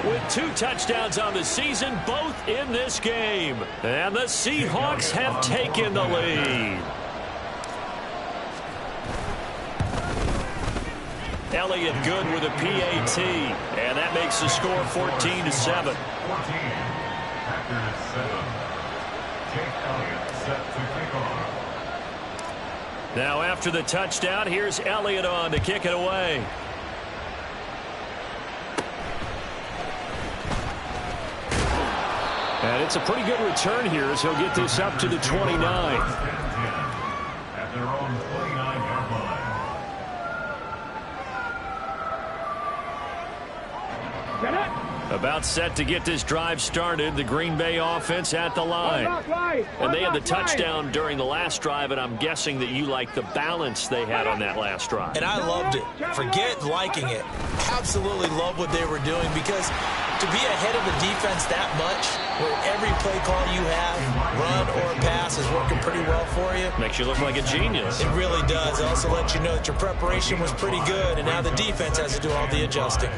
with 2 touchdowns on the season, both in this game. And the Seahawks have taken the lead. Elliott good with a PAT. And that makes the score 14-7. 14. Packers 7. Jake Elliott set to kick off. Now after the touchdown, here's Elliott on to kick it away. And it's a pretty good return here as he'll get this up to the 29. At their own 29-yard line. About set to get this drive started. The Green Bay offense at the line. And they had the touchdown during the last drive, and I'm guessing that you like the balance they had on that last drive. And I loved it. Forget liking it. Absolutely love what they were doing, because to be ahead of the defense that much, where every play call you have, run or pass, is working pretty well for you. Makes you look like a genius. It really does. It also lets you know that your preparation was pretty good, and now the defense has to do all the adjusting.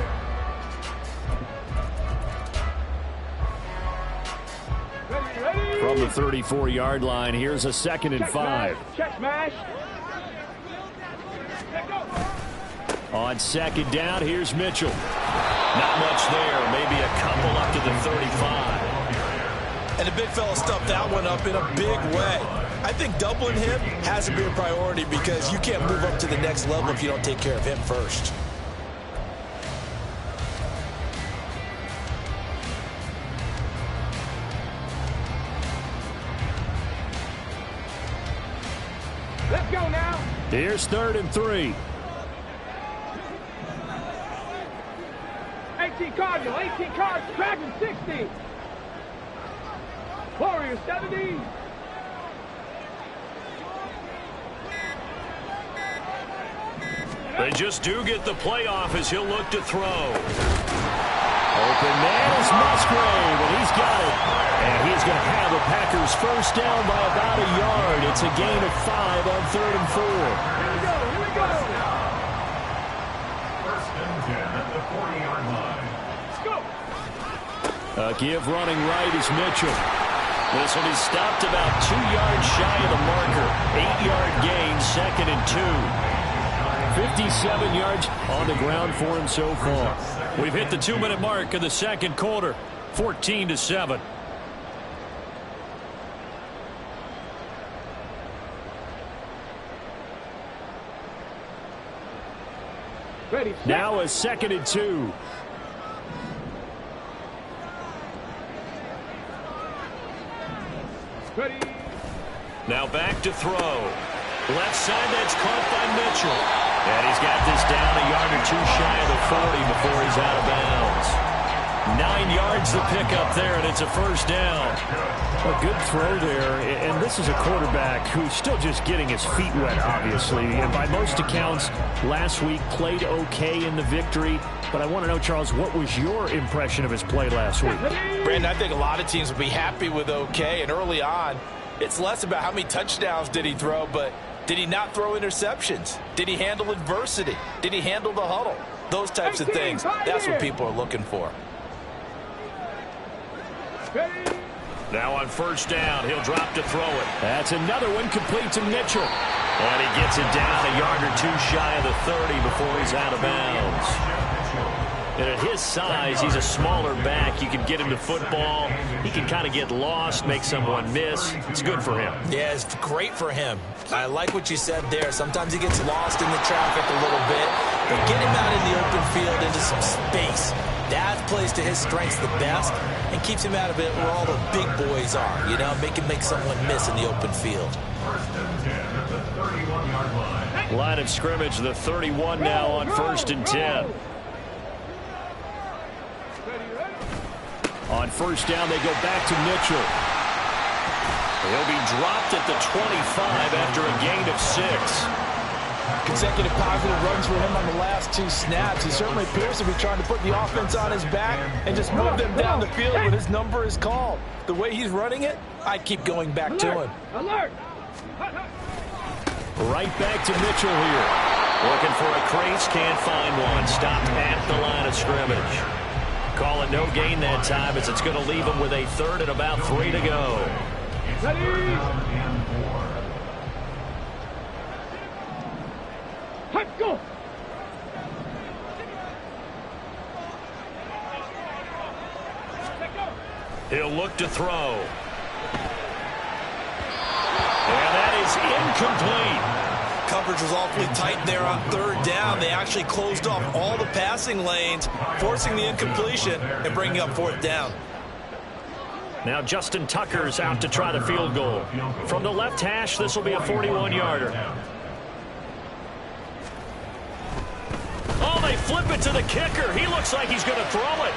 From the 34-yard line, here's a 2nd and 5. Check smash. On 2nd down, here's Mitchell. Not much there, maybe a couple up to the 35. And the big fella stuffed that one up in a big way. I think doubling him has to be a priority, because you can't move up to the next level if you don't take care of him first. Let's go now. Here's 3rd and 3. 18 Cardinal, 18 Cardinal, Dragon 60. Warrior 70. They just do get the playoff as he'll look to throw. Open man is Musgrave, and he's got it. And he's going to have the Packers first down by about a yard. It's a gain of 5 on 3rd and 4. Here we go, here we go. First and 10 at the 40-yard line. Let's go. A give running right is Mitchell. This one is stopped about 2 yards shy of the marker. 8-yard gain, 2nd and 2. 57 yards on the ground for him so far. We've hit the 2-minute mark of the 2nd quarter. 14-7. Ready. Now a 2nd and 2. Ready. Now back to throw. Left side, that's caught by Mitchell. And he's got this down a yard or 2 shy of the 40 before he's out of bounds. 9 yards to pick up there, and it's a first down. A good throw there, and this is a quarterback who's still just getting his feet wet, obviously. And by most accounts, last week played okay in the victory. But I want to know, Charles, what was your impression of his play last week? Brandon, I think a lot of teams will be happy with okay, and early on, it's less about how many touchdowns did he throw, but did he not throw interceptions? Did he handle adversity? Did he handle the huddle? Those types of things, that's what people are looking for. Now on first down, he'll drop to throw it. That's another one complete to Mitchell. And he gets it down a yard or 2 shy of the 30 before he's out of bounds. And at his size, he's a smaller back. You can get him to football. He can kind of get lost, make someone miss. It's good for him. Yeah, it's great for him. I like what you said there. Sometimes he gets lost in the traffic a little bit, but get him out in the open field into some space. That plays to his strengths the best and keeps him out of it where all the big boys are, you know, make someone miss in the open field. First and 10 at the 31-yard line. Line of scrimmage, the 31 now on first and 10. On first down, they go back to Mitchell. He'll be dropped at the 25 after a gain of 6. Consecutive positive runs for him on the last 2 snaps. He certainly appears to be trying to put the offense on his back and just move them down the field when his number is called. The way he's running it, I'd keep going back to him. Alert! Right back to Mitchell here. Looking for a crease, can't find one. Stopped at the line of scrimmage. Call it no gain that time as it's going to leave him with a 3rd and about 3 to go. Ready? Let's go! He'll look to throw. And that is incomplete. Coverage was awfully tight there on 3rd down. They actually closed off all the passing lanes, forcing the incompletion and bringing up 4th down. Now Justin Tucker's out to try the field goal. From the left hash, this will be a 41-yarder. Oh, they flip it to the kicker. He looks like he's going to throw it.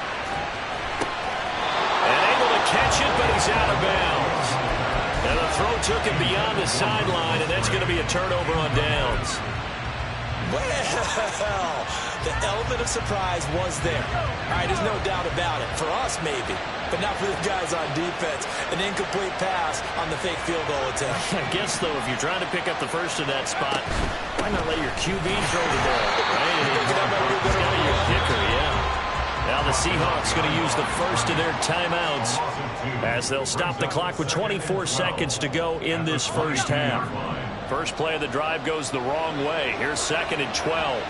And able to catch it, but he's out of bounds. And the throw took him beyond the sideline, and that's going to be a turnover on downs. Well, the element of surprise was there. All right, there's no doubt about it. For us, maybe, but not for the guys on defense. An incomplete pass on the fake field goal attempt. I guess, though, if you're trying to pick up the first in that spot, why not let your QB throw the ball, right? He's got to be your kicker, yeah. Now the Seahawks going to use the first of their timeouts as they'll stop the clock with 24 seconds to go in this first half. First play of the drive goes the wrong way. Here's 2nd and 12.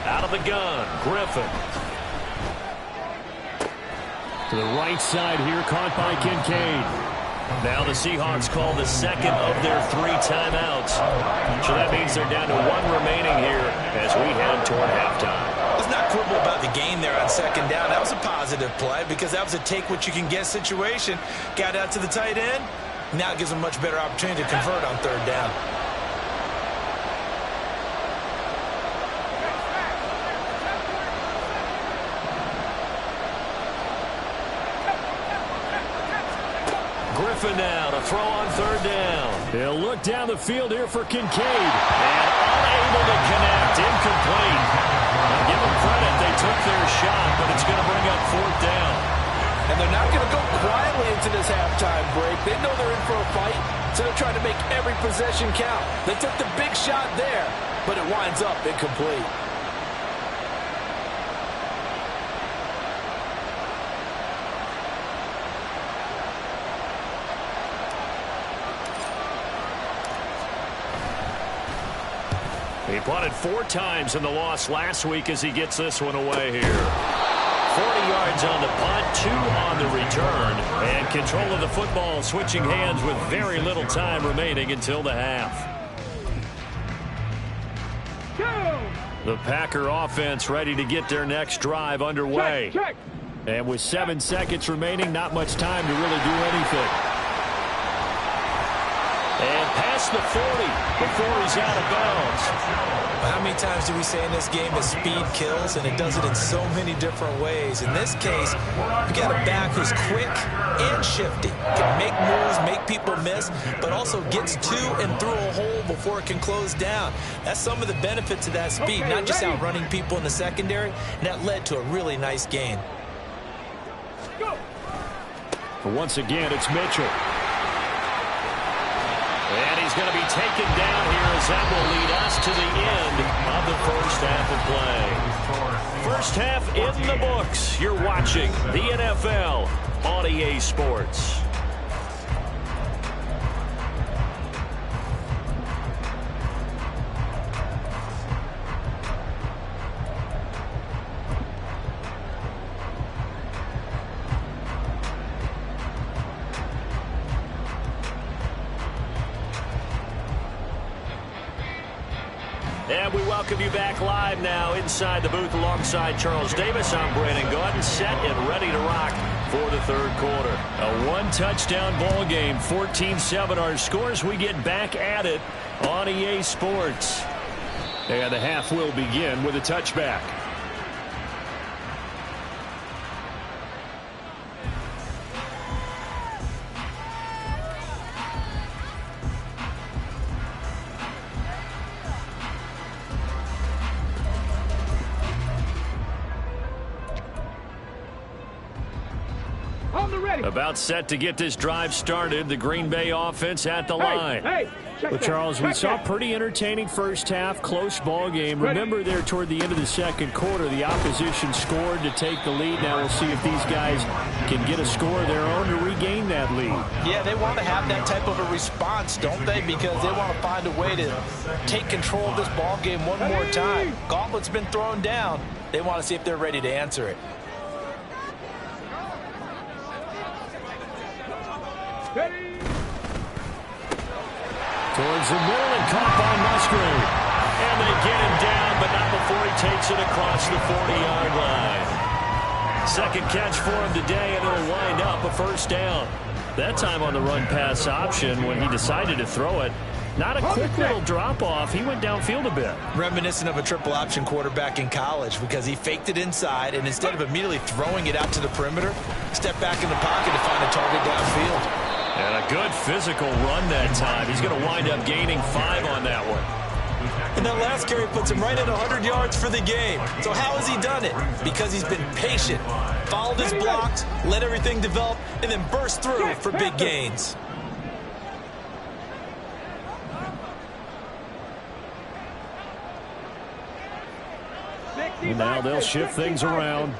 Out of the gun, Griffin. To the right side here, caught by Kincaid. Now the Seahawks call the second of their 3 timeouts. So that means they're down to 1 remaining here as we head toward halftime. Let's not quibble about the gain there on 2nd down. That was a positive play because that was a take-what-you-can-get situation. Got out to the tight end. Now it gives them a much better opportunity to convert on 3rd down. Griffin now to throw on 3rd down. They'll look down the field here for Kincaid. And unable to connect. Incomplete. Now give them credit. They took their shot, but it's going to bring up 4th down. And they're not going to go quietly into this halftime break. They know they're in for a fight, so they're trying to make every possession count. They took the big shot there, but it winds up incomplete. He punted 4 times in the loss last week as he gets this one away here. 40 yards on the punt, 2 on the return, and control of the football switching hands with very little time remaining until the half. The Packer offense ready to get their next drive underway. And with 7 seconds remaining, not much time to really do anything. And past the 40 before he's out of bounds. How many times do we say in this game that speed kills, and it does it in so many different ways? In this case, we got a back who's quick and shifty. Can make moves, make people miss, but also gets to and through a hole before it can close down. That's some of the benefits of that speed, not just outrunning people in the secondary, and that led to a really nice gain. Once again, it's Mitchell. And he's going to be taken down here as that will lead us to the end of the first half of play. First half in the books. You're watching the NFL on EA Sports. And we welcome you back live now inside the booth alongside Charles Davis. I'm Brandon Gaudin, set and ready to rock for the 3rd quarter. A 1-touchdown ball game, 14-7 our scores. We get back at it on EA Sports. And the half will begin with a touchback. About set to get this drive started. The Green Bay offense at the line. Well, Charles, we saw a pretty entertaining first half, close ball game. Remember there toward the end of the 2nd quarter, the opposition scored to take the lead. Now we'll see if these guys can get a score of their own to regain that lead. Yeah, they want to have that type of a response, don't they? Because they want to find a way to take control of this ball game one more time. Gauntlet's been thrown down. They want to see if they're ready to answer it. Towards the middle and caught by Musgrave. And they get him down, but not before he takes it across the 40-yard line. Second catch for him today, and it'll wind up a first down. That time on the run-pass option when he decided to throw it. Not a quick little drop-off. He went downfield a bit. Reminiscent of a triple option quarterback in college because he faked it inside, and instead of immediately throwing it out to the perimeter, stepped back in the pocket to find a target downfield. And a good physical run that time. He's going to wind up gaining 5 on that one. And that last carry puts him right at 100 yards for the game. So how has he done it? Because he's been patient, followed his blocks, let everything develop, and then burst through for big gains. And now they'll shift things around.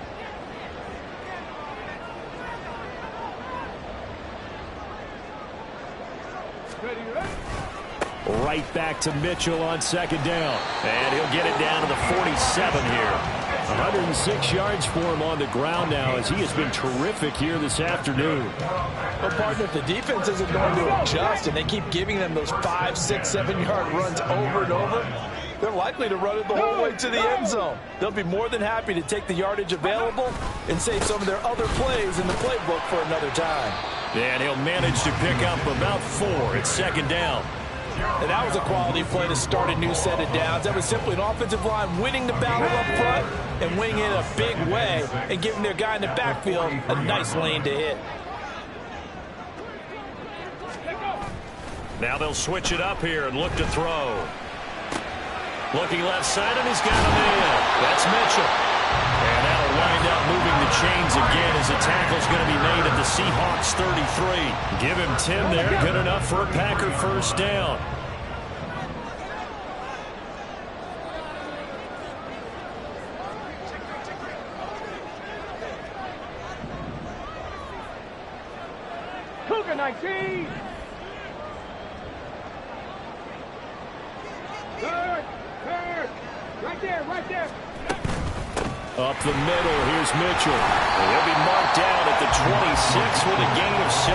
Right back to Mitchell on second down. And he'll get it down to the 47 here. 106 yards for him on the ground now as he has been terrific here this afternoon. Well, partner, if the defense isn't going to adjust and they keep giving them those 5, 6, 7-yard runs over and over, they're likely to run it the whole way to the end zone. They'll be more than happy to take the yardage available and save some of their other plays in the playbook for another time. And he'll manage to pick up about 4 at second down. And that was a quality play to start a new set of downs. That was simply an offensive line winning the battle up front and winning it in a big way and giving their guy in the backfield a nice lane to hit. Now they'll switch it up here and look to throw. Looking left side, and he's got him in. That's Mitchell. And that'll wind up moving the chains again as the tackle's going to be made at the Seahawks 33. Give him 10 there. Good enough for a Packer first down. Cougar 19. Third. Right there, right there. Up the middle, here's Mitchell. And he'll be marked down at the 26 with a gain of 7.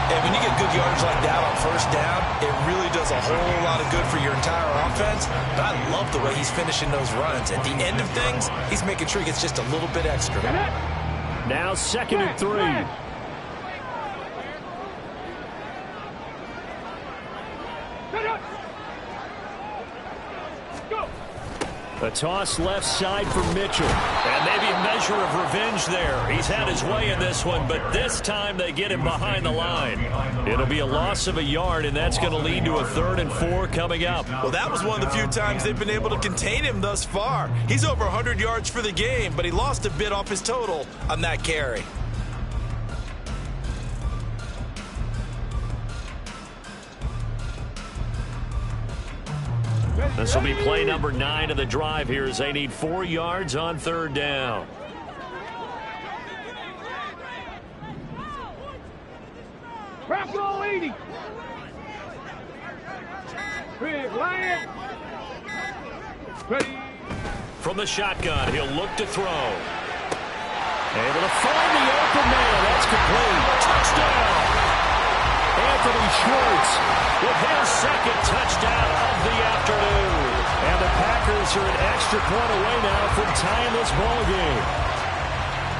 And when you get good yardage like that on first down, it really does a whole lot of good for your entire offense. But I love the way he's finishing those runs. At the end of things, he's making sure he gets just a little bit extra. Now 2nd and 3. A toss left side for Mitchell. And maybe a measure of revenge there. He's had his way in this one, but this time they get him behind the line. It'll be a loss of a yard, and that's going to lead to a 3rd and 4 coming up. Well, that was one of the few times they've been able to contain him thus far. He's over 100 yards for the game, but he lost a bit off his total on that carry. This will be play number 9 of the drive here as they need 4 yards on 3rd down. Crack roll 80. Big land. Ready. From the shotgun, he'll look to throw. Able to find the open man. That's complete. Touchdown. Anthony Schwartz with his 2nd touchdown of the afternoon. And the Packers are an extra point away now from tying this ball game.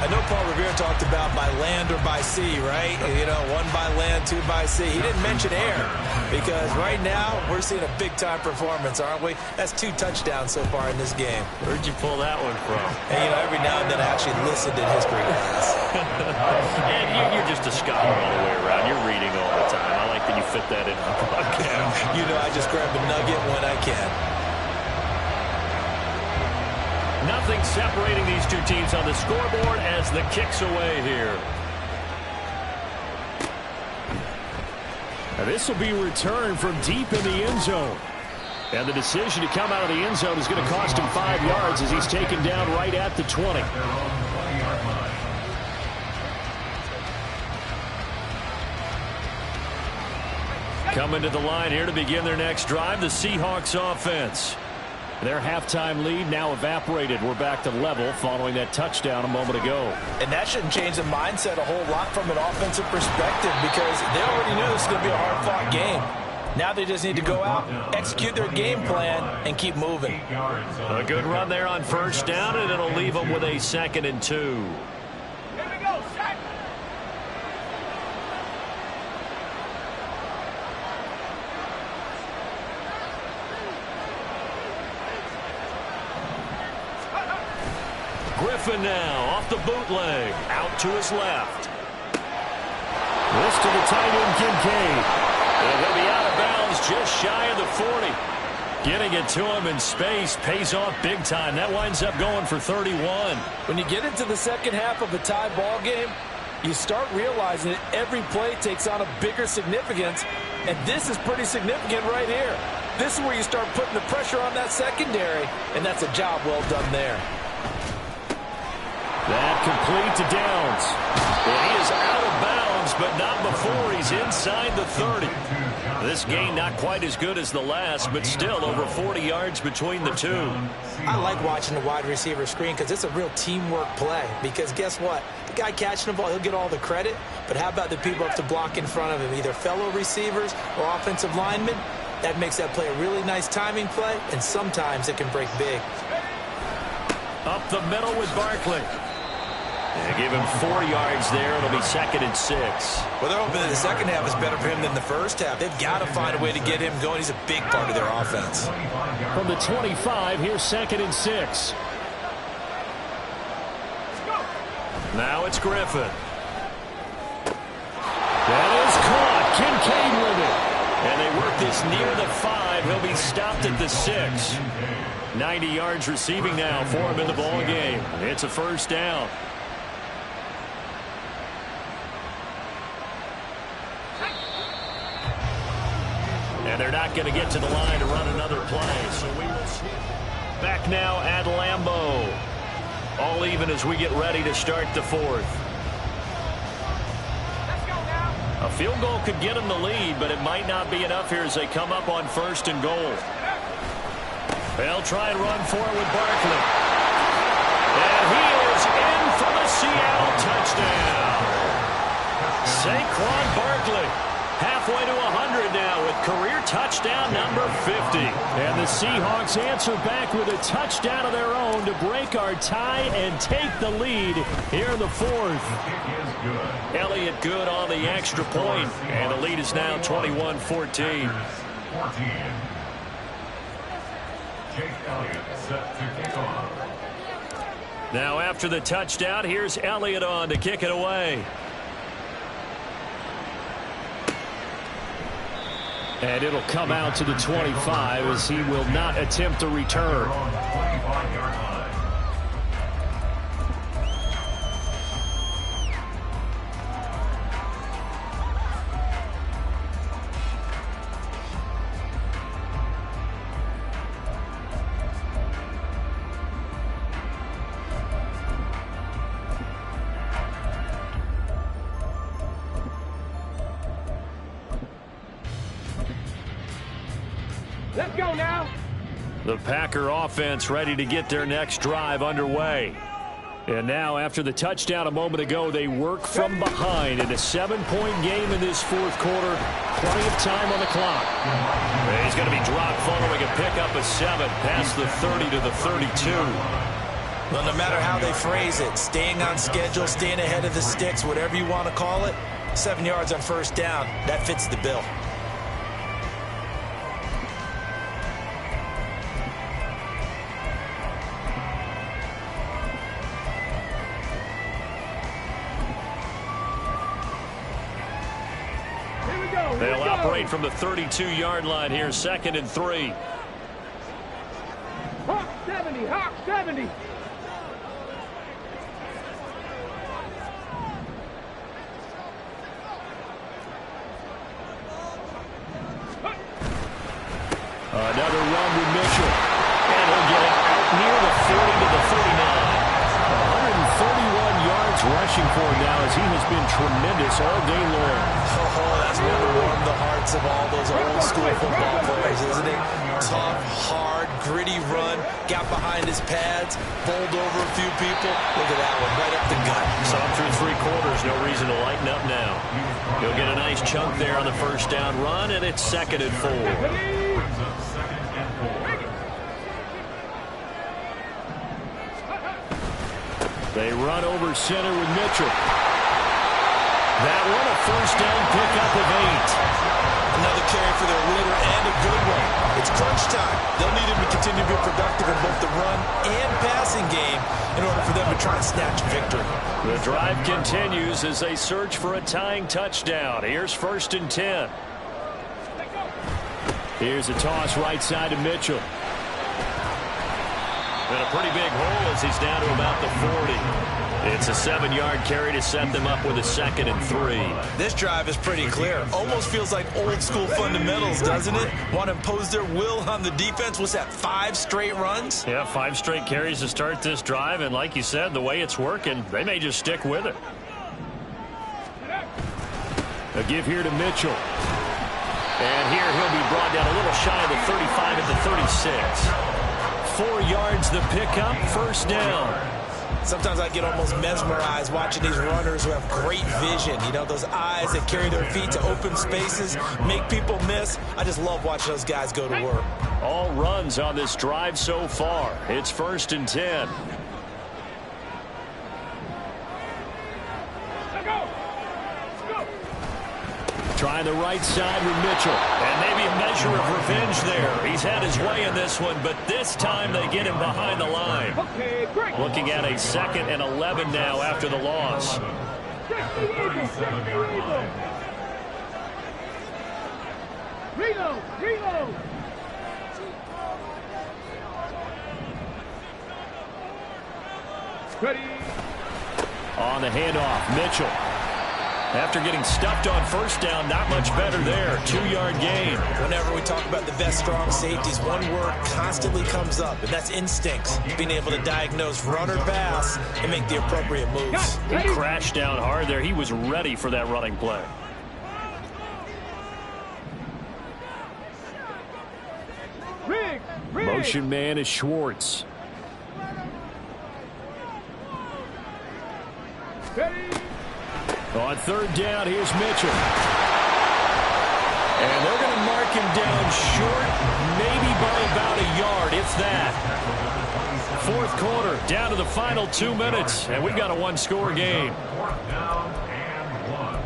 I know Paul Revere talked about by land or by sea, right? You know, 1 by land, 2 by sea. He didn't mention air because right now we're seeing a big-time performance, aren't we? That's 2 touchdowns so far in this game. Where'd you pull that one from? And, you know, every now and then I actually listened in history class. And you're just a scholar all the way around. You're reading all the time. I like that you fit that in the podcast. You know, I just grab a nugget when I can. Nothing separating these two teams on the scoreboard as the kick's away here. Now this will be returned from deep in the end zone. And the decision to come out of the end zone is going to cost him 5 yards as he's taken down right at the 20. Coming to the line here to begin their next drive, the Seahawks offense. Their halftime lead now evaporated. We're back to level following that touchdown a moment ago. And that shouldn't change the mindset a whole lot from an offensive perspective because they already knew this was going to be a hard-fought game. Now they just need to go out, execute their game plan, and keep moving. A good run there on first down, and it'll leave them with a 2nd and 2. Here we go, set. Griffin now off the bootleg, out to his left. This to the tight end, Kincaid. And he'll be out of bounds just shy of the 40. Getting it to him in space pays off big time. That winds up going for 31. When you get into the second half of a tie ball game, you start realizing that every play takes on a bigger significance, and this is pretty significant right here. This is where you start putting the pressure on that secondary, and that's a job well done there. That complete to Downs. And he is out of bounds, but not before he's inside the 30. This gain not quite as good as the last, but still over 40 yards between the two. I like watching the wide receiver screen because it's a real teamwork play. Because guess what? The guy catching the ball, he'll get all the credit. But how about the people up to block in front of him, either fellow receivers or offensive linemen? That makes that play a really nice timing play, and sometimes it can break big. Up the middle with Barkley. They give him 4 yards there. It'll be 2nd and 6. Well, they're hoping that the second half is better for him than the first half. They've got to find a way to get him going. He's a big part of their offense. From the 25, here's 2nd and 6. Now it's Griffin. That is caught. Kincaid with it. And they work this near the 5. He'll be stopped at the 6. 90 yards receiving now for him in the ball game. It's a first down. And they're not going to get to the line to run another play. So we will see. Back now at Lambeau. All even as we get ready to start the 4th. A field goal could get them the lead, but it might not be enough here as they come up on 1st and goal. They'll try and run for it with Barkley. And he is in for the Seattle touchdown. Saquon Barkley halfway to 100 now with career touchdown number 50. And the Seahawks answer back with a touchdown of their own to break our tie and take the lead here in the 4th. Elliott good on the extra point, and the lead is now 21-14. Now after the touchdown, here's Elliott on to kick it away. And it'll come out to the 25 as he will not attempt a return. Let's go now. The Packer offense ready to get their next drive underway. And now after the touchdown a moment ago, they work from behind in a 7-point game in this 4th quarter. Plenty of time on the clock. And he's going to be dropped following a pickup of 7 past the 30 to the 32. Well, no matter how they phrase it, staying on schedule, staying ahead of the sticks, whatever you want to call it, 7 yards on first down, that fits the bill. They'll operate from the 32-yard line here, 2nd and 3. Hawk 70, Hawk 70. Another run with Mitchell. And he'll get it out near the 40 to the 39. 131 yards rushing for him now as he has been tremendous all day long. Oh, that's going to warm the hearts of all those old school football players, isn't it? Tough, hard, gritty run, got behind his pads, bowled over a few people. Look at that one, right up the gut. Saw him through 3 quarters, no reason choosing to lighten up now. He'll get a nice chunk there on the first down run, and it's 2nd and 4. They run over center with Mitchell. That one a first down pickup of 8. Another carry for their leader and a good one. It's crunch time. They'll need him to continue to be productive in both the run and passing game in order for them to try and snatch victory. The drive continues as they search for a tying touchdown. Here's 1st and 10. Here's a toss right side to Mitchell. And a pretty big hole as he's down to about the 40. It's a 7-yard carry to set them up with a 2nd and 3. This drive is pretty clear. Almost feels like old school fundamentals, doesn't it? Want to impose their will on the defense. What's that, 5 straight runs? Yeah, 5 straight carries to start this drive. And like you said, the way it's working, they may just stick with it. A give here to Mitchell. And here he'll be brought down a little shy of the 35 at the 36. 4 yards the pickup, 1st down. Sometimes I get almost mesmerized watching these runners who have great vision. You know, those eyes that carry their feet to open spaces, make people miss. I just love watching those guys go to work. All runs on this drive so far. It's 1st and 10. Trying the right side with Mitchell. And maybe a measure of revenge there. He's had his way in this one, but this time they get him behind the line. Looking at a 2nd and 11 now after the loss. Reload! Reload! Ready? On the handoff, Mitchell. After getting stuffed on 1st down, not much better there. 2-yard gain. Whenever we talk about the best strong safeties, one word constantly comes up, and that's instincts. Being able to diagnose run or pass and make the appropriate moves. He crashed down hard there. He was ready for that running play. Motion man is Schwartz. Ready? On 3rd down, here's Mitchell. And they're going to mark him down short, maybe by about a yard, if that. 4th quarter, down to the final 2 minutes, and we've got a 1-score game. 4th down and 1.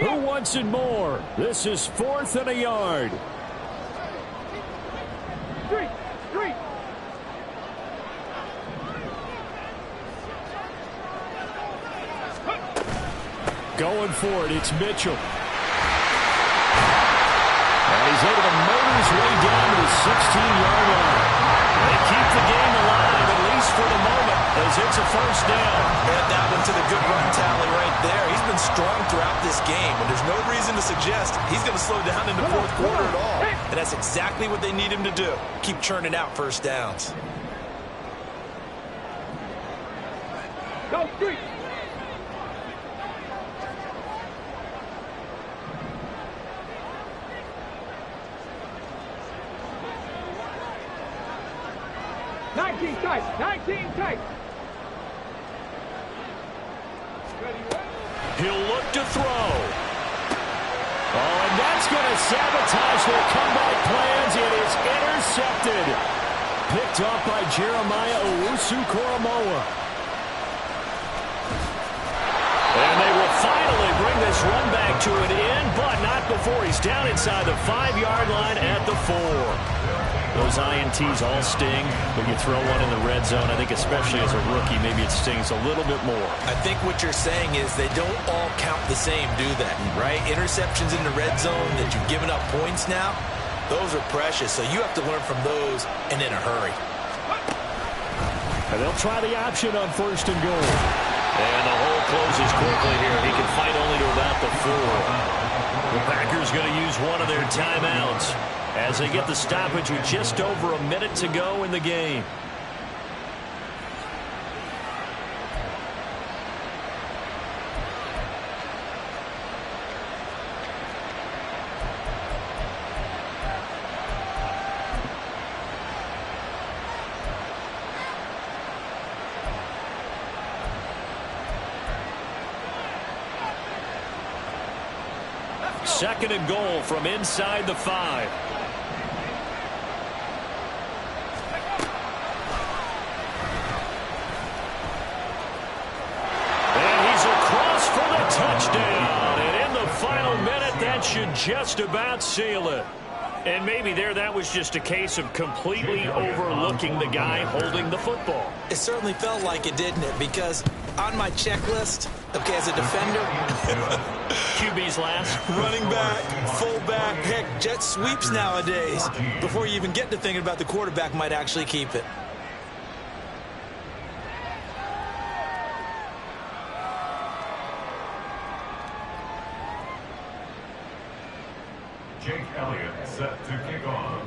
Who wants it more? This is 4th and a yard. Street! Going for it, it's Mitchell. And he's able to motor his way down to the 16-yard line. They keep the game alive, at least for the moment, as it's a 1st down. Add that one to the good run tally right there. He's been strong throughout this game, and there's no reason to suggest he's going to slow down in the 4th quarter at all. And that's exactly what they need him to do. Keep churning out 1st downs. Go Street! Tight. 19 tight. He'll look to throw. Oh, and that's going to sabotage their comeback plans. It is intercepted. Picked off by Jeremiah Owusu-Koramoah. And they will finally bring this run back to an end, but not before he's down inside the 5-yard line at the 4. Those INTs all sting, but you throw one in the red zone, I think especially as a rookie, maybe it stings a little bit more. I think what you're saying is they don't all count the same, do they? Right? Interceptions in the red zone that you've given up points now, those are precious, so you have to learn from those and in a hurry. And they'll try the option on 1st and goal. And the hole closes quickly here. He can fight only to about the 4. The Packers going to use one of their timeouts as they get the stoppage with just over a minute to go in the game. 2nd and goal from inside the 5. And he's across for the touchdown. And in the final minute, that should just about seal it. And maybe that was just a case of completely overlooking the guy holding the football. It certainly felt like it, didn't it? Because on my checklist, okay, as a defender, QB's last. running back, fullback, heck, jet sweeps nowadays. Before you even get to thinking about the quarterback might actually keep it. Jake Elliott set to kick off.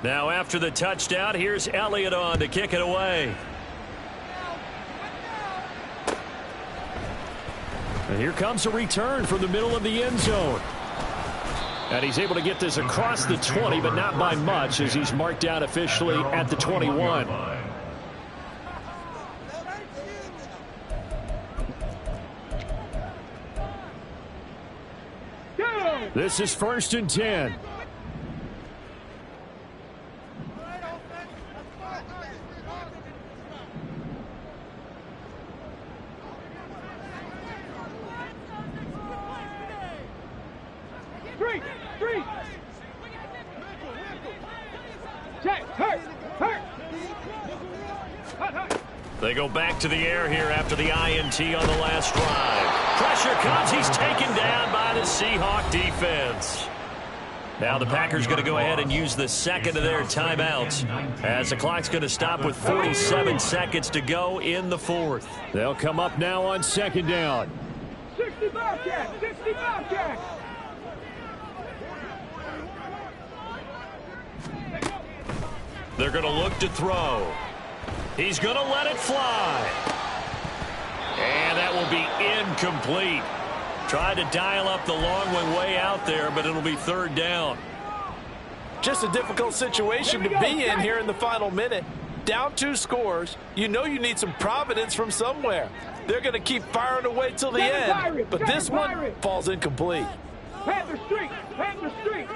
Now after the touchdown, here's Elliott on to kick it away. And here comes a return from the middle of the end zone. And he's able to get this across the 20, but not by much, as he's marked out officially at the 21. This is 1st and 10. They go back to the air here after the INT on the last drive. Pressure comes. He's taken down by the Seahawk defense. Now the Packers going to go ahead and use the 2nd of their timeouts, as the clock's going to stop with 47 seconds to go in the 4th. They'll come up now on 2nd down. 60 Bobcat! 60 Bobcat! They're going to look to throw. He's going to let it fly. And that will be incomplete. Tried to dial up the long one way out there, but it'll be 3rd down. Just a difficult situation to be in here in the final minute. Down 2 scores. You know you need some providence from somewhere. They're going to keep firing away till the end, but this one falls incomplete. Panther Street! Panther Street!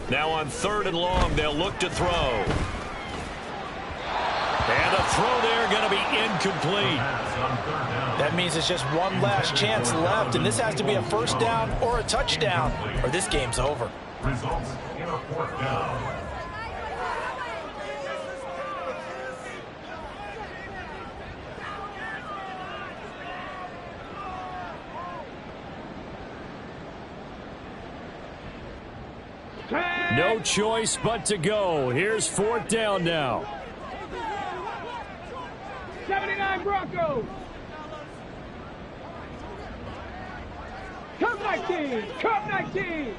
Now on 3rd and long, they'll look to throw. And the throw there going to be incomplete. That means it's just one last chance left, and this has to be a 1st down or a touchdown, or this game's over. Results in a 4th down. No choice but to go. Here's 4th down now. 79 Broncos! Come 19! Come 19!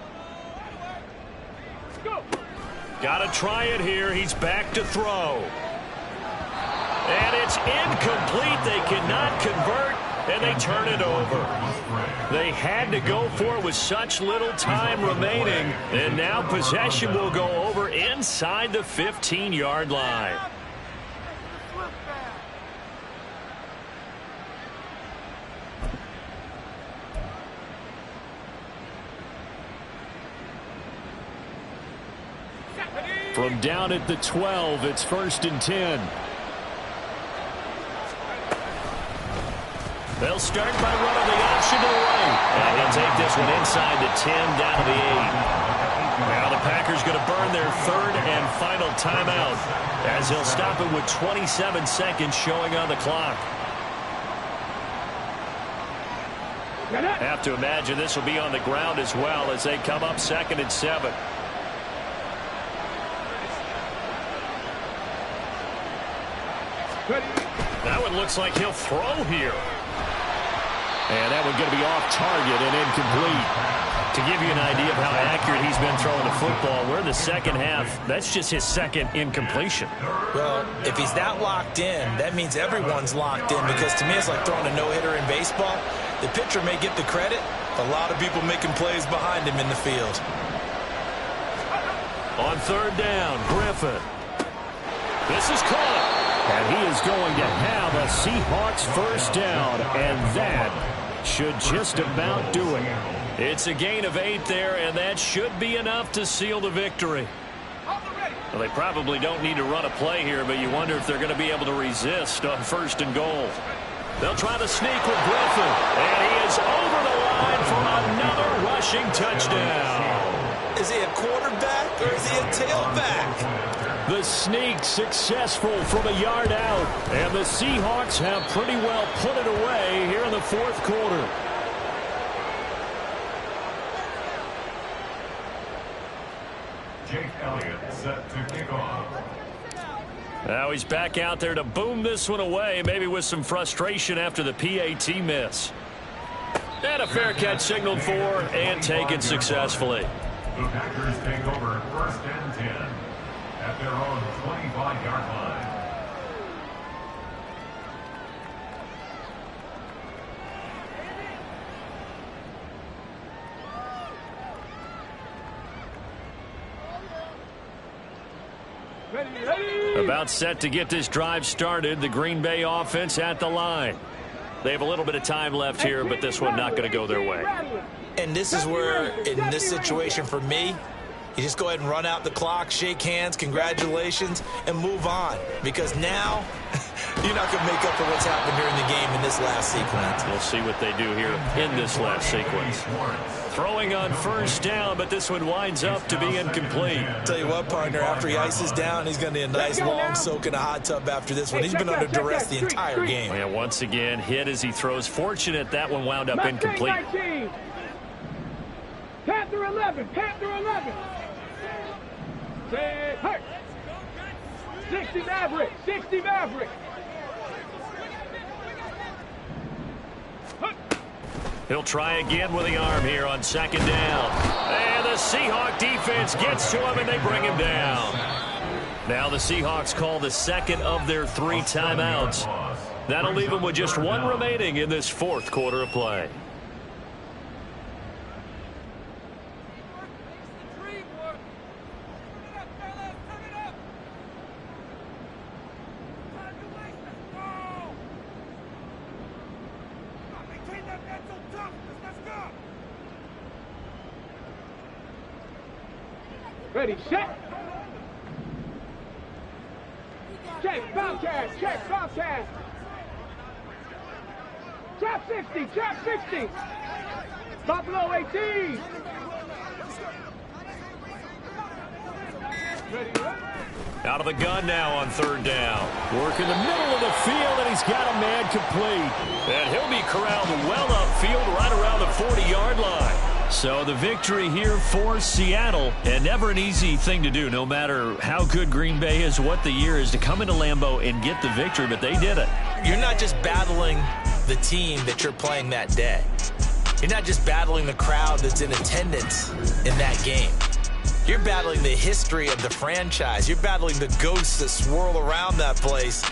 Go! Got to try it here. He's back to throw. And it's incomplete. They cannot convert, and they turn it over. They had to go for it with such little time remaining, and now possession will go over inside the 15-yard line. From down at the 12, it's 1st and 10. They'll start by running the option to the right. And he'll take this one inside the 10, down to the 8. Now the Packers going to burn their 3rd and final timeout, as he'll stop it with 27 seconds showing on the clock. Have to imagine this will be on the ground as well as they come up 2nd and 7. That one looks like he'll throw here. And that one going to be off target and incomplete. To give you an idea of how accurate he's been throwing the football, we're in the 2nd half. That's just his 2nd incompletion. Well, if he's that locked in, that means everyone's locked in, because to me it's like throwing a no-hitter in baseball. The pitcher may get the credit. A lot of people making plays behind him in the field. On third down, Griffin. This is caught. And he is going to have a Seahawks first down. And that should just about do it. It's a gain of 8 there, and that should be enough to seal the victory. Well, they probably don't need to run a play here, but you wonder if they're going to be able to resist on first and goal. They'll try to sneak with Griffin, and he is over the line for another rushing touchdown. Is he a quarterback or is he a tailback? The sneak successful from a yard out, and the Seahawks have pretty well put it away here in the fourth quarter. Jake Elliott set to kick off. Now he's back out there to boom this one away, maybe with some frustration after the PAT miss. And a fair catch signaled for and taken successfully. The Packers take over first and 10 at their own 25-yard line. About set to get this drive started. The Green Bay offense at the line. They have a little bit of time left here, but this one not going to go their way. And this is where, in this situation for me, you just go ahead and run out the clock, shake hands, congratulations, and move on. Because now, you're not going to make up for what's happened during the game in this last sequence. We'll see what they do here in this last sequence. Throwing on first down, but this one winds up to be incomplete. Tell you what, partner, after he ices down, he's going to need a nice long soak in a hot tub after this one. He's been under duress the entire game. Yeah, once again, hit as he throws. Fortunate that one wound up incomplete. Panther 11, Panther 11. Say, hurt. 60 Maverick, 60 Maverick. He'll try again with the arm here on second down. And the Seahawk defense gets to him, and they bring him down. Now the Seahawks call the second of their 3 timeouts. That'll leave them with just 1 remaining in this fourth quarter of play. Ready, set. Check, Bobcat, check, Bobcat. Trap 60, trap 60. Buffalo 18. Ready, out of the gun now on third down. Work in the middle of the field, and he's got a man complete. And he'll be corralled well upfield right around the 40-yard line. So the victory here for Seattle, and never an easy thing to do, no matter how good Green Bay is, what the year is, to come into Lambeau and get the victory, but they did it. You're not just battling the team that you're playing that day. You're not just battling the crowd that's in attendance in that game. You're battling the history of the franchise. You're battling the ghosts that swirl around that place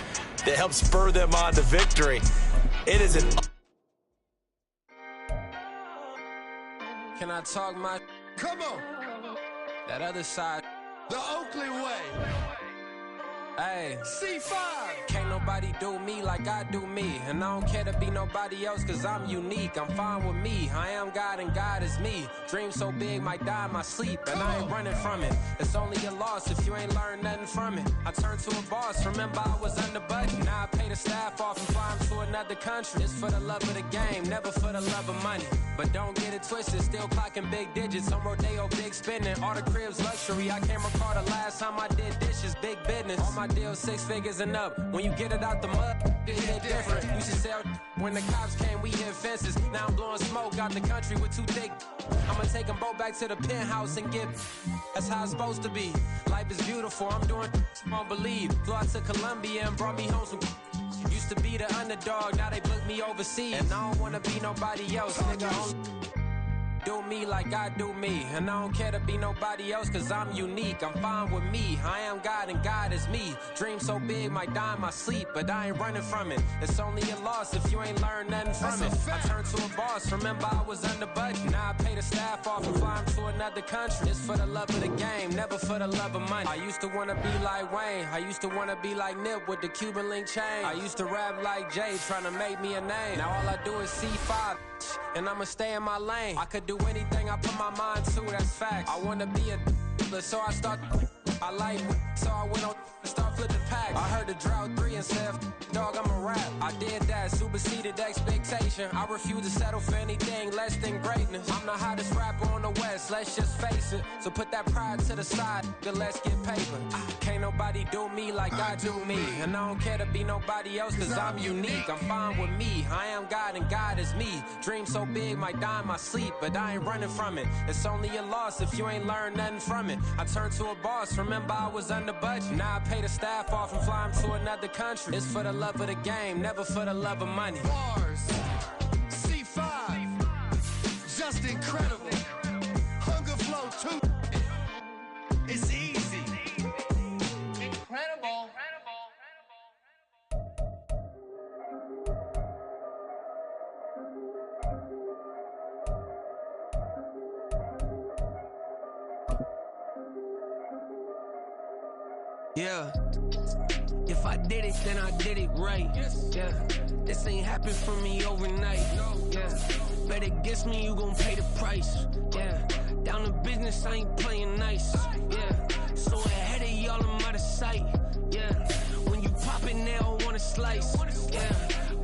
that help spur them on to victory. It is an... Can I talk my... Come on. That other side. The Oakley way. Hey. C5. Can't nobody do me like I do me. And I don't care to be nobody else cause I'm unique. I'm fine with me. I am God and God is me. Dream so big might die in my sleep. And I ain't running from it. It's only a loss if you ain't learned nothing from it. I turned to a boss. Remember I was under budget. Now I pay the staff off and fly them to another country. It's for the love of the game. Never for the love of money. But don't get it twisted. Still clocking big digits. On Rodeo, big spending. All the cribs luxury. I can't recall the last time I did dishes. Big business. All my deals 6 figures and up. When you get it out the mud, it hit different. You should sell when the cops came, we hit fences. Now I'm blowing smoke out the country with 2 thick. I'ma take them both back to the penthouse and get. That's how it's supposed to be. Life is beautiful. I'm doing won't believe. Flew out to Colombia and brought me home some. Used to be the underdog, now they book me overseas. And I don't wanna be nobody else, nigga. do me like I do me. And I don't care to be nobody else, cause I'm unique. I'm fine with me. I am God and God is me. Dream so big, might die in my sleep, but I ain't running from it. It's only a loss if you ain't learned nothing from it. I turned to a boss, remember I was under budget. Now I pay the staff off and fly 'em to another country. It's for the love of the game, never for the love of money. I used to wanna be like Wayne. I used to wanna be like Nip with the Cuban link chain. I used to rap like Jay, trying to make me a name. Now all I do is C5, and I'ma stay in my lane. I could do anything I put my mind to, that's facts. I wanna be a so I start. I like so I went on start flipping packs. I heard the drought 3 and said, dog, I'm a rap. I did that, superseded expectation. I refuse to settle for anything less than greatness. I'm the hottest rapper on the West, let's just face it. So put that pride to the side, let's get paper. Can't nobody do me like I do me. And I don't care to be nobody else, cause I'm unique. I'm fine with me, I am God and God is me. Dream so big, might die in my sleep, but I ain't running from it. It's only a loss if you ain't learned nothing from it. I turned to a boss, remember I was under budget. Now I pay the staff off and fly 'em to another country. It's for the love of the game, never for the love of money. Bars, C5, just incredible. Hunger flow too. It's easy. Incredible. Yeah, if I did it, then I did it right. Yeah, this ain't happened for me overnight. Yeah, bet against me, you gon' pay the price. Yeah, down to business, I ain't playing nice. Yeah, so ahead of y'all, I'm out of sight. Yeah, when you poppin', they don't wanna slice. Yeah,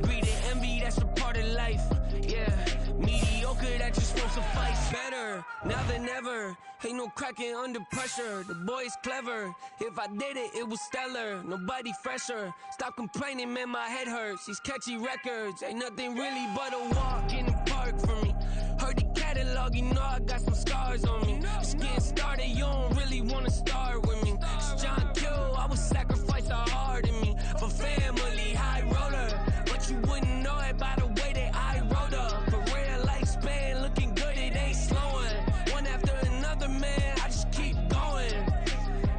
greed and envy, that's a part of life. Yeah, mediocre, that just won't suffice. Better now than ever. Ain't no cracking under pressure. The boy's clever. If I did it, it was stellar. Nobody fresher. Stop complaining, man, my head hurts. These catchy records ain't nothing really but a walk in the park for me. Heard the catalog, you know I got some scars on me. Just getting started, you don't really wanna start with me. It's John Q, I would sacrifice a heart in me for family, high roller. But you wouldn't know it by the way that I wrote up. For real lifespan, looking good, it ain't slowing. One after another, man, I just keep going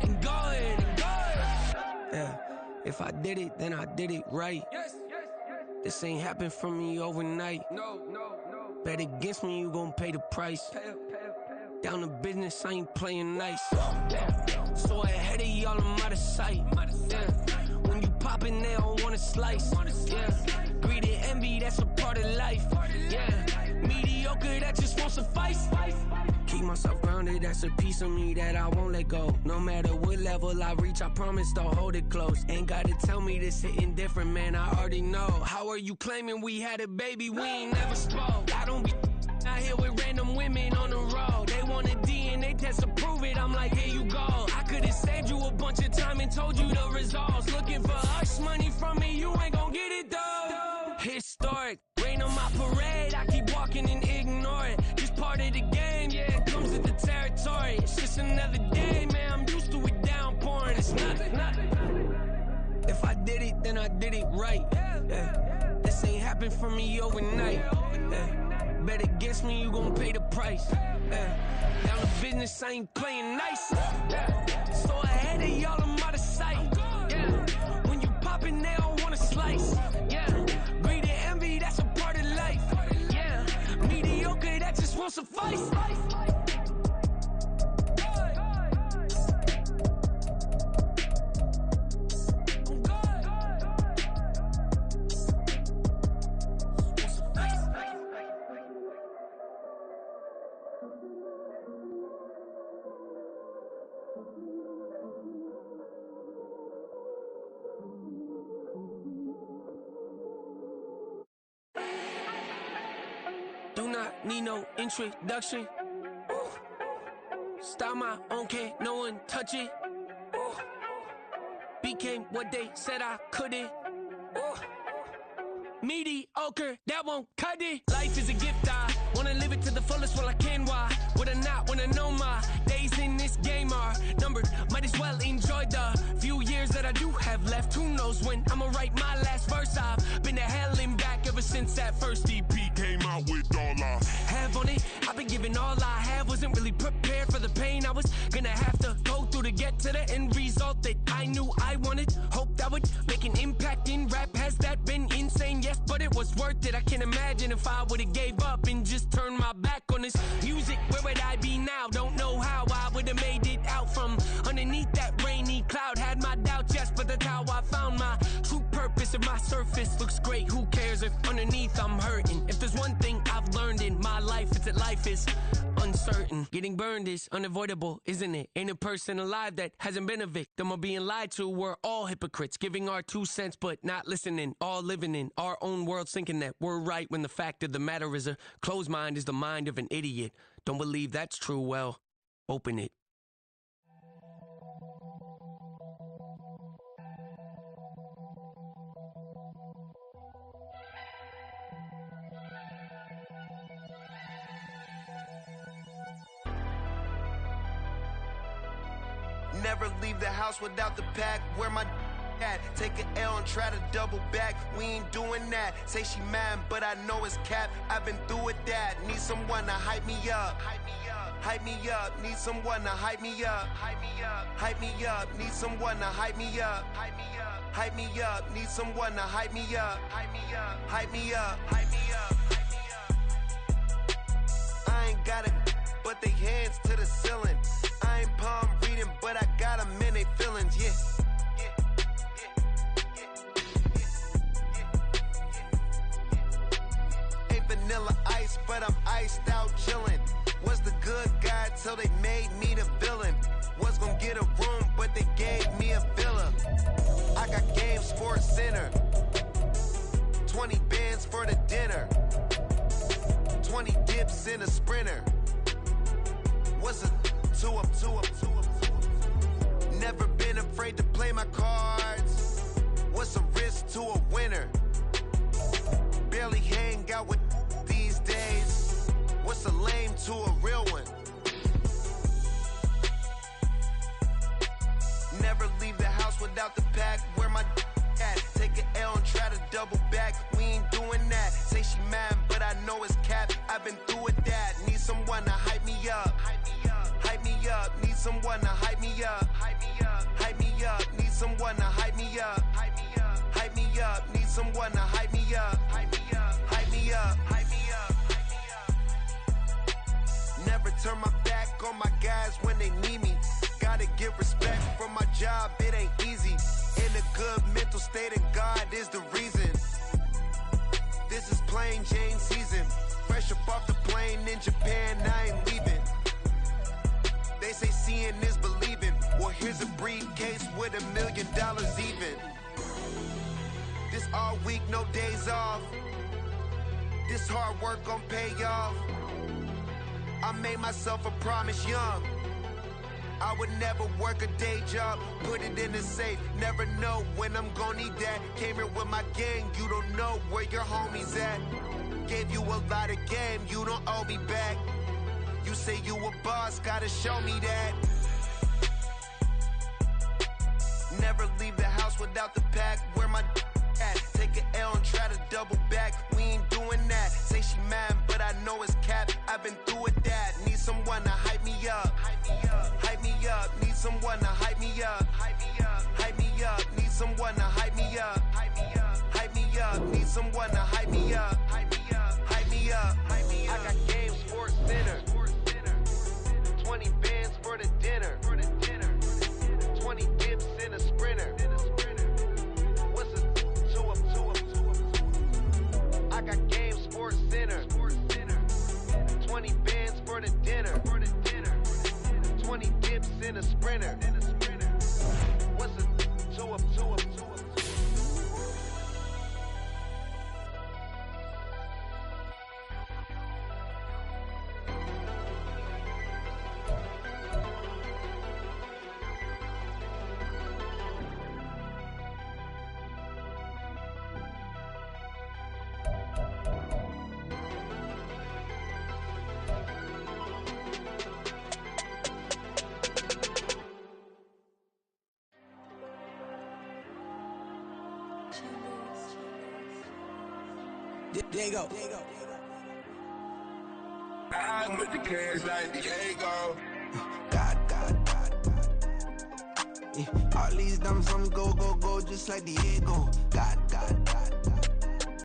and going and going. Yeah, if I did it, then I did it right. This ain't happened for me overnight. No. Bet against me, you gon' pay the price. Down to business, I ain't playing nice. Yeah. So ahead of y'all, I'm out of sight. Yeah. When you poppin', they don't wanna slice. Yeah. Greed and envy, that's a part of life. Yeah. Mediocre, that just won't suffice. Keep myself grounded, that's a piece of me that I won't let go. No matter what level I reach, I promise to hold it close. Ain't gotta tell me this hitting different, man, I already know. How are you claiming we had a baby, we ain't never spoke? I don't be out here with random women on the road. They want a DNA test to prove it, I'm like, here you go. I could've saved you a bunch of time and told you the results. Looking for hush money from me, you ain't gon' get it though. Historic, rain on my parade, I keep walking and ignore it. Just part of the game, yeah, it comes with the territory. It's just another day, man, I'm used to it downpouring. It's nothing. If I did it, then I did it right. Yeah. This ain't happened for me overnight. Yeah. Bet against me, you gon' pay the price. Yeah. Down to business, I ain't playing nice. Yeah. So ahead of y'all, I'm out of sight. Yeah. When you poppin', they don't wanna slice. Yeah. Greed and envy, that's a part of life. Yeah. Mediocre, that just won't suffice. Do not need no introduction. Start my own, can't no one touch it. Became what they said I couldn't. Mediocre, that won't cut it. Life is a gift, I wanna live it to the fullest while I can. Why would I not wanna know my days in this game are numbered? Might as well enjoy the few years that I do have left. Who knows when I'ma write my last verse. I've been to hell and back ever since that first EP came out with all I have on it. I've been giving all I had. Wasn't really prepared for the pain I was gonna have to go through to get to the end result that I knew I wanted. Hope that would make an impact in rap. Has that been insane? Yes, but it was worth it. I can't imagine if I would've gave up and just turned my back on this music. Where would I be now? Don't know how I would've made it out from underneath that rainy cloud. Had my doubts, yes, but that's how I found my true purpose. If my surface looks great, who cares if underneath I'm hurting? If there's one thing I've learned in my life, it's that life is uncertain. Getting burned is unavoidable, isn't it? Ain't a person alive that hasn't been a victim of being lied to. We're all hypocrites, giving our 2 cents but not listening. All living in our own world, thinking that we're right when the fact of the matter is a closed mind is the mind of an idiot. Don't believe that's true? Well, open it. Never leave the house without the pack. Where my at? Take an L and try to double back. We ain't doing that. Say she mad, but I know it's cap. I've been through with that. Need someone to hype me up. Hype me up. Need someone to hype me up. Hype me up. Need someone to hype me up. Hype me up. Need someone to hype me up. Hype me up. I ain't got it, but they hands to the ceiling. I ain't palm reading, but I got them in they feelings, yeah. Ain't vanilla ice, but I'm iced out chillin'. Was the good guy till they made me the villain. Was gonna get a room, but they gave me a villa. I got game Sports Center. 20 bands for the dinner. 20 dips in a sprinter. What's a two up? Never been afraid to play my cards. What's a risk to a winner? Barely hang out with these days. What's a lame to a real one? Never leave the house without the pack. Where my at? Take an L and try to double back. We ain't doing that. Say she mad, but I know it's cap. I've been through with that. Need someone to hype me up. Hype me up. Need someone to hype me up. Hype me up. Need someone to hype me up. Hype me up. Need someone to hype me up. Hype me up. Never turn my back on my guys when they need me. Gotta give respect for my job, it ain't easy. In a good mental state and God is the reason. This is plain Jane season. Fresh up off the plane in Japan, I ain't leaving. They say seeing is believing. Well, here's a briefcase with $1 million even. This all week, no days off. This hard work gon' pay off. I made myself a promise young. I would never work a day job, put it in the safe. Never know when I'm gon' need that. Came here with my gang, you don't know where your homies at. Gave you a lot of game, you don't owe me back. You say you a boss, gotta show me that. Never leave the house without the pack. Where my at? Take an L and try to double back. We ain't doing that. Say she mad, but I know it's cap. I've been through with that. Need someone to hype me up. Hype me up. Need someone to hype me up. Hype me up. Need someone to hype me up. Hype me up. Need someone to hype me up. Hype me up. I got game Sports Center. 20 bands for the dinner. 20 dips in a sprinter. What's a two up? I got game Sports Center. 20 bands for the dinner. 20 dips in a sprinter. What's a two up? There you go. I'm with the cash like Diego. God. Yeah. All these dumps, I'm go, just like Diego. God.